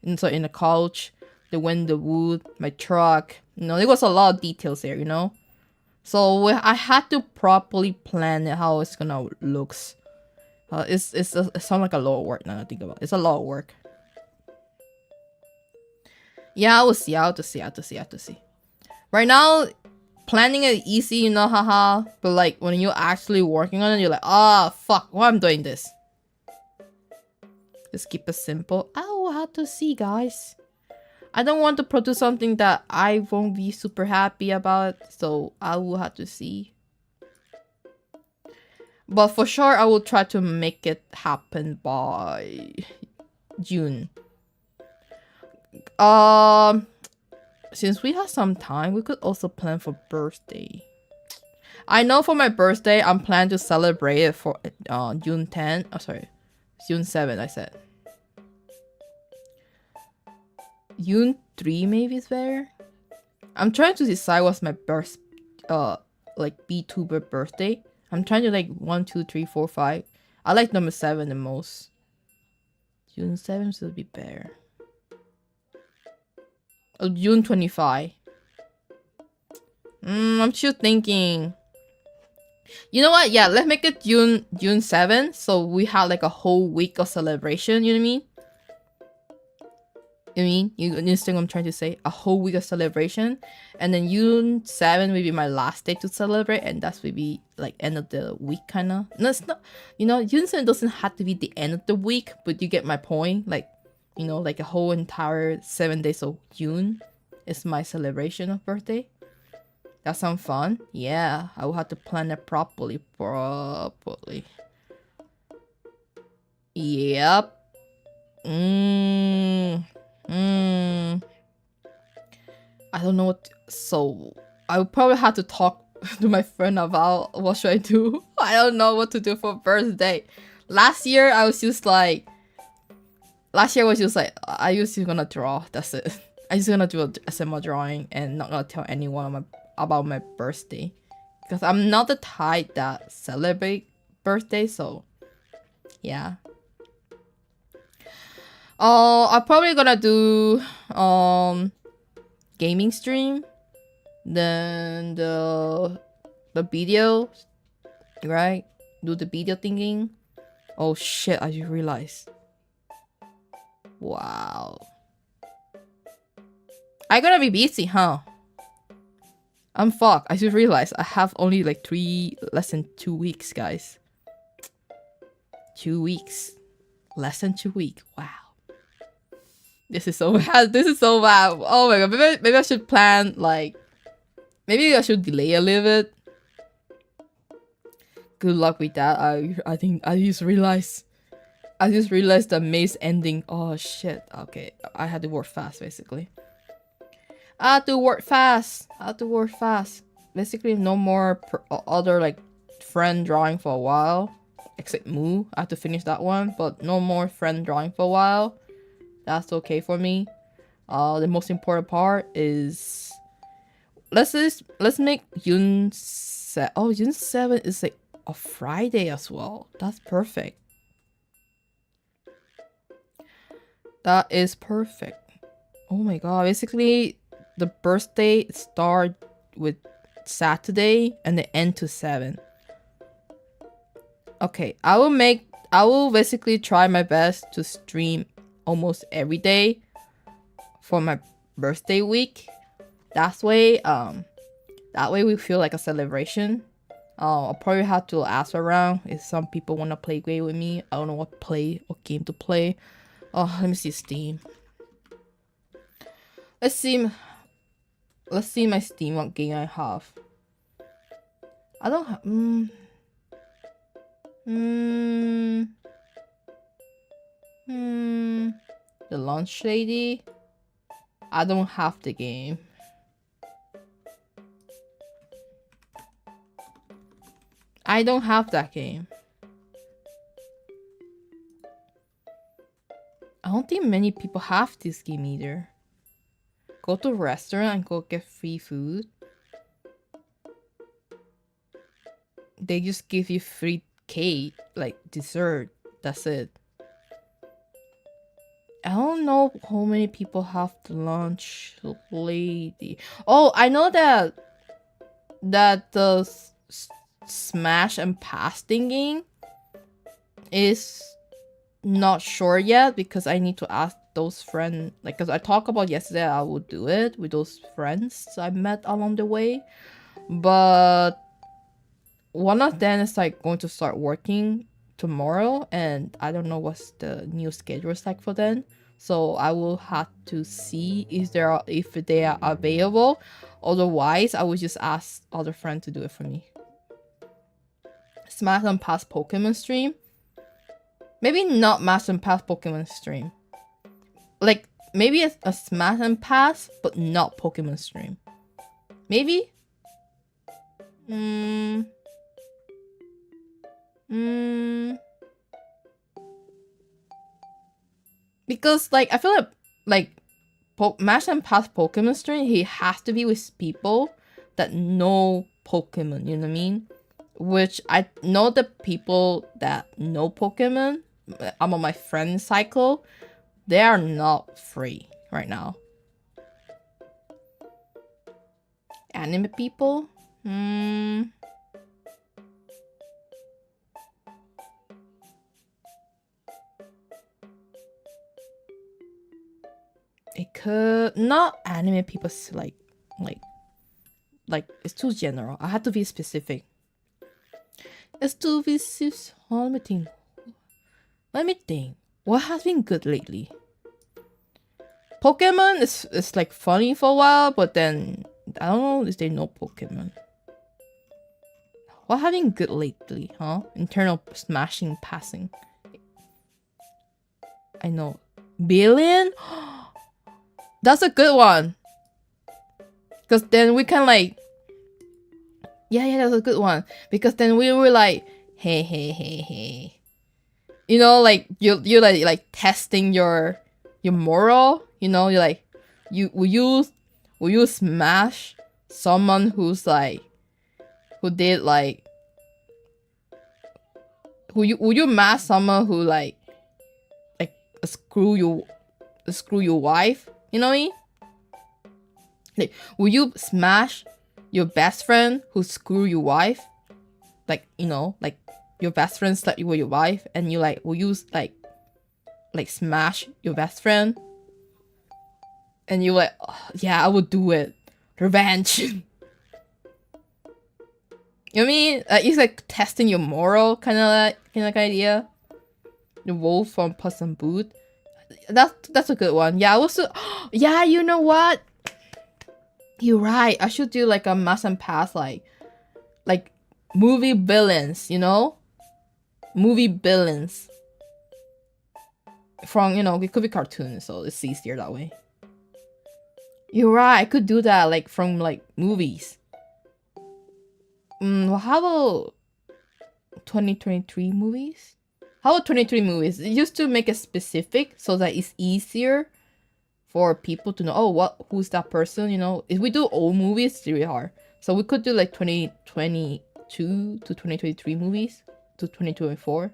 And so in the couch, the window wood, my truck, you know, there was a lot of details there, you know. So I had to properly plan it, how it's gonna looks. It sounds like a lot of work now I think about it. It's a lot of work. Yeah, I have to see. Right now, planning it easy, you know, haha. But like when you're actually working on it, you're like, fuck, why I'm doing this? Just keep it simple. I will have to see, guys. I don't want to produce something that I won't be super happy about, so I will have to see. But for sure, I will try to make it happen by June. Since we have some time, we could also plan for birthday. I know for my birthday, I'm planning to celebrate it for June 10th. Oh, sorry. June 7th, I said. June 3 maybe is better. I'm trying to decide what's my like vtuber birthday. I'm trying to like 1, 2, 3, 4, 5. I like number 7 the most. June 7 should be better. Oh, June 25. I'm still thinking. You know what? Yeah, let's make it June 7. So we have like a whole week of celebration. You know what I mean? You understand what I'm trying to say? A whole week of celebration, and then June 7 will be my last day to celebrate, and that's will be like end of the week kind of. No, it's not. You know, June 7 doesn't have to be the end of the week, but you get my point. Like, you know, like a whole entire 7 days of June is my celebration of birthday. That sounds fun. Yeah, I will have to plan it properly. Yep. I don't know what. So I would probably have to talk to my friend about what should I do. I don't know what to do for birthday. Last year I was just like. I was just gonna draw. That's it. I just gonna do a simple drawing and not gonna tell anyone about my birthday, because I'm not the type that celebrate birthday. So yeah. I'm probably gonna do gaming stream, then the video, right? Do the video thinking. Oh shit! I just realized. Wow. I gotta be busy, huh? I'm fucked. I just realized I have only like less than 2 weeks, guys. 2 weeks. Less than 2 weeks. Wow. This is so bad. This is so bad. Oh my god. Maybe I should plan, like... Maybe I should delay a little bit. Good luck with that. I think I just realized the maze ending. Oh shit. Okay. I had to work fast, basically. I have to work fast. Basically, no more other like friend drawing for a while. Except Moo. I have to finish that one. But no more friend drawing for a while. That's okay for me. The most important part is... Let's make June 7. Oh, June 7 is like a Friday as well. That's perfect. That is perfect. Oh my god. Basically... The birthday start with Saturday and the end to 7. Okay, I will basically try my best to stream almost every day for my birthday week. That way we feel like a celebration. I'll probably have to ask around if some people want to play game with me. I don't know what game to play. Oh, let me see Steam. Let's see my Steam, what game I have. I don't have... The Launch Lady? I don't have the game. I don't have that game. I don't think many people have this game either. Go to a restaurant and go get free food. They just give you free cake, like dessert. That's it. I don't know how many people have the Lunch Lady. Oh, I know that the Smash and Pass thingy is not sure yet, because I need to ask those friends, like, because I talked about yesterday I would do it with those friends I met along the way, but one of them is like going to start working tomorrow, and I don't know what's the new schedule is like for them, so I will have to see if they are available. Otherwise, I will just ask other friends to do it for me. Smash and Pass Pokemon stream. Maybe not Smash and Pass Pokemon stream. Like, maybe a Smash and Pass, but not Pokemon stream. Maybe? Because, like, I feel like match and pass Pokemon stream, he has to be with people that know Pokemon, you know what I mean? Which I know the people that know Pokemon, I'm on my friend cycle, they are not free right now. Anime people? It could not anime people like it's too general. I have to be specific. It's too specific. Let me think. What has been good lately? Pokemon is like funny for a while, but then I don't know if they know Pokemon. What has been good lately, huh? Internal smashing passing. I know. Billion? That's a good one. Because then we can like... Yeah, that's a good one. Because then we were like, hey. You know, like, you're like testing your moral. You know, you're like, will you smash someone who's like, who did like... Will you mash someone who like screw your wife? You know what I mean? Like, will you smash your best friend who screw your wife? Like, you know, like your best friend slept with your wife, and you like, will you like smash your best friend? And you're like, oh, yeah, I would do it. Revenge. You know what I mean? It's like testing your moral kind of idea. The wolf from Puss in Boot. That's a good one. Yeah, also, yeah, you know what? You're right. I should do like a mass and pass like movie villains, you know? Movie villains. From, you know, it could be cartoons, so it's easier that way. You're right. I could do that like from like movies. Well, how about 2023 movies? How about 23 movies? Just to make it specific so that it's easier for people to know, oh, who's that person, you know? If we do old movies, it's really hard. So we could do like 2022 to 2023 movies to 2024.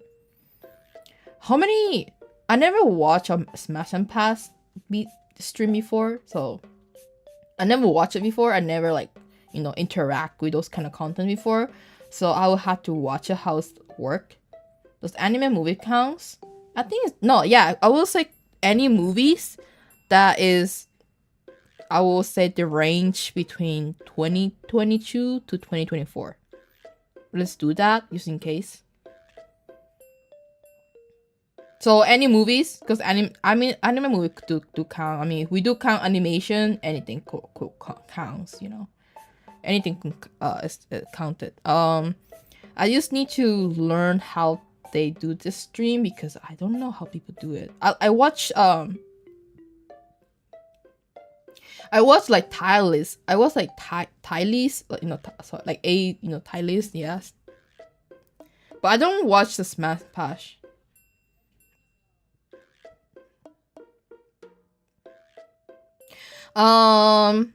How many? I never watched a Smash and Pass stream before, so I never watched it before. I never like, you know, interact with those kind of content before. So I will have to watch it how it work. Does anime movie counts? I think it's no, yeah. I will say any movies that is, I will say the range between 2022 to 2024. Let's do that just in case. So any movies, because anime movie do count. I mean, if we do count animation, anything counts. You know, anything is counted. I just need to learn how they do this stream because I don't know how people do it. I watch like Tylist. I was like Tylist, you know, like Tylist, yes. But I don't watch the Smash Pass. I'll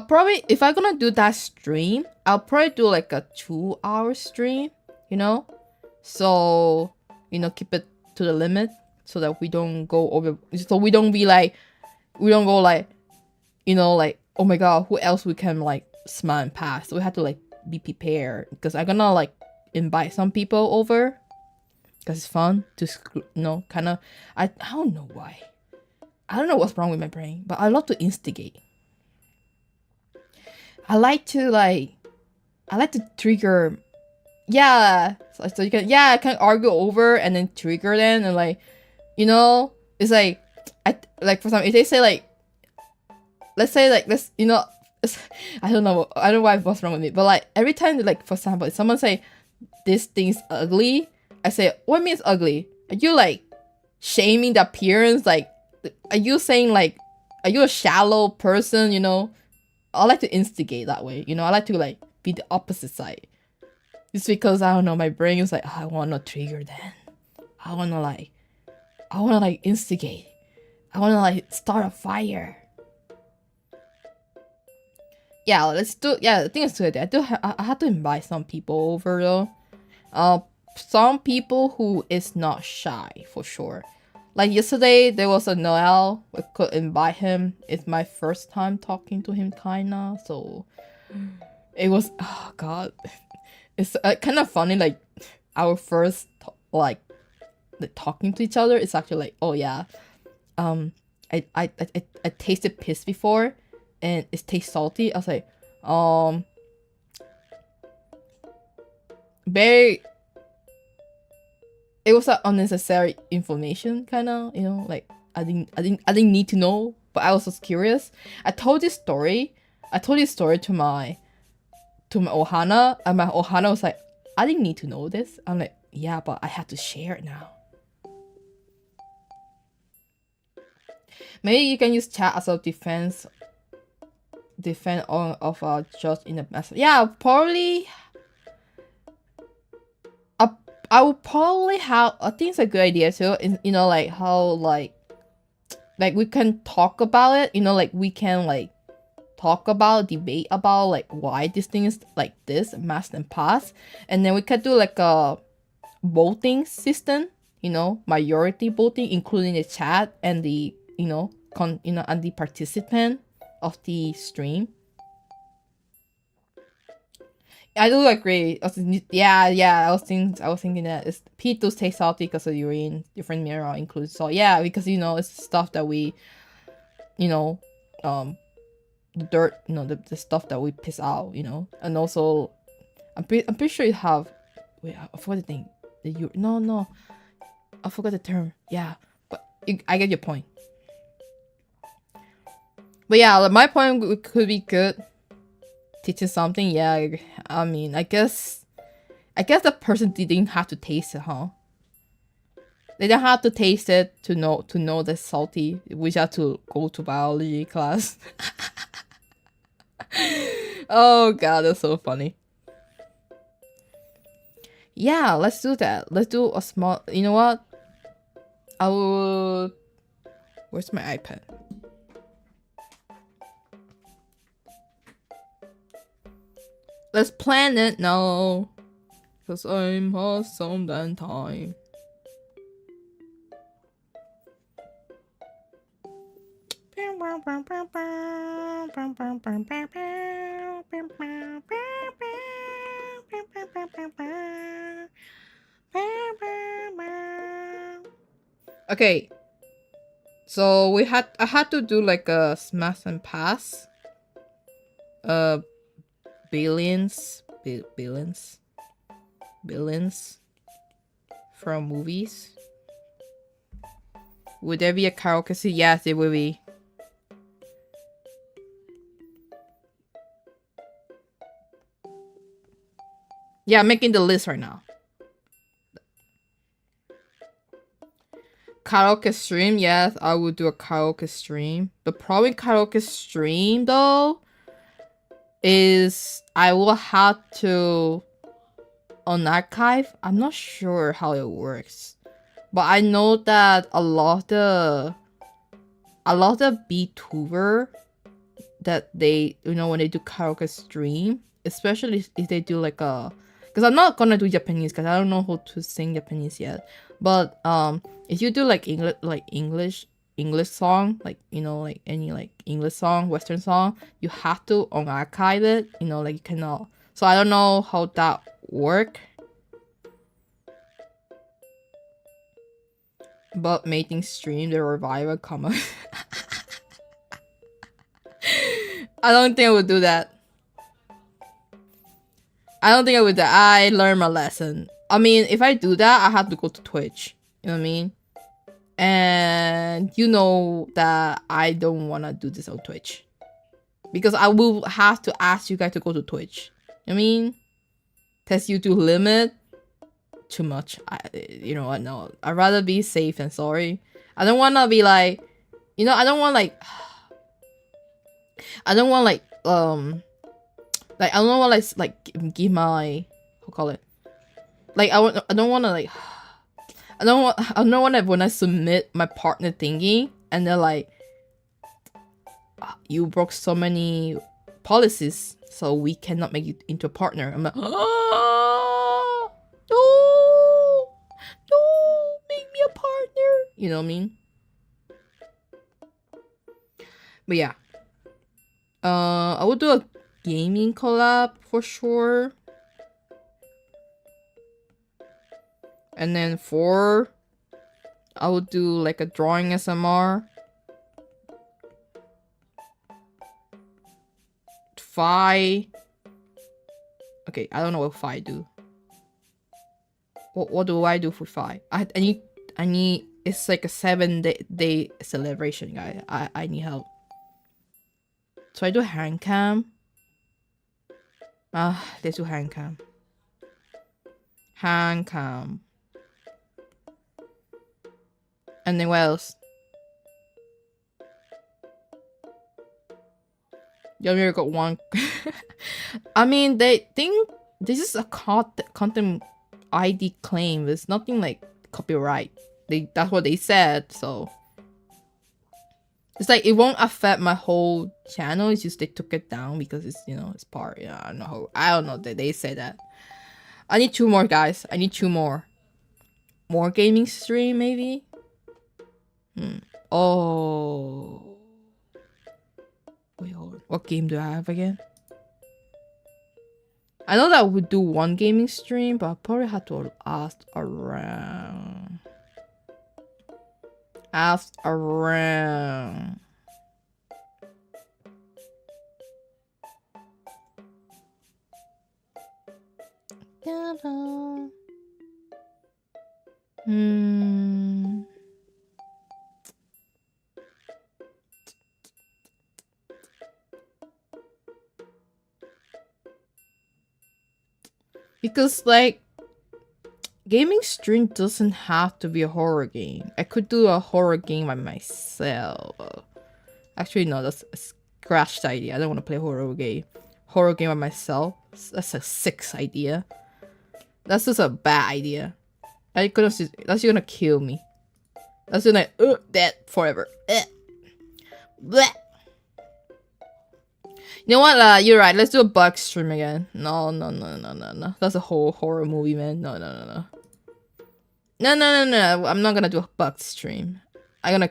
probably, if I'm gonna do that stream, I'll probably do like a 2-hour stream, you know? So, you know, keep it to the limit so that we don't go over, so we don't be like, we don't go like, you know, like, oh my god, who else we can like smile and pass. So we have to like be prepared because I'm gonna like invite some people over because it's fun to, you know, kind of, I don't know why. I don't know what's wrong with my brain, but I love to instigate. I like to trigger. Yeah, so you can, yeah, I can argue over and then trigger them and like, you know, it's like, like for example, if they say like, let's say like this, you know, I don't know what's wrong with me, but like every time like, for example, if someone say this thing's ugly, I say, what means ugly? Are you like shaming the appearance? Like, are you saying like, are you a shallow person? You know, I like to instigate that way. You know, I like to like be the opposite side. It's because I don't know, my brain is like, oh, I want to trigger them. I want to like instigate. I wanna like start a fire. Yeah, let's do. Yeah, I think it's good. I have to invite some people over though. Some people who is not shy for sure. Like yesterday, there was a Noel. We could invite him. It's my first time talking to him, kinda. So it was. Oh God, it's kind of funny. Like our first like talking to each other. It's actually like, oh yeah, I tasted piss before, and it tastes salty. I was like, very. It was like unnecessary information, kind of, you know, like I didn't need to know, but I was just curious. I told this story to my Ohana, and my Ohana was like, I didn't need to know this. I'm like, yeah, but I had to share it now. Maybe you can use chat as a defense of just in the message. Yeah, probably. I would probably have. I think it's a good idea too. You know, like how like we can talk about it. You know, like we can like talk about, debate about like why this thing is like this, mask and pass, and then we could do like a voting system. You know, majority voting, including the chat and the and the participant of the stream. I do agree. I was thinking that it's P does taste salty because of urine. Different mineral includes salt. Yeah, because it's stuff that we, the dirt, the stuff that we piss out, and also, I'm pretty sure you have. Wait, I forgot the thing. No, I forgot the term. Yeah, but I get your point. But yeah, my point could be good. Teaching something, yeah. I mean, I guess the person didn't have to taste it, huh? They don't have to taste it to know that salty. We just have to go to biology class. Oh God, that's so funny. Yeah, let's do that. Let's do a small. You know what? I will. Where's my iPad? Let's plan it now, cause I'm some damn time. Okay, so I had to do like a smash and pass. Billions from movies. Would there be a karaoke scene? Yes, it will be. Yeah, I'm making the list right now. Karaoke stream, yes, I would do a karaoke stream. The problem with karaoke stream though is I will have to unarchive. I'm not sure how it works, but I know that a lot of the vtuber that they when they do karaoke stream, especially if they do like a, because I'm not gonna do Japanese because I don't know how to sing Japanese yet, but if you do like English song, like like any like English song, Western song, you have to unarchive it, like you cannot. So I don't know how that work, but making stream the revival comment. I don't think I would do that. I don't think I would. I learned my lesson. I mean, if I do that, I have to go to Twitch. You know what I mean? And you know that I don't want to do this on Twitch, because I will have to ask you guys to go to Twitch. You know what I mean? Test you to limit too much. You know what? No, I'd rather be safe than sorry. I don't want to be like, I don't want like I don't want like give my, how call it, like I don't want to like I don't want to when I submit my partner thingy and they're like, you broke so many policies, so we cannot make you into a partner. I'm like, oh, no, make me a partner. You know what I mean? But yeah, I would do a gaming collab for sure. And then 4, I would do like a drawing SMR. 5. Okay, I don't know what 5 do. What do I do for 5? I need. It's like a 7-day celebration, guys. I need help. So I do hand cam. Let's do hand cam. Hand cam. And then what else? Ch.よみ got 1. I mean, they think this is a content ID claim. There's nothing like copyright. That's what they said. So it's like it won't affect my whole channel. It's just they took it down because it's, you know, it's part. Yeah, I don't know that they say that. I need 2 more, guys. I need 2 more. More gaming stream maybe. Oh. Wait, hold on. What game do I have again? I know that I would do 1 gaming stream, but I probably have to ask around. Because like gaming stream doesn't have to be a horror game. I could do a horror game by myself. Actually, no, that's a scratched idea. I don't want to play horror game by myself. That's a 6 idea. That's just a bad idea. That's gonna kill me. That's gonna dead forever. Bleh. You know what? You're right. Let's do a bug stream again. No. That's a whole horror movie, man. No. I'm not gonna do a bug stream. I'm gonna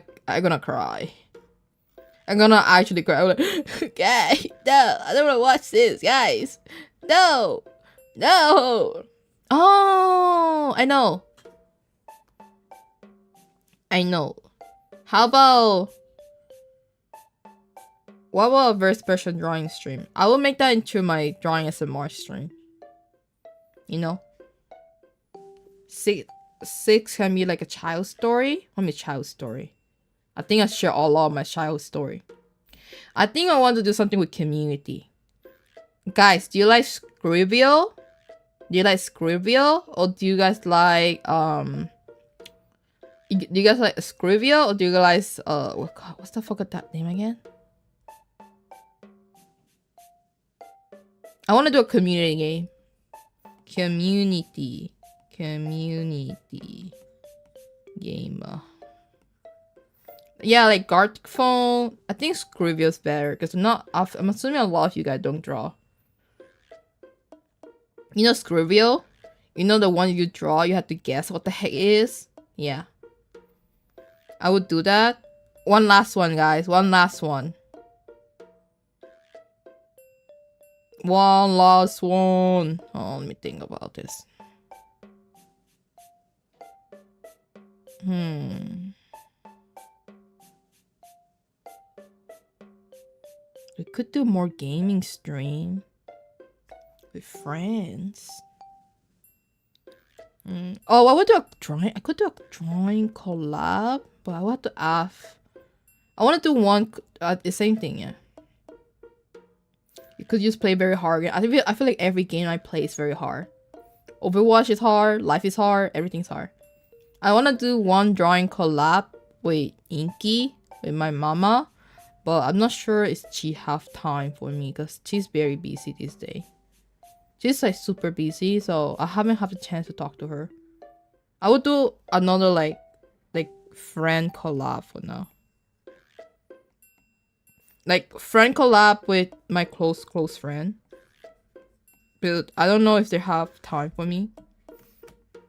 cry. I'm gonna actually cry. I'm like, guys, no, I don't wanna watch this, guys. No. Oh, I know. How about... What about a very special drawing stream? I will make that into my drawing SMR stream. You know? 6 can be like a child story. What mean child story? I think I share a lot of my child story. I think I want to do something with community. Guys, do you like Scribble? Or do you guys like do you guys like Scribble? Or do you guys what's the fuck of that name again? I want to do a community game. Community game. Yeah, like Gartic Phone. I think Scribble's better because I'm assuming a lot of you guys don't draw. You know Scribble? You know the one you draw, you have to guess what the heck it is? Yeah. I would do that. One last one, guys. One last one. Oh, let me think about this. We could do more gaming stream with friends. Oh, I would do a drawing. I could do a drawing collab, but I would have to ask. I want to do one the same thing, yeah. You could just play very hard. I feel like every game I play is very hard. Overwatch is hard, life is hard, everything's hard. I want to do one drawing collab with Inky, with my mama, but I'm not sure if she have time for me because she's very busy this day. She's like super busy, so I haven't had the chance to talk to her. I would do another like friend collab for now. like friend collab with my close friend. But I don't know if they have time for me.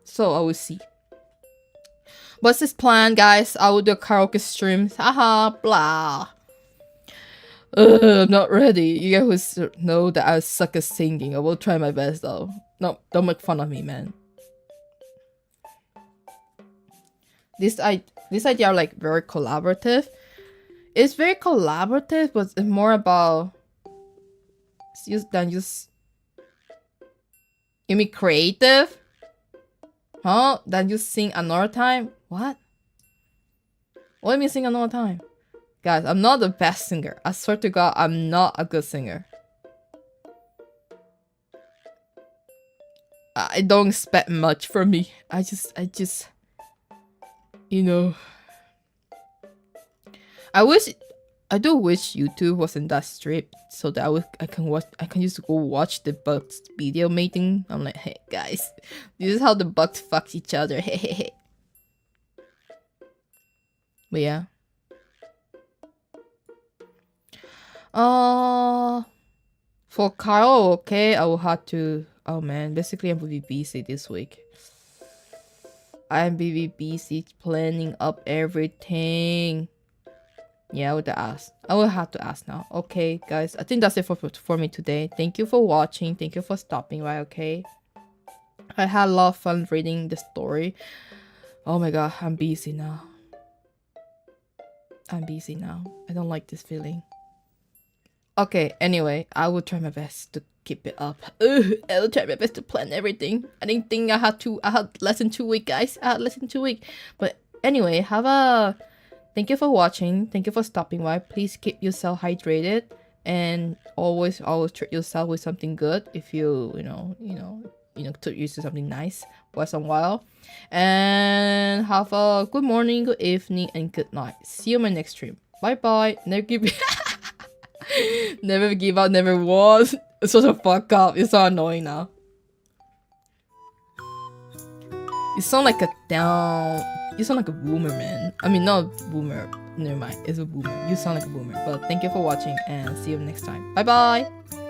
So I will see. What's this plan, guys? I will do a karaoke stream. Haha, blah. I'm not ready. You guys know that I suck at singing. I will try my best though. No, don't make fun of me, man. This idea are like very collaborative. It's very collaborative, but it's more about than just. You mean creative? Huh? Then you sing another time? What? What do you mean sing another time? Guys, I'm not the best singer. I swear to God, I'm not a good singer. I don't expect much from me. I just, you know. I do wish YouTube wasn't that strict, so that I can just go watch the bugs video making. I'm like, hey guys, this is how the bugs fuck each other. Hey. But yeah. For karaoke, I will have to. Oh man, basically I'm really busy this week. I'm really busy planning up everything. Yeah, I would ask. I will have to ask now. Okay, guys. I think that's it for me today. Thank you for watching. Thank you for stopping by, okay? I had a lot of fun reading the story. Oh my god, I'm busy now. I don't like this feeling. Okay, anyway, I will try my best to keep it up. I will try my best to plan everything. I didn't think I had less than 2 weeks, guys. I had less than 2 weeks. But anyway, thank you for watching. Thank you for stopping by. Please keep yourself hydrated and always treat yourself with something good if you to use something nice once in a while. And have a good morning, good evening, and good night. See you in my next stream. Bye bye. Never give never give up, never was. It's such a fuck up. It's so annoying now. You sound like a boomer, man. I mean, not a boomer. Never mind. It's a boomer. You sound like a boomer. But thank you for watching and see you next time. Bye bye.